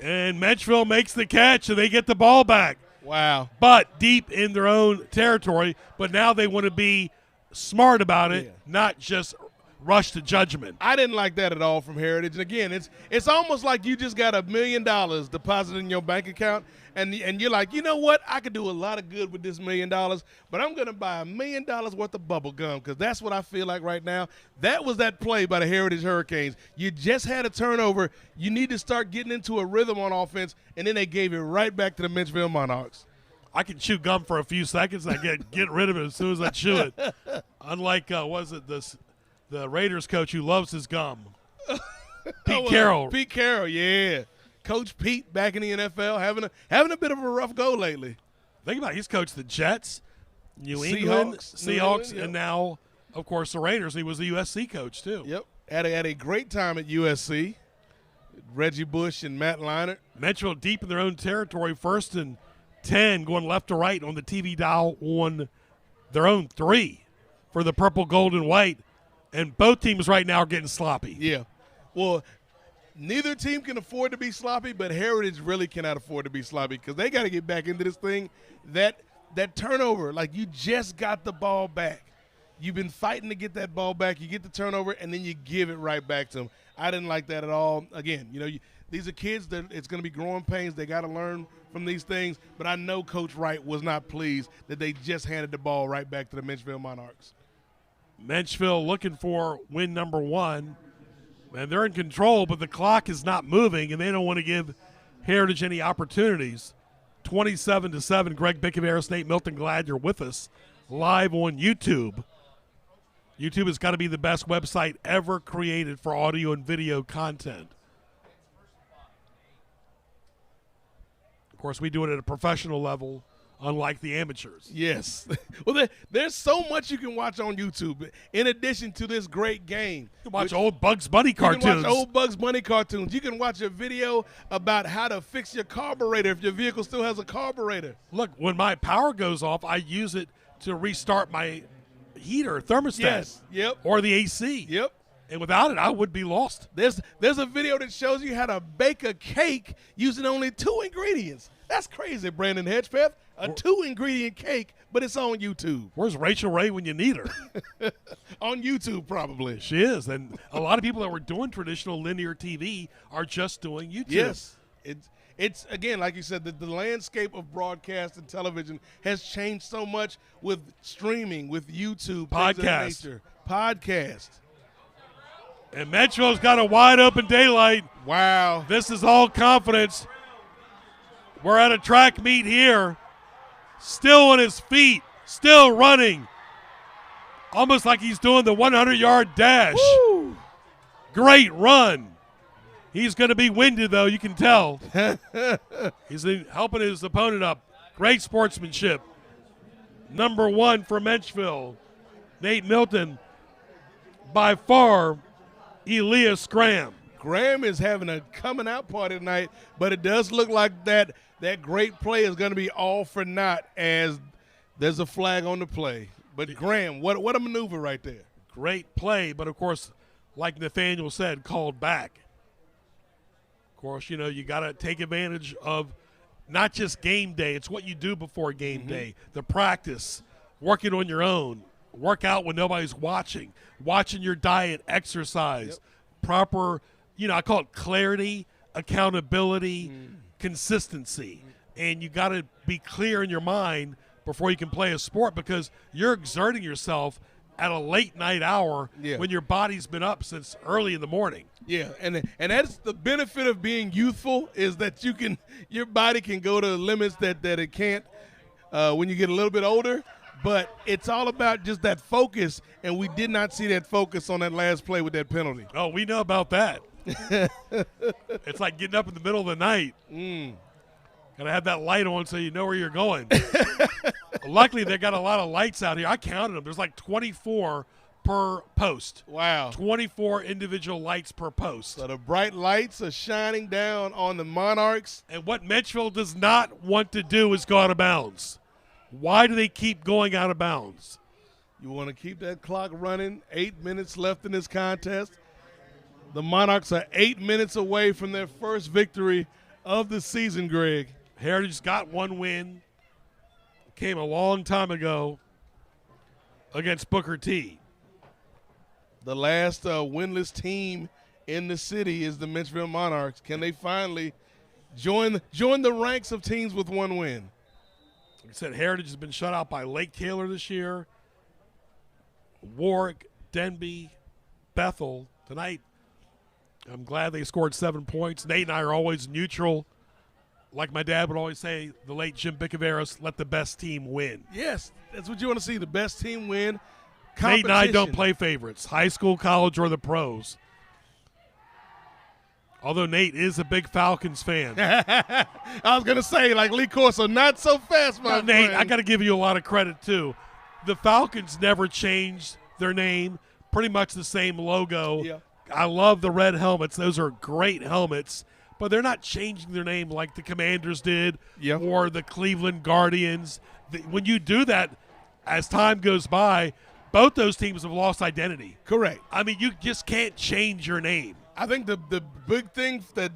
And Menchville makes the catch, and they get the ball back. Wow. But deep in their own territory. But now they want to be smart about it, not just rush to judgment. I didn't like that at all from Heritage. And again, it's almost like you just got $1 million deposited in your bank account, and you're like, you know what? I could do a lot of good with this $1 million, but I'm going to buy $1 million worth of bubble gum because that's what I feel like right now. That was that play by the Heritage Hurricanes. You just had a turnover. You need to start getting into a rhythm on offense, and then they gave it right back to the Menchville Monarchs. I can chew gum for a few seconds. I get rid of it as soon as I chew it. Unlike, the Raiders coach who loves his gum. Pete Carroll. Pete Carroll, yeah. Coach Pete back in the NFL, having a bit of a rough go lately. Think about it. He's coached the Jets, New England, Seahawks, and now, of course, the Raiders. He was the USC coach, too. Yep. Had a great time at USC. Reggie Bush and Matt Leinart. Menchville deep in their own territory, 1st and 10, going left to right on the TV dial on their own 3 for the purple, gold, and white. And both teams right now are getting sloppy. Yeah. Well, neither team can afford to be sloppy, but Heritage really cannot afford to be sloppy because they got to get back into this thing. That turnover, like you just got the ball back. You've been fighting to get that ball back. You get the turnover, and then you give it right back to them. I didn't like that at all. Again, these are kids that it's going to be growing pains. They got to learn from these things. But I know Coach Wright was not pleased that they just handed the ball right back to the Menchville Monarchs. Menchville looking for win number 1. And they're in control, but the clock is not moving, and they don't want to give Heritage any opportunities. 27-7, Greg Bickaveris, Nate Milton, glad you're with us live on YouTube. YouTube has got to be the best website ever created for audio and video content. Of course, we do it at a professional level, unlike the amateurs. Yes. Well, there's so much you can watch on YouTube in addition to this great game. You can watch old Bugs Bunny cartoons. You can watch old Bugs Bunny cartoons. You can watch a video about how to fix your carburetor if your vehicle still has a carburetor. Look, when my power goes off, I use it to restart my heater, thermostat. Yes. Yep. Or the AC. Yep. And without it, I would be lost. There's a video that shows you how to bake a cake using only 2 ingredients. That's crazy, Brandon Hedgepeth. A 2-ingredient cake, but it's on YouTube. Where's Rachel Ray when you need her? On YouTube, probably. She is. And a lot of people that were doing traditional linear TV are just doing YouTube. Yes. It's again, like you said, the landscape of broadcast and television has changed so much with streaming, with YouTube, podcast. Podcast. And Menchville's got a wide open daylight. Wow. This is all confidence. We're at a track meet here. Still on his feet. Still running. Almost like he's doing the 100-yard dash. Woo. Great run. He's going to be winded, though, you can tell. He's helping his opponent up. Great sportsmanship. Number 1 for Menchville, Nate Milton. By far, Elias Graham. Graham is having a coming out party tonight, but it does look like that great play is going to be all for naught as there's a flag on the play. But Graham, what a maneuver right there. Great play, but of course, like Nathaniel said, called back. Of course, you got to take advantage of not just game day. It's what you do before game day, the practice, working on your own, work out when nobody's watching your diet, exercise, proper, I call it clarity, accountability, consistency. And you got to be clear in your mind before you can play a sport because you're exerting yourself at a late night hour when your body's been up since early in the morning. Yeah, and that's the benefit of being youthful is that your body can go to limits that it can't when you get a little bit older. But it's all about just that focus, and we did not see that focus on that last play with that penalty. Oh, we know about that. It's like getting up in the middle of the night. Gotta have that light on so you know where you're going. Luckily, they got a lot of lights out here. I counted them. There's like 24 per post. Wow. 24 individual lights per post. So the bright lights are shining down on the Monarchs. And what Menchville does not want to do is go out of bounds. Why do they keep going out of bounds? You want to keep that clock running. 8 minutes left in this contest. The Monarchs are 8 minutes away from their first victory of the season, Greg. Heritage got one win. Came a long time ago against Booker T. The last winless team in the city is the Menchville Monarchs. Can they finally join the ranks of teams with one win? Like I said, Heritage has been shut out by Lake Taylor this year, Warwick, Denby, Bethel. Tonight, I'm glad they scored 7 points. Nate and I are always neutral. Like my dad would always say, the late Jim Bicaveras, let the best team win. Yes, that's what you want to see, the best team win. Nate and I don't play favorites, high school, college, or the pros. Although Nate is a big Falcons fan. I was going to say, like Lee Corso, not so fast, my Nate, friend. I got to give you a lot of credit, too. The Falcons never changed their name, pretty much the same logo. Yeah. I love the red helmets. Those are great helmets. But they're not changing their name like the Commanders did or the Cleveland Guardians. When you do that, as time goes by, both those teams have lost identity. Correct. I mean, you just can't change your name. I think the big thing that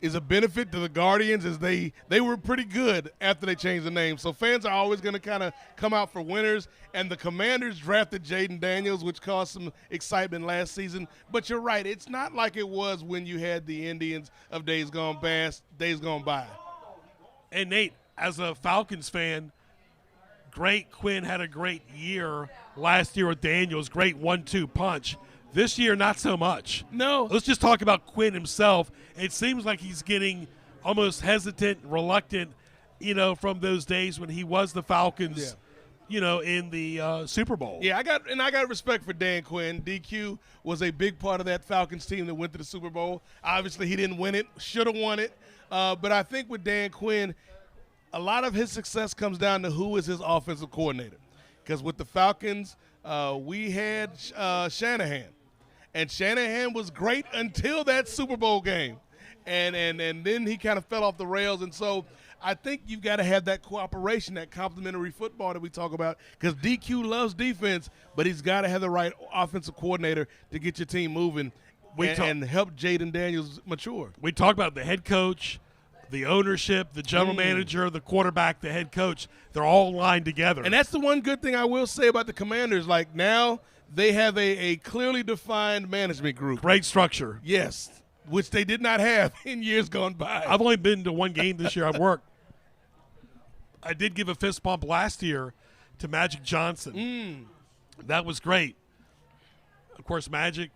is a benefit to the Guardians is they were pretty good after they changed the name. So fans are always going to kind of come out for winners. And the Commanders drafted Jaden Daniels, which caused some excitement last season. But you're right. It's not like it was when you had the Indians of days gone by. And, Nate, as a Falcons fan, Quinn had a great year last year with Daniels, great 1-2 punch. This year, not so much. No. Let's just talk about Quinn himself. It seems like he's getting almost reluctant, from those days when he was the Falcons, in the Super Bowl. Yeah, I got respect for Dan Quinn. DQ was a big part of that Falcons team that went to the Super Bowl. Obviously, he didn't win it, should have won it. But I think with Dan Quinn, a lot of his success comes down to who is his offensive coordinator. Because with the Falcons, we had Shanahan. And Shanahan was great until that Super Bowl game. And then he kind of fell off the rails. And so I think you've got to have that cooperation, that complementary football that we talk about, because DQ loves defense, but he's got to have the right offensive coordinator to get your team moving and help Jaden Daniels mature. We talk about the head coach, the ownership, the general manager, the quarterback, the head coach. They're all lined together. And that's the one good thing I will say about the Commanders. Like, now they have a clearly defined management group. Great structure. Yes, which they did not have in years gone by. I've only been to one game this year. I've worked. I did give a fist bump last year to Magic Johnson. That was great. Of course, Magic,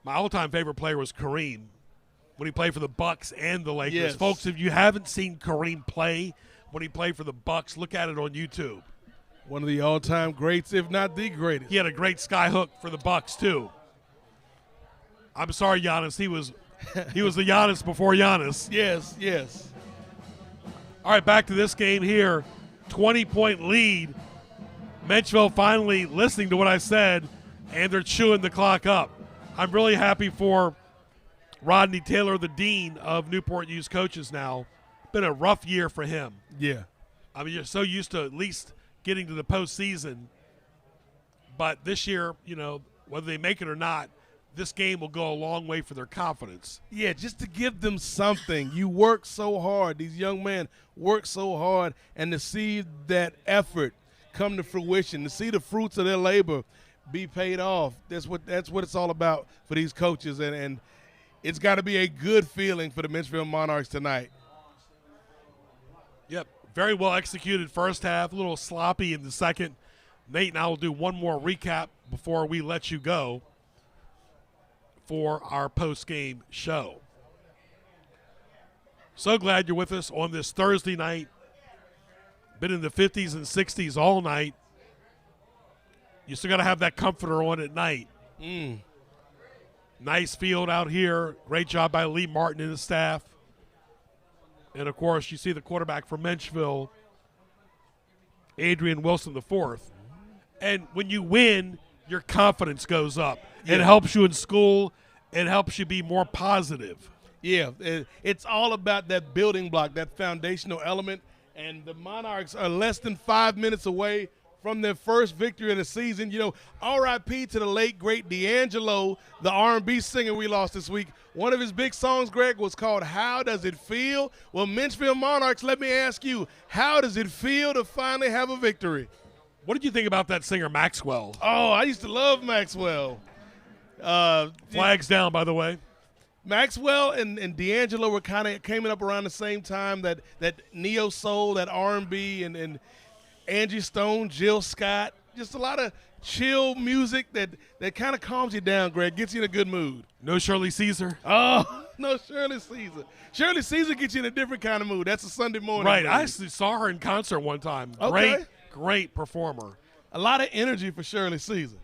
My all-time favorite player was Kareem when he played for the Bucks and the Lakers. Yes. Folks, if you haven't seen Kareem play when he played for the Bucks, look at it on YouTube. One of the all-time greats, if not the greatest. He had a great sky hook for the Bucks too. I'm sorry, Giannis. He was the Giannis before Giannis. Yes, yes. All right, back to this game here. 20-point lead. Menchville finally listening to what I said, and they're chewing the clock up. I'm really happy for Rodney Taylor, the dean of Newport U's coaches now. Been a rough year for him. Yeah. I mean, you're so used to at least getting to the postseason. But this year, you know, whether they make it or not, this game will go a long way for their confidence. Yeah, just to give them something. You work so hard. These young men work so hard, and to see that effort come to fruition, to see the fruits of their labor be paid off, that's what it's all about for these coaches, and it's got to be a good feeling for the Menchville Monarchs tonight. Yep, very well executed first half, a little sloppy in the second. Nate and I will do one more recap before we let you go for our post-game show. So glad you're with us on this Thursday night. Been in the 50s and 60s all night. You still got to have that comforter on at night. Nice field out here. Great job by Lee Martin and his staff. And, of course, you see the quarterback from Menchville, Adrian Wilson IV. And when you win, your confidence goes up. Yeah. It helps you in school. It helps you be more positive. Yeah, it's all about that building block, that foundational element. And the Monarchs are less than 5 minutes away from their first victory of the season. You know, R.I.P. to the late, great D'Angelo, the R&B singer we lost this week. One of his big songs, Greg, was called How Does It Feel? Well, Menchville Monarchs, let me ask you, how does it feel to finally have a victory? What did you think about that singer, Maxwell? Oh, I used to love Maxwell. Flags down, by the way. Maxwell and D'Angelo were kind of came up around the same time, that neo soul, that R&B, and Angie Stone, Jill Scott, just a lot of chill music that kind of calms you down, Greg, gets you in a good mood. No Shirley Caesar? Oh, no Shirley Caesar. Shirley Caesar gets you in a different kind of mood. That's a Sunday morning. Right. mood. I actually saw her in concert one time. Okay. Great performer. A lot of energy for Shirley Caesar.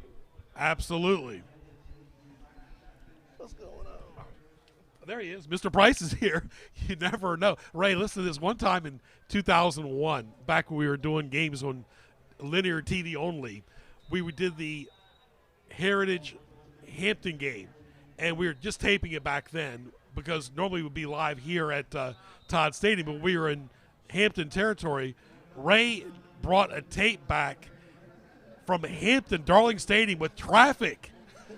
Absolutely. What's going on? There he is. Mr. Price is here. You never know. Ray, listen to this. One time in 2001, back when we were doing games on linear TV only, we did the Heritage Hampton game, and we were just taping it back then because normally it would be live here at Todd Stadium, but we were in Hampton territory. Ray brought a tape back from Hampton Darling Stadium with traffic.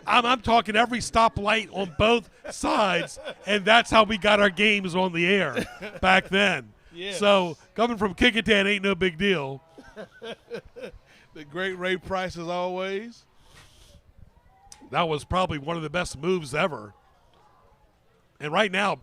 I'm talking every stoplight on both sides, and that's how we got our games on the air back then. Yes. So coming from Kickintan ain't no big deal. The great Ray Price, as always. That was probably one of the best moves ever. And right now,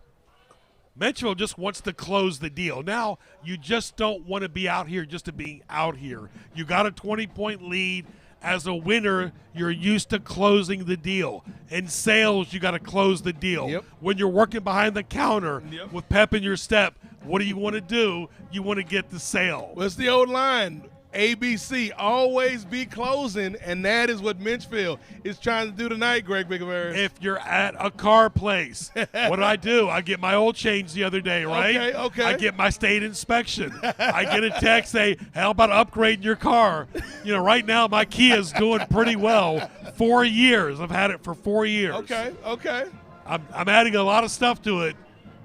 Menchville just wants to close the deal. Now, you just don't want to be out here just to be out here. You got a 20-point lead. As a winner, you're used to closing the deal. In sales, you got to close the deal. Yep. When you're working behind the counter with pep in your step, what do you want to do? You want to get the sale. What's the old line? ABC, always be closing, and that is what Menchville is trying to do tonight, Greg Bigavaris. If you're at a car place, what do? I get my oil changed the other day, right? Okay. I get my state inspection. I get a text say, how about upgrading your car? You know, right now my Kia is doing pretty well. 4 years. I've had it for 4 years. Okay. I'm adding a lot of stuff to it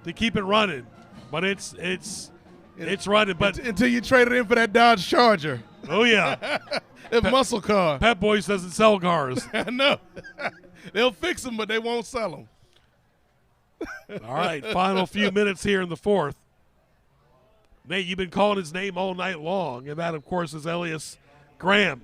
to keep it running, but it's running. But until you trade it in for that Dodge Charger. Oh yeah, that muscle car. Pep Boys doesn't sell cars. No, they'll fix them, but they won't sell them. All right, final few minutes here in the fourth. Nate, you've been calling his name all night long, and that, of course, is Elias Graham.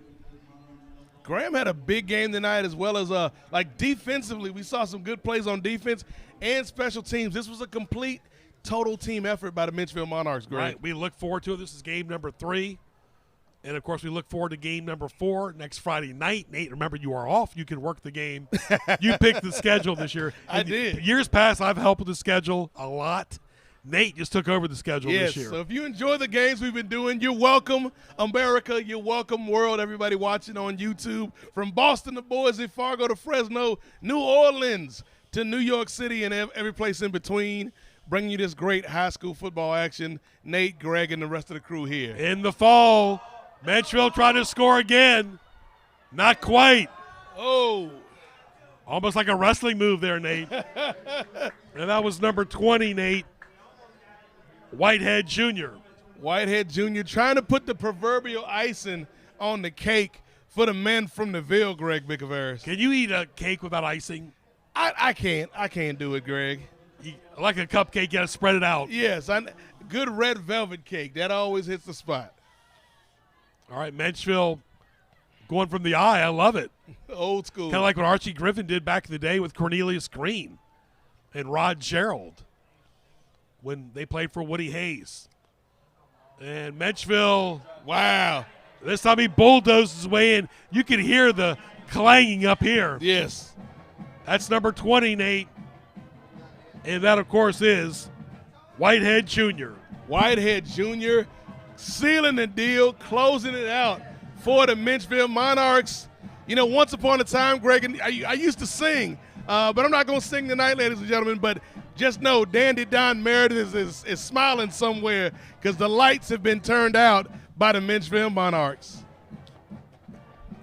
Graham had a big game tonight, as well as defensively. We saw some good plays on defense and special teams. This was a complete, total team effort by the Menchville Monarchs, Greg. Right, we look forward to it. This is game number 3 And, of course, we look forward to game number 4 next Friday night. Nate, remember, you are off. You can work the game. You picked the schedule this year. I did. Years past, I've helped with the schedule a lot. Nate just took over the schedule this year. So if you enjoy the games we've been doing, you're welcome, America. You're welcome, world. Everybody watching on YouTube. From Boston to Boise, Fargo to Fresno, New Orleans to New York City, and every place in between. Bringing you this great high school football action. Nate, Greg, and the rest of the crew here. In the fall, Menchville trying to score again. Not quite. Oh. Almost like a wrestling move there, Nate. And that was number 20, Nate. Whitehead Jr. Whitehead Jr. trying to put the proverbial icing on the cake for the men from the Ville, Greg Bickavaris. Can you eat a cake without icing? I can't. I can't do it, Greg. Like a cupcake, you got to spread it out. Yes. Good red velvet cake. That always hits the spot. All right, Menchville going from the eye. I love it. Old school. Kind of like what Archie Griffin did back in the day with Cornelius Green and Rod Gerald when they played for Woody Hayes. And Menchville, wow. This time he bulldozed his way in. You can hear the clanging up here. Yes. That's number 20, Nate. And that, of course, is Whitehead Jr. Whitehead Jr. sealing the deal, closing it out for the Menchville Monarchs. You know, once upon a time, Greg, and I used to sing, but I'm not going to sing tonight, ladies and gentlemen, but just know Dandy Don Meredith is smiling somewhere because the lights have been turned out by the Menchville Monarchs.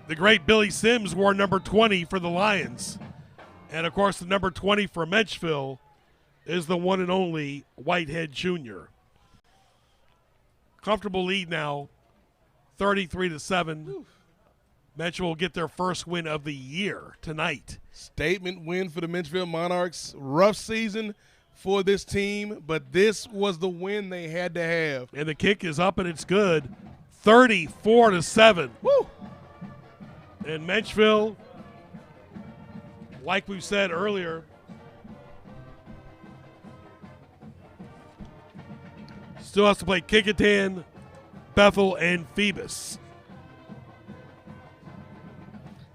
The great Billy Sims wore number 20 for the Lions. And, of course, the number 20 for Menchville is the one and only Whitehead Jr. Comfortable lead now, 33-7. Menchville will get their first win of the year tonight. Statement win for the Menchville Monarchs. Rough season for this team, but this was the win they had to have. And the kick is up and it's good, 34-7. Woo! And Menchville, like we said earlier, still has to play Kecoughtan, Bethel, and Phoebus.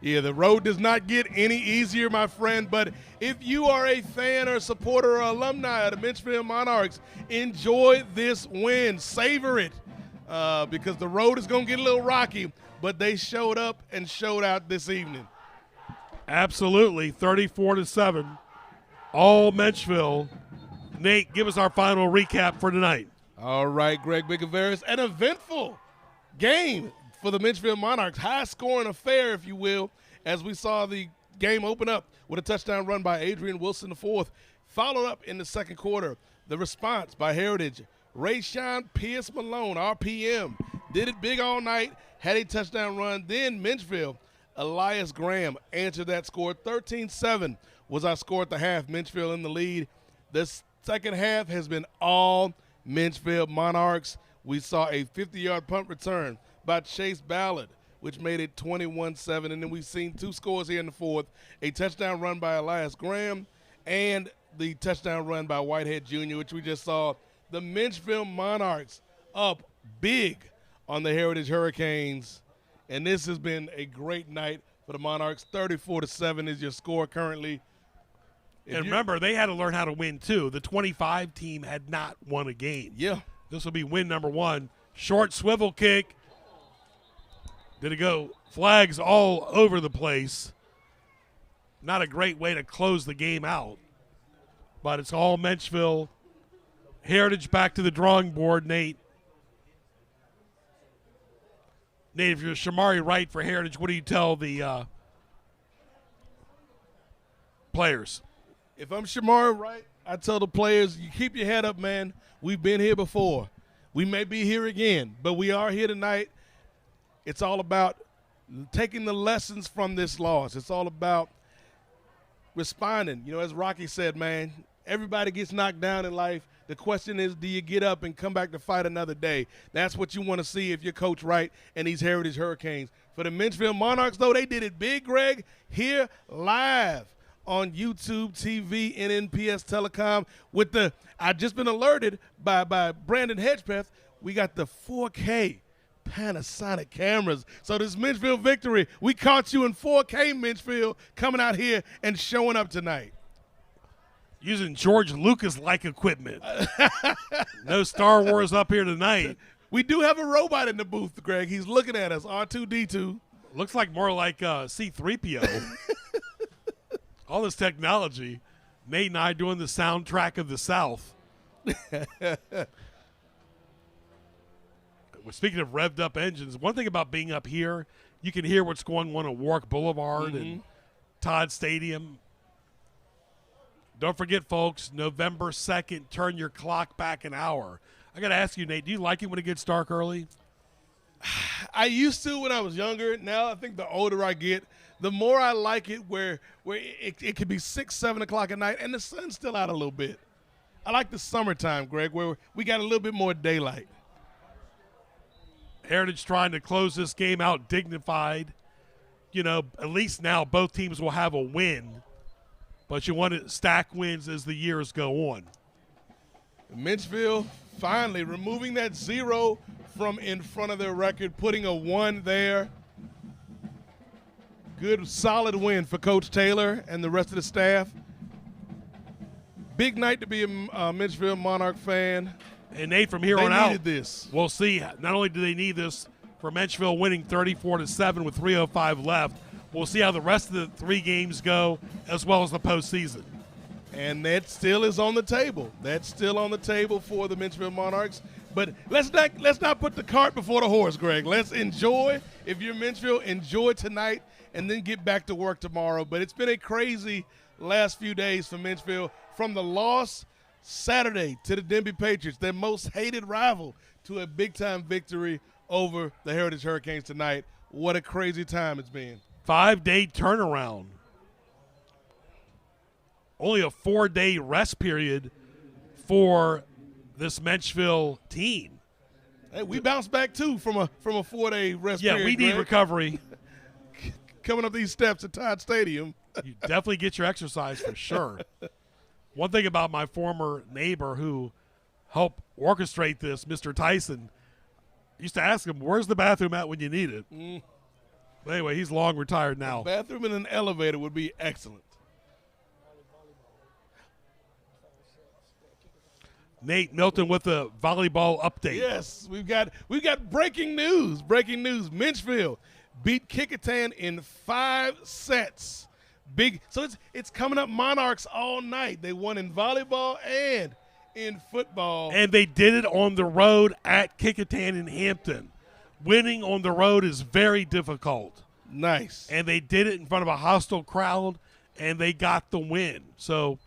Yeah, the road does not get any easier, my friend, but if you are a fan or supporter or alumni of the Menchville Monarchs, enjoy this win. Savor it because the road is going to get a little rocky, but they showed up and showed out this evening. Absolutely, 34-7. All Menchville. Nate, give us our final recap for tonight. All right, Greg Bickavaris, an eventful game for the Menchville Monarchs. High-scoring affair, if you will, as we saw the game open up with a touchdown run by Adrian Wilson IV. Followed up in the second quarter, the response by Heritage. Rayshawn Pierce Malone, RPM, did it big all night, had a touchdown run. Then Menchville, Elias Graham answered that score. 13-7 was our score at the half. Menchville in the lead. This second half has been all Menchville Monarchs. We saw a 50-yard punt return by Chase Ballard, which made it 21-7. And then we've seen two scores here in the fourth, a touchdown run by Elias Graham and the touchdown run by Whitehead Jr., which we just saw. The Menchville Monarchs up big on the Heritage Hurricanes. And this has been a great night for the Monarchs. 34-7 is your score currently. And remember, they had to learn how to win, too. The 25 team had not won a game. Yeah. This will be win number 1. Short swivel kick. Did it go? Flags all over the place. Not a great way to close the game out. But it's all Menchville. Heritage back to the drawing board, Nate. Nate, if you're Shamari Wright for Heritage, what do you tell the players? If I'm Shamari Wright, I tell the players, you keep your head up, man. We've been here before. We may be here again, but we are here tonight. It's all about taking the lessons from this loss. It's all about responding. You know, as Rocky said, man, everybody gets knocked down in life. The question is, do you get up and come back to fight another day? That's what you want to see if you're Coach Wright and these Heritage Hurricanes. For the Menchville Monarchs, though, they did it big, Greg, here live on YouTube TV, NNPS Telecom. With I've just been alerted by Brandon Hedgepeth, we got the 4K Panasonic cameras. So this Menchville victory, we caught you in 4K, Menchville, coming out here and showing up tonight. Using George Lucas-like equipment. No Star Wars up here tonight. We do have a robot in the booth, Greg. He's looking at us, R2-D2. Looks like more like C-3PO. All this technology. Nate and I doing the soundtrack of the South. Speaking of revved up engines, one thing about being up here, you can hear what's going on at Warwick Boulevard and Todd Stadium. Don't forget, folks, November 2nd, turn your clock back an hour. I got to ask you, Nate, do you like it when it gets dark early? I used to when I was younger. Now I think the older I get, the more I like it where it could be 6, 7 o'clock at night and the sun's still out a little bit. I like the summertime, Greg, where we got a little bit more daylight. Heritage trying to close this game out dignified. You know, at least now both teams will have a win, but you want to stack wins as the years go on. Menchville finally removing that 0 from in front of their record, putting a 1 there. Good, solid win for Coach Taylor and the rest of the staff. Big night to be a Menchville Monarch fan. And Nate, from here on out, needed this. We'll see. Not only do they need this for Menchville winning 34-7 with 3:05 left, we'll see how the rest of the 3 games go, as well as the postseason. And that still is on the table. That's still on the table for the Menchville Monarchs. But let's not put the cart before the horse, Greg. Let's enjoy. If you're Menchville, enjoy tonight and then get back to work tomorrow. But it's been a crazy last few days for Menchville. From the loss Saturday to the Denby Patriots, their most hated rival, to a big-time victory over the Heritage Hurricanes tonight. What a crazy time it's been. 5-day turnaround. Only a 4-day rest period for this Menchville team. Hey, we bounced back too from a 4-day rest period. Yeah, we need Greg. recovery. Coming up these steps at Todd Stadium. You definitely get your exercise for sure. One thing about my former neighbor who helped orchestrate this, Mr. Tyson, used to ask him, where's the bathroom at when you need it? But anyway, he's long retired now. A bathroom in an elevator would be excellent. Nate Milton with the volleyball update. Yes, we've got breaking news. Breaking news. Menchville beat Kickintan in 5 sets. So it's coming up Monarchs all night. They won in volleyball and in football. And they did it on the road at Kickintan in Hampton. Winning on the road is very difficult. Nice. And they did it in front of a hostile crowd, and they got the win. So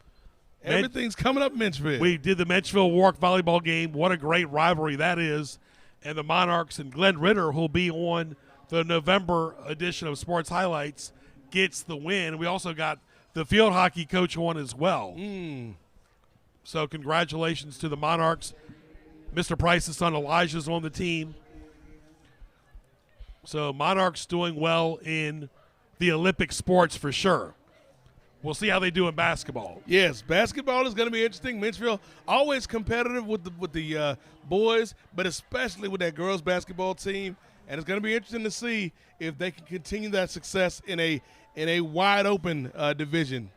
everything's coming up Menchville. We did the Menchville Warwick volleyball game. What a great rivalry that is. And the Monarchs and Glenn Ritter, who'll be on the November edition of Sports Highlights, gets the win. We also got the field hockey coach on as well. So congratulations to the Monarchs. Mr. Price's son Elijah's on the team. So Monarchs doing well in the Olympic sports for sure. We'll see how they do in basketball. Yes, basketball is going to be interesting. Menchville always competitive with the boys, but especially with that girls basketball team. And it's going to be interesting to see if they can continue that success in a wide open division.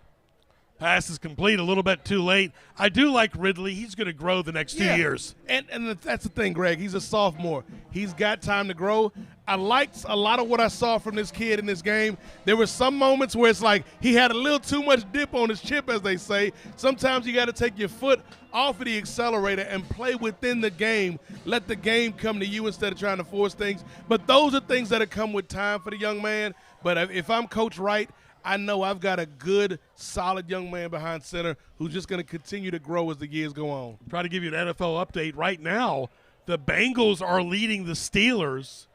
Pass is complete a little bit too late. I do like Ridley. He's going to grow the next 2 years. And that's the thing, Greg. He's a sophomore. He's got time to grow. I liked a lot of what I saw from this kid in this game. There were some moments where it's like he had a little too much dip on his chip, as they say. Sometimes you got to take your foot off of the accelerator and play within the game. Let the game come to you instead of trying to force things. But those are things that come with time for the young man. But if I'm Coach Wright, I know I've got a good, solid young man behind center who's just going to continue to grow as the years go on. Try to give you an NFL update right now. The Bengals are leading the Steelers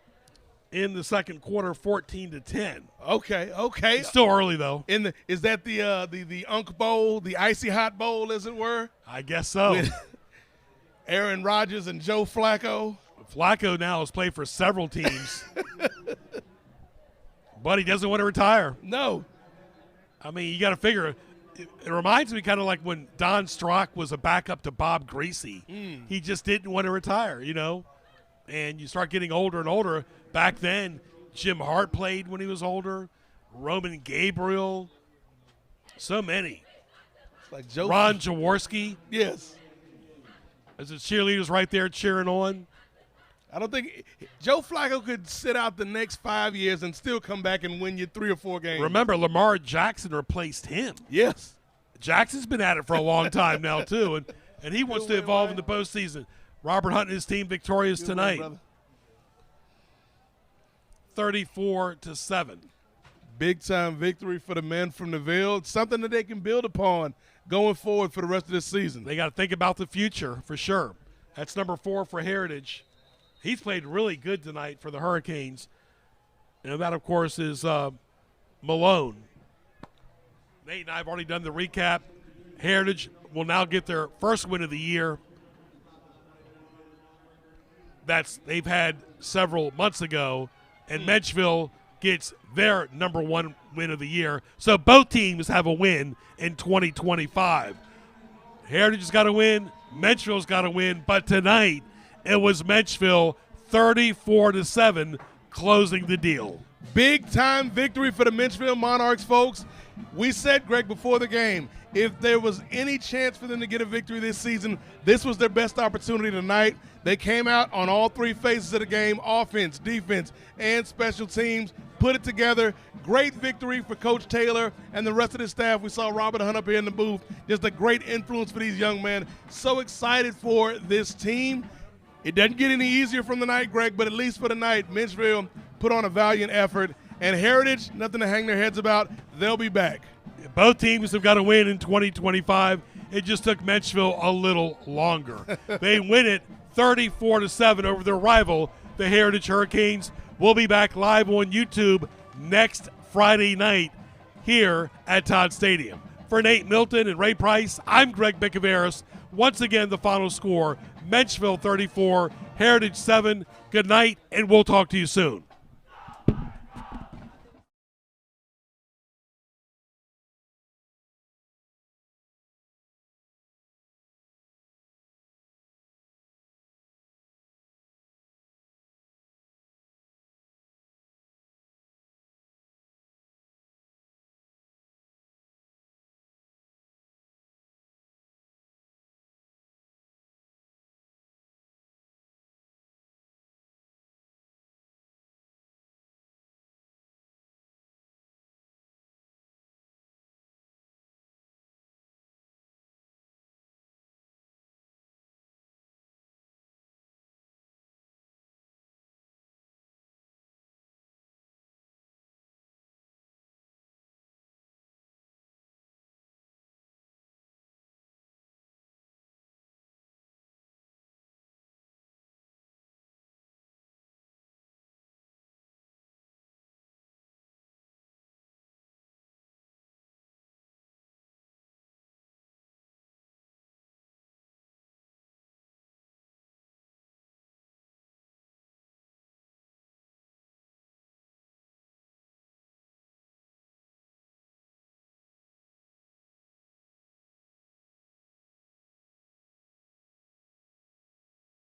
in the second quarter, 14-10. Okay. It's still early though. Is that the Unk Bowl, the icy hot bowl, as it were? I guess so. With Aaron Rodgers and Joe Flacco. Flacco now has played for several teams, but he doesn't want to retire. No. I mean, you got to figure. It reminds me kind of like when Don Strock was a backup to Bob Greasy. He just didn't want to retire, you know. And you start getting older and older. Back then, Jim Hart played when he was older. Roman Gabriel. So many. Like Ron Jaworski. Yes. As the cheerleaders right there cheering on. I don't think Joe Flacco could sit out the next 5 years and still come back and win you 3 or 4 games. Remember, Lamar Jackson replaced him. Yes. Jackson's been at it for a long time now, too, and he wants to evolve in the postseason. Robert Hunt and his team victorious tonight. 34-7. Big-time victory for the men from Neville. It's something that they can build upon going forward for the rest of this season. They got to think about the future for sure. That's number 4 for Heritage. He's played really good tonight for the Hurricanes. And that, of course, is Malone. Nate and I have already done the recap. Heritage will now get their first win of the year. They've had several months ago. And Menchville gets their number 1 win of the year. So both teams have a win in 2025. Heritage has got to win. Menchville's got to win. But tonight, it was Menchville 34-7 closing the deal. Big-time victory for the Menchville Monarchs, folks. We said, Greg, before the game, if there was any chance for them to get a victory this season, this was their best opportunity tonight. They came out on all 3 phases of the game, offense, defense, and special teams, put it together. Great victory for Coach Taylor and the rest of the staff. We saw Robert Hunt up here in the booth. Just a great influence for these young men. So excited for this team. It doesn't get any easier from the night, Greg, but at least for the night, Menchville put on a valiant effort. And Heritage, nothing to hang their heads about. They'll be back. Both teams have got to win in 2025. It just took Menchville a little longer. They win it 34-7 over their rival, the Heritage Hurricanes. We'll be back live on YouTube next Friday night here at Todd Stadium. For Nate Milton and Ray Price, I'm Greg Bicaveras. Once again, the final score, Menchville 34, Heritage 7. Good night, and we'll talk to you soon.